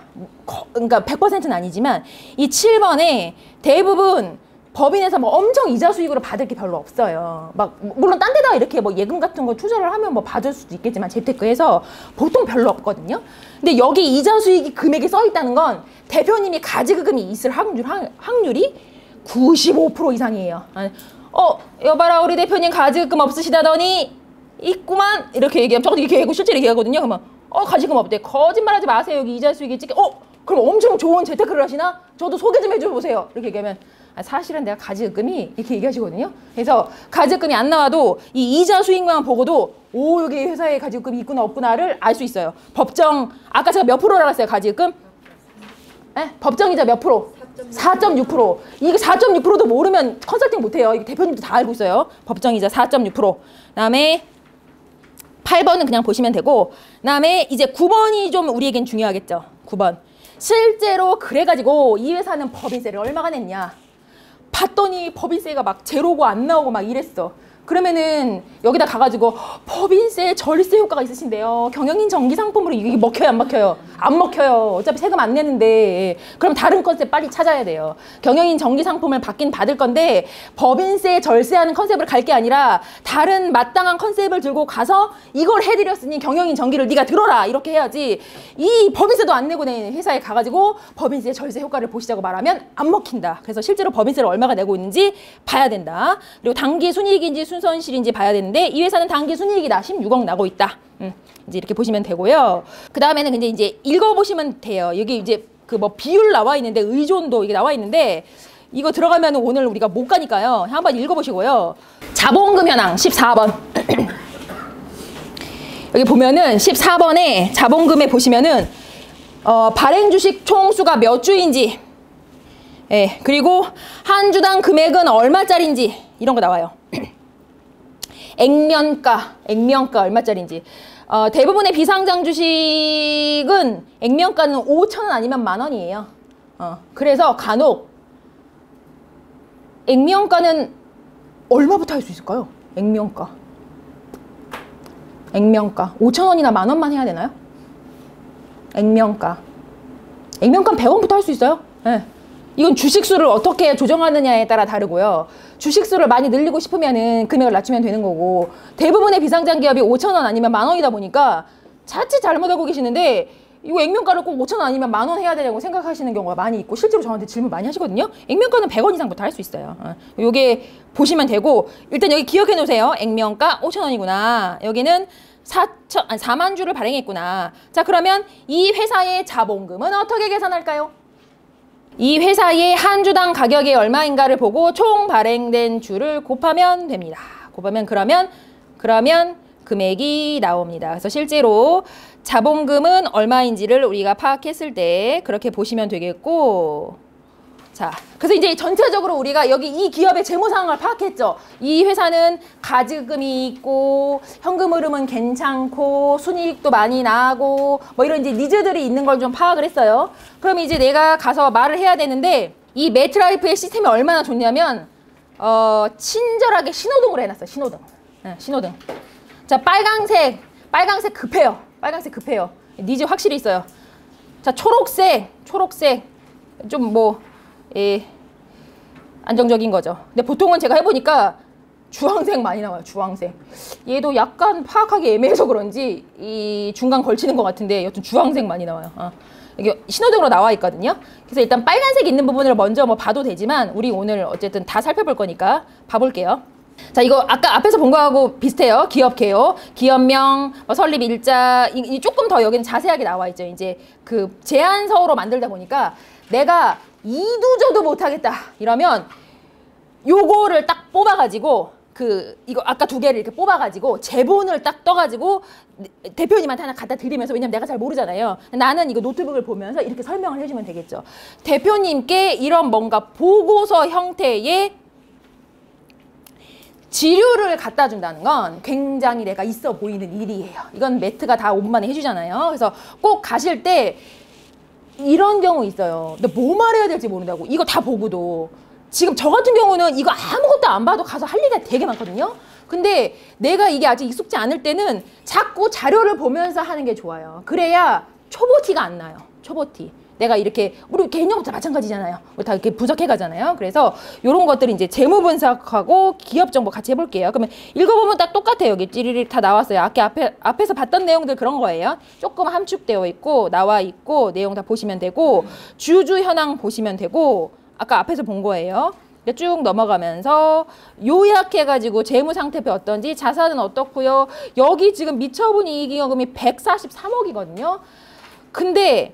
S1: 그러니까 100%는 아니지만 이 7번에 대부분 법인에서 뭐 엄청 이자 수익으로 받을 게 별로 없어요. 막 물론 딴 데다가 이렇게 뭐 예금 같은 거 투자를 하면 뭐 받을 수도 있겠지만 재테크에서 보통 별로 없거든요. 근데 여기 이자 수익이 금액이 써 있다는 건 대표님이 가지급금이 있을 확률이 95% 이상이에요. 여봐라 우리 대표님 가지급금 없으시다더니 있구만 이렇게 얘기하면 저도 이렇게 얘기하고 실제로 얘기하거든요. 그러면 가지금 없대. 거짓말하지 마세요. 여기 이자 수익이 찍게. 그럼 엄청 좋은 재테크를 하시나? 저도 소개 좀 해줘보세요. 이렇게 얘기하면 사실은 내가 가지급금이 이렇게 얘기하시거든요. 그래서 가지급금이 안 나와도 이 이자 수익만 보고도 여기 회사에 가지급금이 있구나 없구나를 알 수 있어요. 법정 아까 제가 몇 프로라고 했어요? 가지급금? 법정이자 몇 프로? 4.6%. 이게 4.6%도 모르면 컨설팅 못해요. 이거 대표님도 다 알고 있어요. 법정이자 4.6%. 그다음에 8번은 그냥 보시면 되고 그다음에 이제 9번이 좀 우리에겐 중요하겠죠. 9번. 실제로 그래가지고 이 회사는 법인세를 얼마가 냈냐. 봤더니 법인세가 막 제로고 안 나오고 막 이랬어. 그러면은 여기다 가가지고 법인세, 절세 효과가 있으신데요. 경영인 정기 상품으로 이게 먹혀요, 안 먹혀요? 안 먹혀요. 어차피 세금 안 내는데. 그럼 다른 컨셉 빨리 찾아야 돼요. 경영인 정기 상품을 받긴 받을 건데 법인세, 절세하는 컨셉으로 갈 게 아니라 다른 마땅한 컨셉을 들고 가서 이걸 해드렸으니 경영인 정기를 네가 들어라 이렇게 해야지. 이 법인세도 안 내고 내 회사에 가가지고 법인세, 절세 효과를 보시자고 말하면 안 먹힌다. 그래서 실제로 법인세를 얼마가 내고 있는지 봐야 된다. 그리고 단기 순이익인지 순손실인지 봐야 되는데 이 회사는 단기 순이익이다. 16억 나고 있다. 이제 이렇게 보시면 되고요. 그 다음에는 근데 이제 읽어보시면 돼요. 여기 이제 그 뭐 비율 나와 있는데 의존도 이게 나와 있는데 이거 들어가면 오늘 우리가 못 가니까요. 한번 읽어보시고요. 자본금 현황 14번. 여기 보면은 14번에 자본금에 보시면은 발행 주식 총수가 몇 주인지, 예, 그리고 한 주당 금액은 얼마짜리인지 이런 거 나와요. 액면가 얼마짜리인지. 대부분의 비상장 주식은 액면가는 5,000원 아니면 10,000원이에요. 그래서 간혹 액면가는 얼마부터 할 수 있을까요? 액면가 5,000원이나 10,000원만 해야 되나요? 액면가는 100원부터 할 수 있어요. 네. 이건 주식수를 어떻게 조정하느냐에 따라 다르고요. 주식수를 많이 늘리고 싶으면은 금액을 낮추면 되는 거고, 대부분의 비상장 기업이 5,000원 아니면 10,000원이다 보니까 자칫 잘못하고 계시는데 이거 액면가를 꼭 5,000원 아니면 10,000원 해야 되냐고 생각하시는 경우가 많이 있고, 실제로 저한테 질문 많이 하시거든요. 액면가는 100원 이상부터 할 수 있어요. 요게 보시면 되고, 일단 여기 기억해 놓으세요. 액면가 5,000원이구나. 여기는 4만 주를 발행했구나. 자, 그러면 이 회사의 자본금은 어떻게 계산할까요? 이 회사의 한 주당 가격이 얼마인가를 보고 총 발행된 주를 곱하면 됩니다. 곱하면 그러면 금액이 나옵니다. 그래서 실제로 자본금은 얼마인지를 우리가 파악했을 때 그렇게 보시면 되겠고, 자, 그래서 이제 전체적으로 우리가 여기 이 기업의 재무 상황을 파악했죠. 이 회사는 가지금이 있고 현금 흐름은 괜찮고 순이익도 많이 나고 뭐 이런 이제 니즈들이 있는 걸 좀 파악을 했어요. 그럼 이제 내가 가서 말을 해야 되는데, 이 매트라이프의 시스템이 얼마나 좋냐면 친절하게 신호등으로 해놨어요. 신호등. 네, 신호등. 자, 빨강색 급해요. 빨강색 급해요. 니즈 확실히 있어요. 자, 초록색 좀 뭐 안정적인 거죠. 근데 보통은 제가 해보니까 주황색 많이 나와요. 주황색. 얘도 약간 파악하기 애매해서 그런지 이 중간 걸치는 것 같은데 여튼 주황색 많이 나와요. 이게 신호등으로 나와 있거든요. 그래서 일단 빨간색 있는 부분을 먼저 뭐 봐도 되지만 우리 오늘 어쨌든 다 살펴볼 거니까 봐볼게요. 자, 이거 아까 앞에서 본 거하고 비슷해요. 기업 개요, 기업명, 설립 일자, 이 조금 더 여기는 자세하게 나와 있죠. 이제 그 제안서로 만들다 보니까 내가 이두저도 못하겠다 이러면 요거를 딱 뽑아가지고 이거 아까 두 개를 이렇게 뽑아가지고 제본을 딱 떠가지고 대표님한테 하나 갖다 드리면서, 왜냐면 내가 잘 모르잖아요. 나는 이거 노트북을 보면서 이렇게 설명을 해주면 되겠죠. 대표님께 이런 뭔가 보고서 형태의 지류를 갖다 준다는 건 굉장히 내가 있어 보이는 일이에요. 이건 매트가 다 5분 만에 해주잖아요. 그래서 꼭 가실 때 이런 경우 있어요. 근데 뭐 말해야 될지 모른다고. 이거 다 보고도. 지금 저 같은 경우는 이거 아무것도 안 봐도 가서 할 얘기가 되게 많거든요. 근데 내가 이게 아직 익숙지 않을 때는 자꾸 자료를 보면서 하는 게 좋아요. 그래야 초보티가 안 나요. 초보티. 내가 이렇게, 우리 개인정보도 마찬가지잖아요. 우리 다 이렇게 분석해 가잖아요. 그래서 이런 것들이 이제 재무 분석하고 기업 정보 같이 해볼게요. 그러면 읽어보면 딱 똑같아요. 여기 찌리리 다 나왔어요. 앞에서 봤던 내용들 그런 거예요. 조금 함축되어 있고 나와 있고 내용 다 보시면 되고, 주주 현황 보시면 되고, 아까 앞에서 본 거예요. 쭉 넘어가면서 요약해가지고 재무 상태표 어떤지, 자산은 어떻고요. 여기 지금 미처분 이익잉여금이 143억이거든요. 근데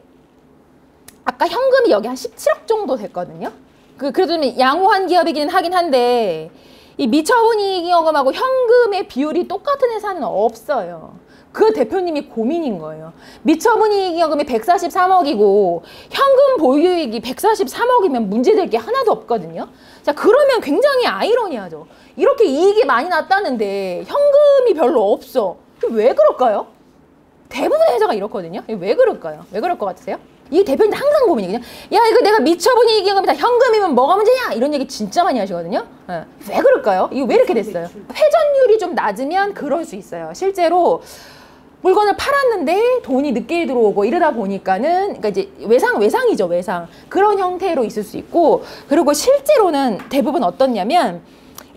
S1: 아까 현금이 여기 한 17억 정도 됐거든요. 그래도 좀 양호한 기업이긴 하긴 한데, 이 미처분 이익잉여금하고 현금의 비율이 똑같은 회사는 없어요. 그 대표님이 고민인 거예요. 미처분 이익잉여금이 143억이고 현금 보유이익이 143억이면 문제될 게 하나도 없거든요. 자, 그러면 굉장히 아이러니하죠. 이렇게 이익이 많이 났다는데 현금이 별로 없어. 왜 그럴까요? 대부분의 회사가 이렇거든요. 왜 그럴까요? 왜 그럴 것 같으세요? 이 대표님 항상 고민이거든요. 야, 이거 내가 미쳐본 이익이익이다. 현금이면 뭐가 문제냐? 이런 얘기 진짜 많이 하시거든요. 예. 왜 그럴까요? 이거 왜 이렇게 됐어요? 회전율이 좀 낮으면 그럴 수 있어요. 실제로 물건을 팔았는데 돈이 늦게 들어오고 이러다 보니까는, 그러니까 이제 외상이죠, 외상. 그런 형태로 있을 수 있고, 그리고 실제로는 대부분 어떻냐면,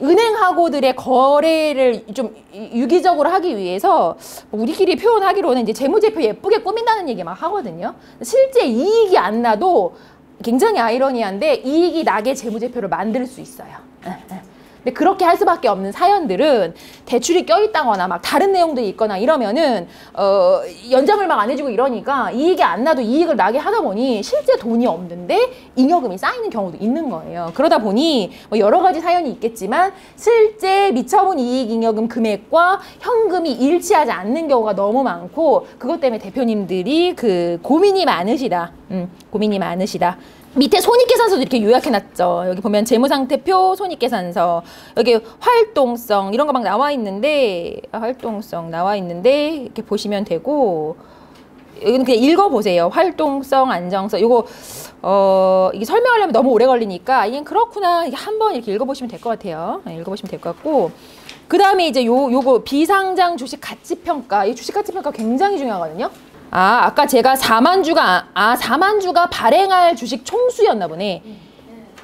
S1: 은행하고들의 거래를 좀 유기적으로 하기 위해서 우리끼리 표현하기로는 이제 재무제표 예쁘게 꾸민다는 얘기 막 하거든요. 실제 이익이 안 나도 굉장히 아이러니한데 이익이 나게 재무제표를 만들 수 있어요. 근데 그렇게 할 수밖에 없는 사연들은 대출이 껴있다거나 막 다른 내용들이 있거나 이러면은 연장을 막 안 해주고 이러니까 이익이 안 나도 이익을 나게 하다 보니 실제 돈이 없는데 잉여금이 쌓이는 경우도 있는 거예요. 그러다 보니 뭐 여러 가지 사연이 있겠지만 실제 미처본 이익 잉여금 금액과 현금이 일치하지 않는 경우가 너무 많고, 그것 때문에 대표님들이 그 고민이 많으시다. 고민이 많으시다. 밑에 손익계산서도 이렇게 요약해놨죠. 여기 보면 재무상태표, 손익계산서, 여기 활동성 이런 거 막 나와 있는데, 활동성 나와 있는데 이렇게 보시면 되고, 여기는 그냥 읽어보세요. 활동성, 안정성. 이거 이게 설명하려면 너무 오래 걸리니까 이게 그렇구나. 이게 한번 이렇게 읽어보시면 될 것 같아요. 읽어보시면 될 것 같고, 그 다음에 이제 요거 비상장 주식 가치평가. 이 주식 가치평가 굉장히 중요하거든요. 아까 제가 4만 주가 발행할 주식 총수였나 보네.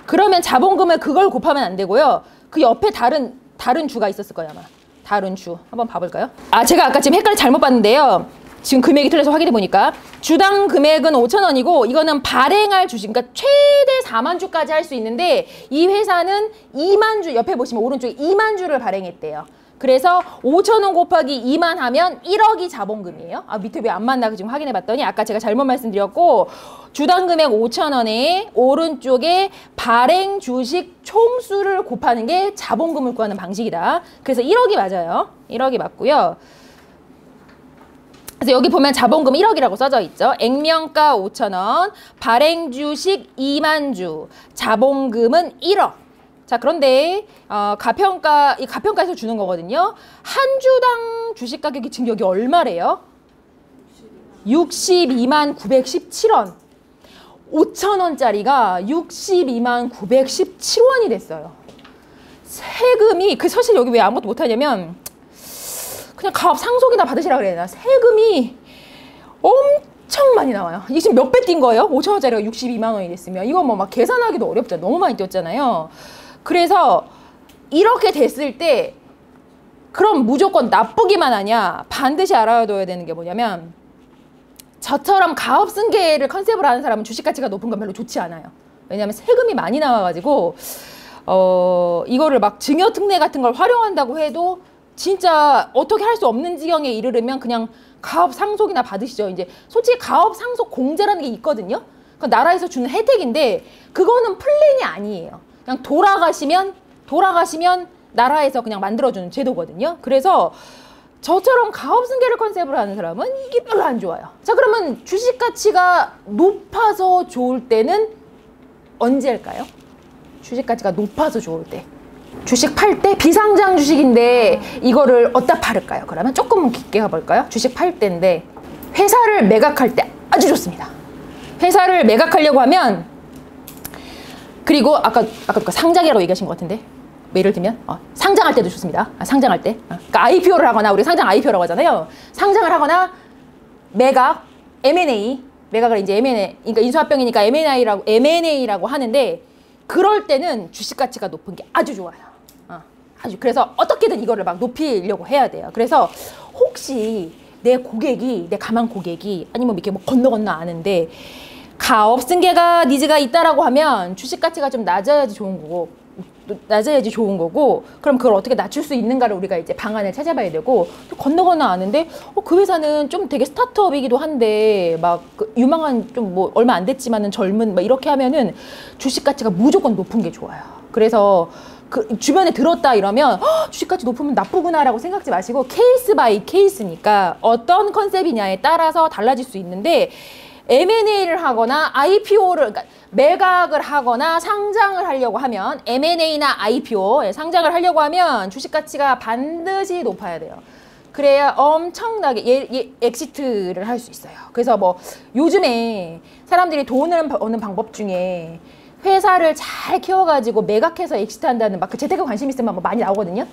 S1: 그러면 자본금을 그걸 곱하면 안 되고요. 그 옆에 다른 주가 있었을 거예요, 아마. 다른 주. 한번 봐볼까요? 제가 아까 지금 헷갈려 잘못 봤는데요. 지금 금액이 틀려서 확인해 보니까 주당 금액은 5,000원이고 이거는 발행할 주식, 그러니까 최대 4만 주까지 할 수 있는데 이 회사는 2만 주, 옆에 보시면 오른쪽에 2만 주를 발행했대요. 그래서 5,000원 곱하기 2만 하면 1억이 자본금이에요. 밑에 왜 안 맞나 지금 확인해 봤더니 아까 제가 잘못 말씀드렸고, 주당 금액 5,000원에 오른쪽에 발행 주식 총수를 곱하는 게 자본금을 구하는 방식이다. 그래서 1억이 맞아요. 1억이 맞고요. 그래서 여기 보면 자본금 1억이라고 써져 있죠. 액면가 5,000원, 발행 주식 2만 주, 자본금은 1억. 자, 그런데 이 가평가에서 주는 거거든요. 한 주당 주식 가격이 지금 여기 얼마래요? 62만 917원. 5,000원짜리가 62만 917원이 됐어요. 세금이, 사실 여기 왜 아무것도 못하냐면 그냥 가업 상속이나 받으시라 그래야 되나? 세금이 엄청 많이 나와요. 이게 지금 몇 배 뛴 거예요? 5,000원짜리가 62만 원이 됐으면 이거 뭐 막 계산하기도 어렵잖아요. 너무 많이 뛰었잖아요. 그래서 이렇게 됐을 때 그럼 무조건 나쁘기만 하냐? 반드시 알아둬야 되는 게 뭐냐면, 저처럼 가업승계를 컨셉으로 하는 사람은 주식 가치가 높은 건 별로 좋지 않아요. 왜냐하면 세금이 많이 나와가지고 이거를 막 증여특례 같은 걸 활용한다고 해도 진짜 어떻게 할 수 없는 지경에 이르르면 그냥 가업 상속이나 받으시죠. 이제 솔직히 가업 상속 공제라는 게 있거든요. 그 나라에서 주는 혜택인데 그거는 플랜이 아니에요. 그냥 돌아가시면 나라에서 그냥 만들어주는 제도거든요. 그래서 저처럼 가업승계를 컨셉으로 하는 사람은 이게 별로 안 좋아요. 자, 그러면 주식 가치가 높아서 좋을 때는 언제일까요? 주식 가치가 높아서 좋을 때. 주식 팔 때? 비상장 주식인데 이거를 어디다 팔을까요? 그러면 조금 깊게 가볼까요? 주식 팔 때인데 회사를 매각할 때 아주 좋습니다. 회사를 매각하려고 하면, 그리고 아까 상장이라고 얘기하신 것 같은데, 뭐 예를 들면 상장할 때도 좋습니다. 상장할 때. 그러니까 IPO를 하거나, 우리 상장 IPO라고 하잖아요. 상장을 하거나 매각, M&A, 매각을 이제 M&A, 그러니까 인수합병이니까 M&A라고 하는데, 그럴 때는 주식 가치가 높은 게 아주 좋아요. 그래서 어떻게든 이거를 막 높이려고 해야 돼요. 그래서 혹시 내 가망 고객이 아니면 이렇게 뭐 건너 아는데 가업승계가 니즈가 있다라고 하면 주식 가치가 좀 낮아야지 좋은 거고, 그럼 그걸 어떻게 낮출 수 있는가를 우리가 이제 방안을 찾아봐야 되고, 또 건너 아는데 그 회사는 좀 되게 스타트업이기도 한데 막 유망한, 좀 뭐 얼마 안 됐지만은 젊은 막 이렇게 하면은 주식 가치가 무조건 높은 게 좋아요. 그래서 그 주변에 들었다 이러면 주식 가치 높으면 나쁘구나라고 생각하지 마시고, 케이스 바이 케이스니까 어떤 컨셉이냐에 따라서 달라질 수 있는데, M&A를 하거나 IPO를, 그러니까 매각을 하거나 상장을 하려고 하면, M&A나 IPO, 상장을 하려고 하면 주식 가치가 반드시 높아야 돼요. 그래야 엄청나게 엑시트를 할 수 있어요. 그래서 뭐 요즘에 사람들이 돈을 버는 방법 중에 회사를 잘 키워가지고 매각해서 엑시트한다는 막 그 재테크 관심 있으면 뭐 많이 나오거든요.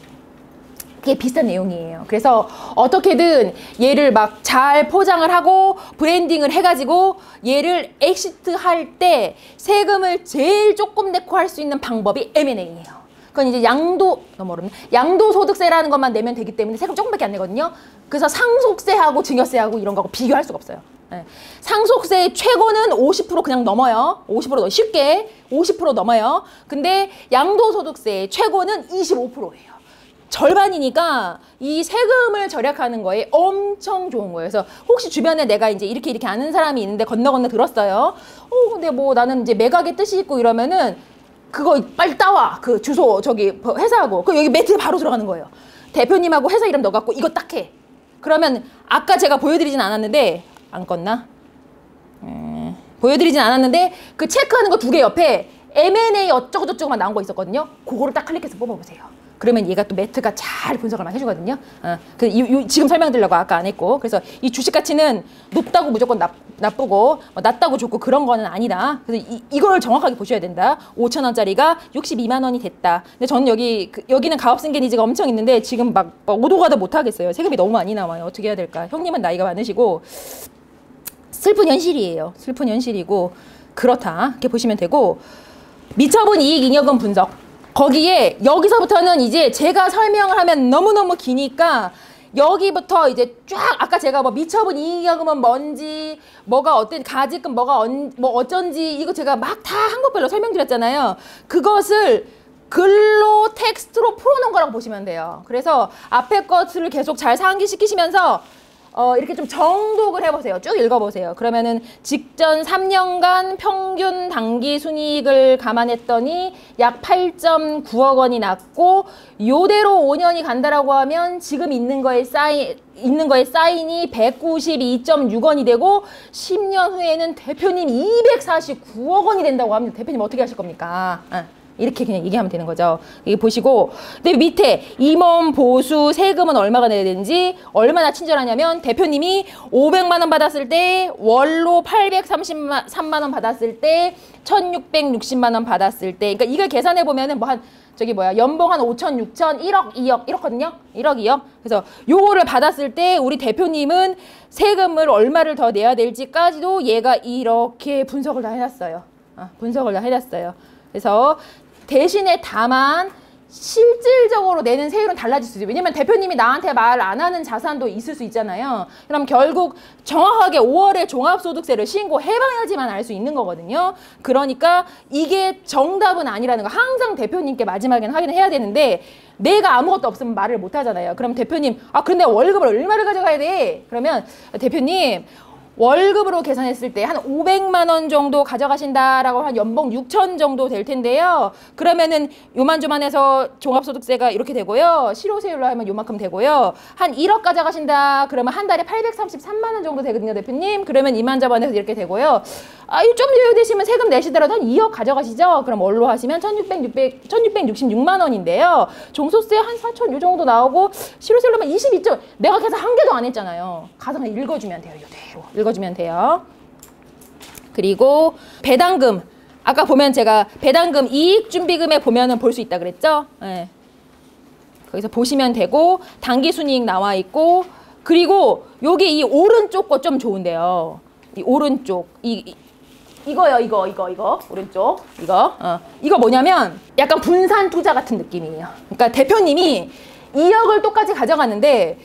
S1: 그게 비슷한 내용이에요. 그래서 어떻게든 얘를 막 잘 포장을 하고 브랜딩을 해가지고 얘를 엑시트 할 때 세금을 제일 조금 내고 할 수 있는 방법이 M&A예요. 그건 이제 너무 어렵네. 양도소득세라는 것만 내면 되기 때문에 세금 조금밖에 안 내거든요. 그래서 상속세하고 증여세하고 이런 거하고 비교할 수가 없어요. 네. 상속세 최고는 50% 그냥 넘어요. 50% 쉽게 50% 넘어요. 근데 양도소득세 최고는 25%예요. 절반이니까 이 세금을 절약하는 거에 엄청 좋은 거예요. 그래서 혹시 주변에 내가 이제 이렇게 아는 사람이 있는데 건너 들었어요. 근데 뭐 나는 이제 매각의 뜻이 있고 이러면은 그거 빨리 따와. 그 주소 저기 회사하고 그 여기 매트에 바로 들어가는 거예요. 대표님하고 회사 이름 넣어갖고 이거 딱 해. 그러면 아까 제가 보여드리진 않았는데 안 껐나? 보여드리진 않았는데 그 체크하는 거 2개 옆에 M&A 어쩌고저쩌고만 나온 거 있었거든요. 그거를 딱 클릭해서 뽑아보세요. 그러면 얘가 또 매트가 잘 분석을 막 해주거든요. 지금 설명드리려고 아까 안 했고. 그래서 이 주식 가치는 높다고 무조건 나쁘고 낮다고 좋고 그런 거는 아니다. 그래서 이걸 정확하게 보셔야 된다. 5,000원짜리가 62만 원이 됐다. 근데 저는 여기는 가업승계 니즈가 엄청 있는데 지금 막 오도 가도 못 하겠어요. 세금이 너무 많이 나와요. 어떻게 해야 될까? 형님은 나이가 많으시고 슬픈 현실이에요. 슬픈 현실이고 그렇다. 이렇게 보시면 되고 미처분 이익 잉여금 분석. 거기에 여기서부터는 이제 제가 설명을 하면 너무너무 기니까 여기부터 이제 쫙 아까 제가 뭐 미처분 이익여금은 뭔지 뭐가 어떤 가지금 뭐가 뭐 어쩐지 이거 제가 막 다 항목별로 설명드렸잖아요. 그것을 글로 텍스트로 풀어놓은 거라고 보시면 돼요. 그래서 앞에 것을 계속 잘 상기시키시면서 이렇게 좀 정독을 해보세요. 쭉 읽어보세요. 그러면은 직전 3년간 평균 당기 순이익을 감안했더니 약 8.9억 원이 났고 요대로 5년이 간다라고 하면 지금 있는 거에 사인이 192.6 원이 되고 10년 후에는 대표님 249억 원이 된다고 합니다. 대표님 어떻게 하실 겁니까? 이렇게 그냥 얘기하면 되는 거죠. 여기 보시고 근데 밑에 임원 보수 세금은 얼마가 내야 되는지 얼마나 친절하냐면 대표님이 500만 원 받았을 때 월로 833만 원 받았을 때 1660만 원 받았을 때 그러니까 이걸 계산해 보면은 뭐 한 연봉 한 5천, 6천, 1억, 2억 이렇거든요. 1억, 2억. 그래서 요거를 받았을 때 우리 대표님은 세금을 얼마를 더 내야 될지까지도 얘가 이렇게 분석을 다 해놨어요. 분석을 다 해놨어요. 그래서 대신에 다만 실질적으로 내는 세율은 달라질 수 있어요. 왜냐면 대표님이 나한테 말 안 하는 자산도 있을 수 있잖아요. 그럼 결국 정확하게 5월에 종합소득세를 신고해봐야지만 알 수 있는 거거든요. 그러니까 이게 정답은 아니라는 거 항상 대표님께 마지막에는 확인을 해야 되는데 내가 아무것도 없으면 말을 못 하잖아요. 그럼 대표님 근데 월급을 얼마를 가져가야 돼? 그러면 대표님 월급으로 계산했을 때 한 500만 원 정도 가져가신다라고 한 연봉 6천 정도 될 텐데요. 그러면은 요만조만해서 종합소득세가 이렇게 되고요. 실효세율로 하면 요만큼 되고요. 한 1억 가져가신다 그러면 한 달에 833만 원 정도 되거든요, 대표님. 그러면 이만저만해서 이렇게 되고요. 좀 여유되시면 세금 내시더라도 한 2억 가져가시죠. 그럼 월로 하시면 1666만 원인데요. 종소세 한 4천 요 정도 나오고 실효세율로 하면 22점. 내가 계산 한 개도 안 했잖아요. 가상을 읽어주면 돼요, 이대로. 읽어주면 돼요. 그리고 배당금. 아까 보면 제가 배당금 이익준비금에 보면은 볼 수 있다 그랬죠? 네. 거기서 보시면 되고 당기순이익 나와 있고 그리고 여기 이 오른쪽 거 좀 좋은데요. 이 오른쪽 이거요. 이거 오른쪽 이거 뭐냐면 약간 분산 투자 같은 느낌이에요. 그러니까 대표님이 2억을 똑같이 가져가는데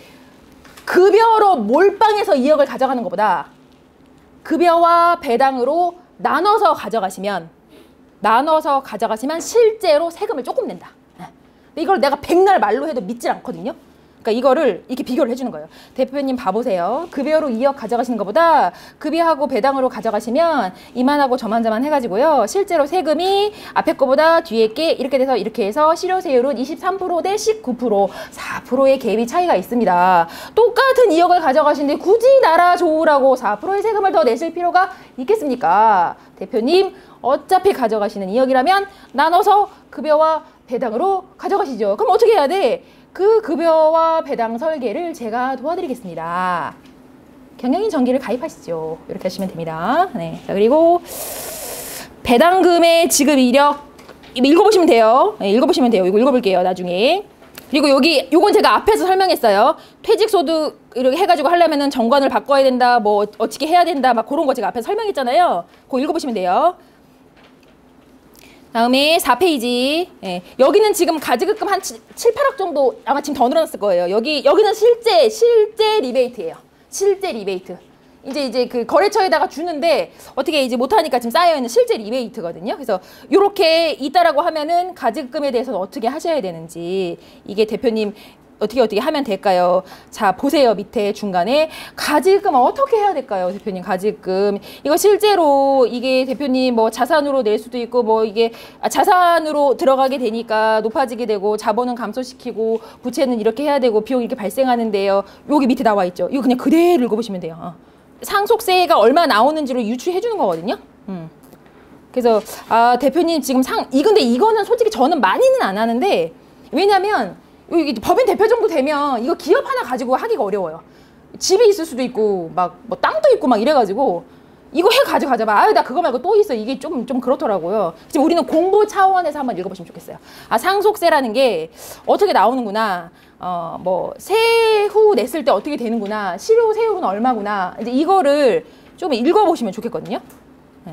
S1: 급여로 몰빵해서 2억을 가져가는 것보다 급여와 배당으로 나눠서 가져가시면 실제로 세금을 조금 낸다. 근데 이걸 내가 백날 말로 해도 믿질 않거든요. 그러니까 이거를 이렇게 비교를 해주는 거예요. 대표님 봐보세요. 급여로 2억 가져가시는 것보다 급여하고 배당으로 가져가시면 이만하고 저만저만 해가지고요. 실제로 세금이 앞에 거보다 뒤에 게 이렇게 돼서 이렇게 해서 실효세율은 23% 대 19%, 4%의 갭이 차이가 있습니다. 똑같은 2억을 가져가시는데 굳이 나라 좋으라고 4%의 세금을 더 내실 필요가 있겠습니까? 대표님 어차피 가져가시는 2억이라면 나눠서 급여와 배당으로 가져가시죠. 그럼 어떻게 해야 돼? 그 급여와 배당 설계를 제가 도와드리겠습니다. 경영인 정기를 가입하시죠. 이렇게 하시면 됩니다. 네. 자, 그리고 배당금의 지급 이력 읽어보시면 돼요. 네, 읽어보시면 돼요. 이거 읽어볼게요. 나중에. 그리고 여기 요건 제가 앞에서 설명했어요. 퇴직소득 이렇게 해가지고 하려면은 정관을 바꿔야 된다. 뭐 어떻게 해야 된다. 막 그런 거 제가 앞에서 설명했잖아요. 그거 읽어보시면 돼요. 다음에 4페이지. 예, 여기는 지금 가지급금 한 7, 8억 정도 아마 지금 더 늘어났을 거예요. 여기는 실제 리베이트예요. 실제 리베이트. 이제 그 거래처에다가 주는데 어떻게 이제 못하니까 지금 쌓여있는 실제 리베이트거든요. 그래서 요렇게 있다라고 하면은 가지급금에 대해서는 어떻게 하셔야 되는지 이게 대표님 어떻게 하면 될까요? 자, 보세요. 밑에 중간에 가지급금 어떻게 해야 될까요? 대표님 가지급금. 이거 실제로 이게 대표님 뭐 자산으로 낼 수도 있고 뭐 이게 자산으로 들어가게 되니까 높아지게 되고 자본은 감소시키고 부채는 이렇게 해야 되고 비용이 이렇게 발생하는데요. 여기 밑에 나와 있죠. 이거 그냥 그대로 읽어보시면 돼요. 상속세가 얼마 나오는지로 유추해 주는 거거든요. 그래서 대표님 지금 근데 이거는 솔직히 저는 많이는 안 하는데 왜냐면 여기 법인 대표 정도 되면 이거 기업 하나 가지고 하기가 어려워요. 집이 있을 수도 있고 막 뭐 땅도 있고 막 이래가지고 이거 가지고 가자마. 아유 나 그거 말고 또 있어. 이게 좀 그렇더라고요. 지금 우리는 공부 차원에서 한번 읽어보시면 좋겠어요. 상속세라는 게 어떻게 나오는구나. 뭐 세후 냈을 때 어떻게 되는구나. 실효 세후는 얼마구나. 이제 이거를 좀 읽어보시면 좋겠거든요. 네.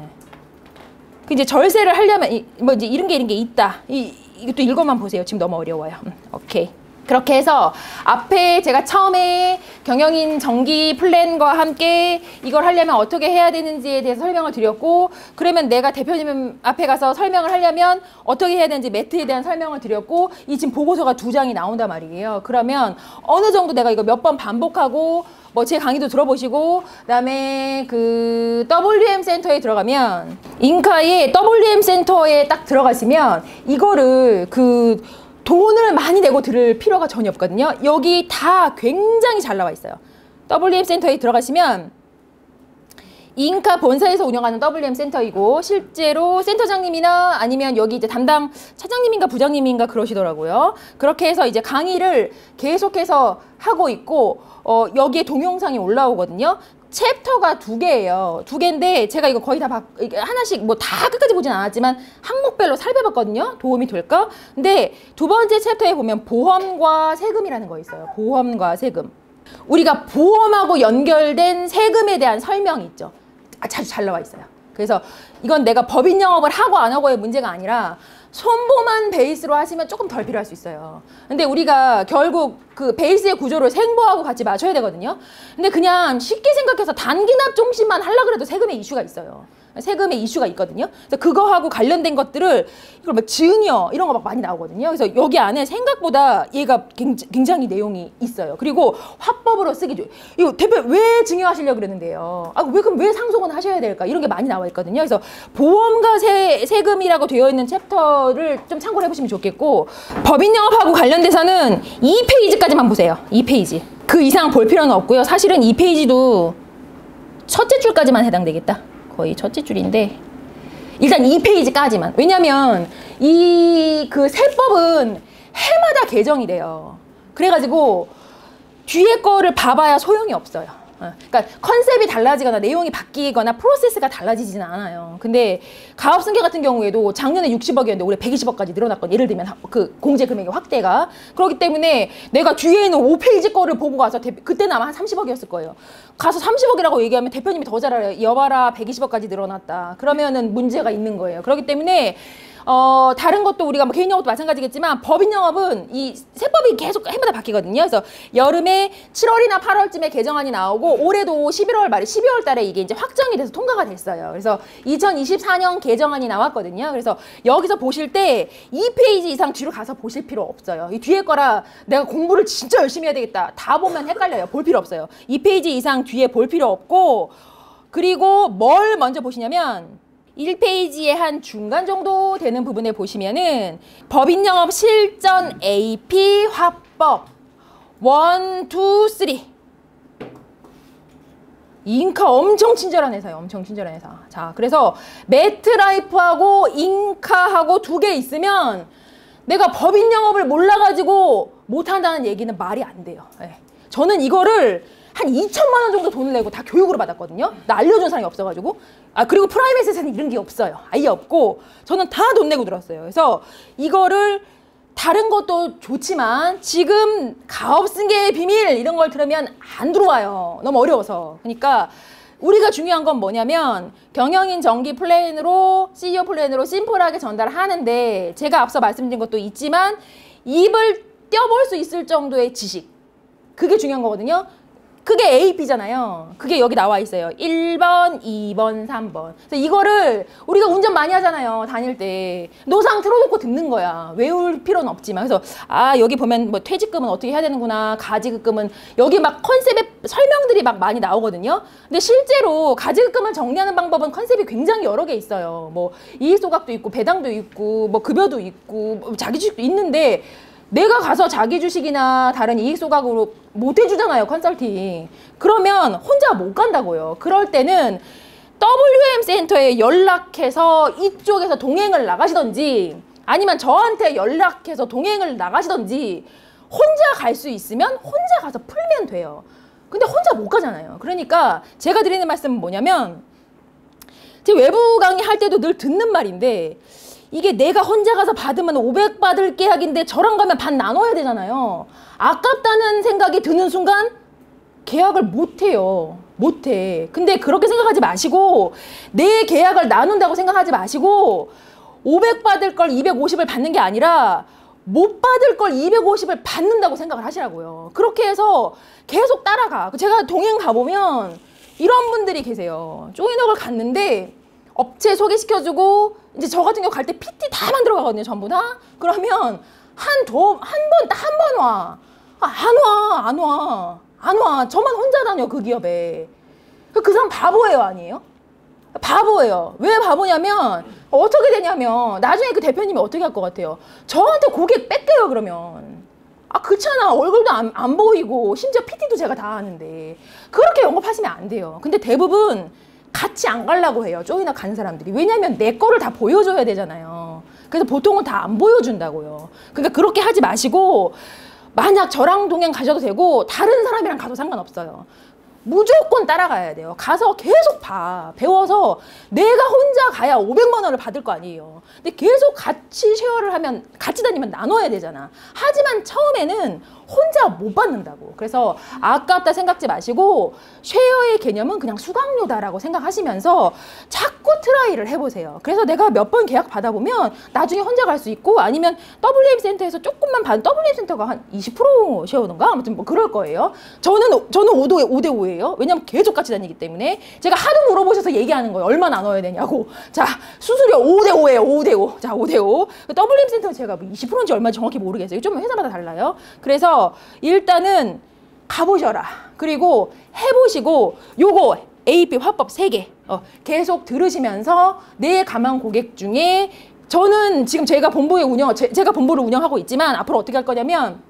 S1: 그 이제 절세를 하려면 뭐 이제 이런 게 있다. 이것도 읽어만 보세요. 지금 너무 어려워요. 오케이. 그렇게 해서 앞에 제가 처음에 경영인 정기 플랜과 함께 이걸 하려면 어떻게 해야 되는지에 대해서 설명을 드렸고 그러면 내가 대표님 앞에 가서 설명을 하려면 어떻게 해야 되는지 매트에 대한 설명을 드렸고 이 지금 보고서가 2장이 나온단 말이에요. 그러면 어느 정도 내가 이거 몇 번 반복하고 뭐 제 강의도 들어보시고 그다음에 그 WM 센터에 들어가면 인카의 WM 센터에 딱 들어가시면 이거를 돈을 많이 내고 들을 필요가 전혀 없거든요. 여기 다 굉장히 잘 나와 있어요. WM 센터에 들어가시면 인카 본사에서 운영하는 WM 센터이고 실제로 센터장님이나 아니면 여기 이제 담당 차장님인가 부장님인가 그러시더라고요. 그렇게 해서 이제 강의를 계속해서 하고 있고 여기에 동영상이 올라오거든요. 챕터가 2개예요. 2개인데 제가 이거 거의 다 하나씩 뭐 다 끝까지 보진 않았지만 항목별로 살펴봤거든요. 도움이 될까? 근데 2번째 챕터에 보면 보험과 세금이라는 거 있어요. 보험과 세금. 우리가 보험하고 연결된 세금에 대한 설명이 있죠. 아주 잘 나와 있어요. 그래서 이건 내가 법인 영업을 하고 안 하고의 문제가 아니라 손보만 베이스로 하시면 조금 덜 필요할 수 있어요. 근데 우리가 결국 그 베이스의 구조를 생보하고 같이 맞춰야 되거든요. 근데 그냥 쉽게 생각해서 단기납 종신만 하려고 해도 세금의 이슈가 있어요. 세금의 이슈가 있거든요. 그래서 그거하고 관련된 것들을 이걸 막 증여 이런 거 막 많이 나오거든요. 그래서 여기 안에 생각보다 얘가 굉장히 내용이 있어요. 그리고 화법으로 쓰기 좋아요. 이거 대표 왜 증여하시려고 그러는데요? 그럼 왜 상속은 하셔야 될까? 이런 게 많이 나와 있거든요. 그래서 보험과 세금이라고 되어 있는 챕터를 좀 참고를 해보시면 좋겠고 법인 영업하고 관련돼서는 2페이지까지만 보세요. 2페이지. 그 이상 볼 필요는 없고요. 사실은 2페이지도 첫째 줄까지만 해당되겠다. 거의 첫째 줄인데 일단 2페이지까지만. 왜냐면 그 세법은 해마다 개정이 돼요. 그래가지고 뒤에 거를 봐봐야 소용이 없어요. 그러니까 컨셉이 달라지거나 내용이 바뀌거나 프로세스가 달라지지는 않아요. 근데 가업승계 같은 경우에도 작년에 60억이었는데 올해 120억까지 늘어났거든요. 예를 들면 그 공제 금액의 확대가. 그렇기 때문에 내가 뒤에 있는 5페이지 거를 보고 가서 그때는 아마 한 30억이었을 거예요. 가서 30억이라고 얘기하면 대표님이 더 잘 알아요. 여봐라 120억까지 늘어났다. 그러면은 문제가 있는 거예요. 그렇기 때문에 다른 것도 우리가 뭐 개인 영업도 마찬가지겠지만 법인 영업은 이 세법이 계속 해마다 바뀌거든요. 그래서 여름에 7월이나 8월쯤에 개정안이 나오고 올해도 11월 말에 12월 달에 이게 이제 확정이 돼서 통과가 됐어요. 그래서 2024년 개정안이 나왔거든요. 그래서 여기서 보실 때 2페이지 이상 뒤로 가서 보실 필요 없어요. 이 뒤에 거라 내가 공부를 진짜 열심히 해야 되겠다. 다 보면 헷갈려요. 볼 필요 없어요. 2페이지 이상 뒤에 볼 필요 없고 그리고 뭘 먼저 보시냐면 1페이지의 한 중간 정도 되는 부분에 보시면은 법인영업 실전 AP 화법 1, 2, 3 인카 엄청 친절한 회사예요. 엄청 친절한 회사. 자, 그래서 매트라이프하고 인카하고 2개 있으면 내가 법인 영업을 몰라가지고 못한다는 얘기는 말이 안 돼요. 예. 저는 이거를 한 2천만 원 정도 돈을 내고 다 교육으로 받았거든요. 나 알려준 사람이 없어가지고. 그리고 프라이빗에서는 이런 게 없어요. 아예 없고 저는 다 돈 내고 들었어요. 그래서 이거를 다른 것도 좋지만 지금 가업승계의 비밀 이런 걸 들으면 안 들어와요. 너무 어려워서. 그러니까 우리가 중요한 건 뭐냐면 경영인 정기 플랜으로 CEO 플랜으로 심플하게 전달을 하는데 제가 앞서 말씀드린 것도 있지만 입을 떼어볼 수 있을 정도의 지식 그게 중요한 거거든요. 그게 AP잖아요. 그게 여기 나와 있어요. 1번, 2번, 3번. 그래서 이거를 우리가 운전 많이 하잖아요. 다닐 때. 노상 틀어놓고 듣는 거야. 외울 필요는 없지만. 그래서 여기 보면 뭐 퇴직금은 어떻게 해야 되는구나. 가지급금은 여기 막 컨셉의 설명들이 막 많이 나오거든요. 근데 실제로 가지급금을 정리하는 방법은 컨셉이 굉장히 여러 개 있어요. 뭐 이익소각도 있고 배당도 있고 뭐 급여도 있고 뭐 자기 주식도 있는데 내가 가서 자기 주식이나 다른 이익소각으로 못 해주잖아요, 컨설팅. 그러면 혼자 못 간다고요. 그럴 때는 WM 센터에 연락해서 이쪽에서 동행을 나가시던지 아니면 저한테 연락해서 동행을 나가시던지 혼자 갈 수 있으면 혼자 가서 풀면 돼요. 근데 혼자 못 가잖아요. 그러니까 제가 드리는 말씀은 뭐냐면 제 외부 강의 할 때도 늘 듣는 말인데 이게 내가 혼자 가서 받으면 500 받을 계약인데 저랑 가면 반 나눠야 되잖아요. 아깝다는 생각이 드는 순간 계약을 못 해요. 못 해. 근데 그렇게 생각하지 마시고 내 계약을 나눈다고 생각하지 마시고 500 받을 걸 250을 받는 게 아니라 못 받을 걸 250을 받는다고 생각을 하시라고요. 그렇게 해서 계속 따라가. 제가 동행 가보면 이런 분들이 계세요. 조인업을 갔는데 업체 소개시켜주고 이제 저 같은 경우 갈 때 PT 다 만들어 가거든요. 전부 다. 그러면 한 번 와. 안 와. 저만 혼자 다녀 그 기업에. 그 사람 바보예요, 아니에요? 바보예요. 왜 바보냐면 어떻게 되냐면 나중에 그 대표님이 어떻게 할 것 같아요? 저한테 고객 뺏겨요, 그러면. 그렇잖아. 얼굴도 안 보이고 심지어 PT도 제가 다 하는데 그렇게 영업하시면 안 돼요. 근데 대부분 같이 안 가려고 해요. 조인업 가는 사람들이. 왜냐면 내 거를 다 보여줘야 되잖아요. 그래서 보통은 다 안 보여준다고요. 그러니까 그렇게 하지 마시고 만약 저랑 동행 가셔도 되고 다른 사람이랑 가도 상관없어요. 무조건 따라가야 돼요. 가서 계속 배워서 내가 혼자 가야 500만 원을 받을 거 아니에요. 근데 계속 같이 쉐어를 하면 같이 다니면 나눠야 되잖아. 하지만 처음에는 혼자 못 받는다고. 그래서 아깝다 생각지 마시고 쉐어의 개념은 그냥 수강료다라고 생각하시면서 자꾸 트라이를 해보세요. 그래서 내가 몇 번 계약 받아보면 나중에 혼자 갈 수 있고 아니면 WM 센터에서 조금만 받은 WM 센터가 한 20% 쉐어던가 아무튼 뭐 그럴 거예요. 저는 5대5예요. 왜냐면 계속 같이 다니기 때문에 제가 하도 물어보셔서 얘기하는 거예요. 얼마 나눠야 되냐고. 자, 수수료 5대5예요. 5대5. 자, 5대5. WM 센터 제가 뭐 20%인지 얼마인지 정확히 모르겠어요. 좀 회사마다 달라요. 그래서 일단은 가보셔라. 그리고 해보시고 요거 AP 화법 3개 계속 들으시면서 내 가망 고객 중에 저는 지금 제가 본부를 운영하고 있지만 앞으로 어떻게 할 거냐면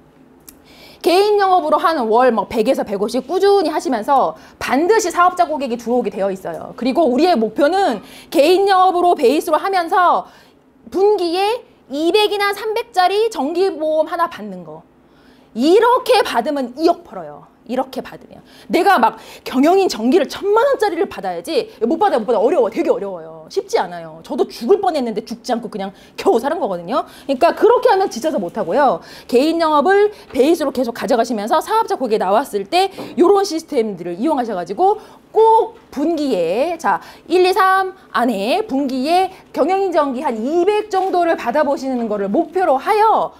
S1: 개인 영업으로 하는 월 100에서 150 꾸준히 하시면서 반드시 사업자 고객이 들어오게 되어 있어요. 그리고 우리의 목표는 개인 영업으로 베이스로 하면서 분기에 200이나 300짜리 정기보험 하나 받는 거. 이렇게 받으면 2억 벌어요. 이렇게 받으면. 내가 막 경영인 정기를 1000만 원짜리를 받아야지. 못 받아요. 어려워. 되게 어려워요. 쉽지 않아요. 저도 죽을 뻔했는데 죽지 않고 그냥 겨우 사는 거거든요. 그러니까 그렇게 하면 지쳐서 못 하고요. 개인 영업을 베이스로 계속 가져가시면서 사업자 고객이 나왔을 때 이런 시스템들을 이용하셔가지고 꼭 분기에 1, 2, 3 안에 분기에 경영인 정기 한 200 정도를 받아보시는 거를 목표로 하여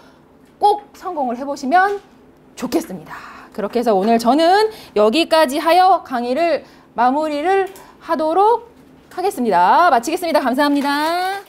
S1: 꼭 성공을 해보시면 좋겠습니다. 그렇게 해서 오늘 저는 여기까지 하여 강의를 마무리를 하도록 하겠습니다. 마치겠습니다. 감사합니다.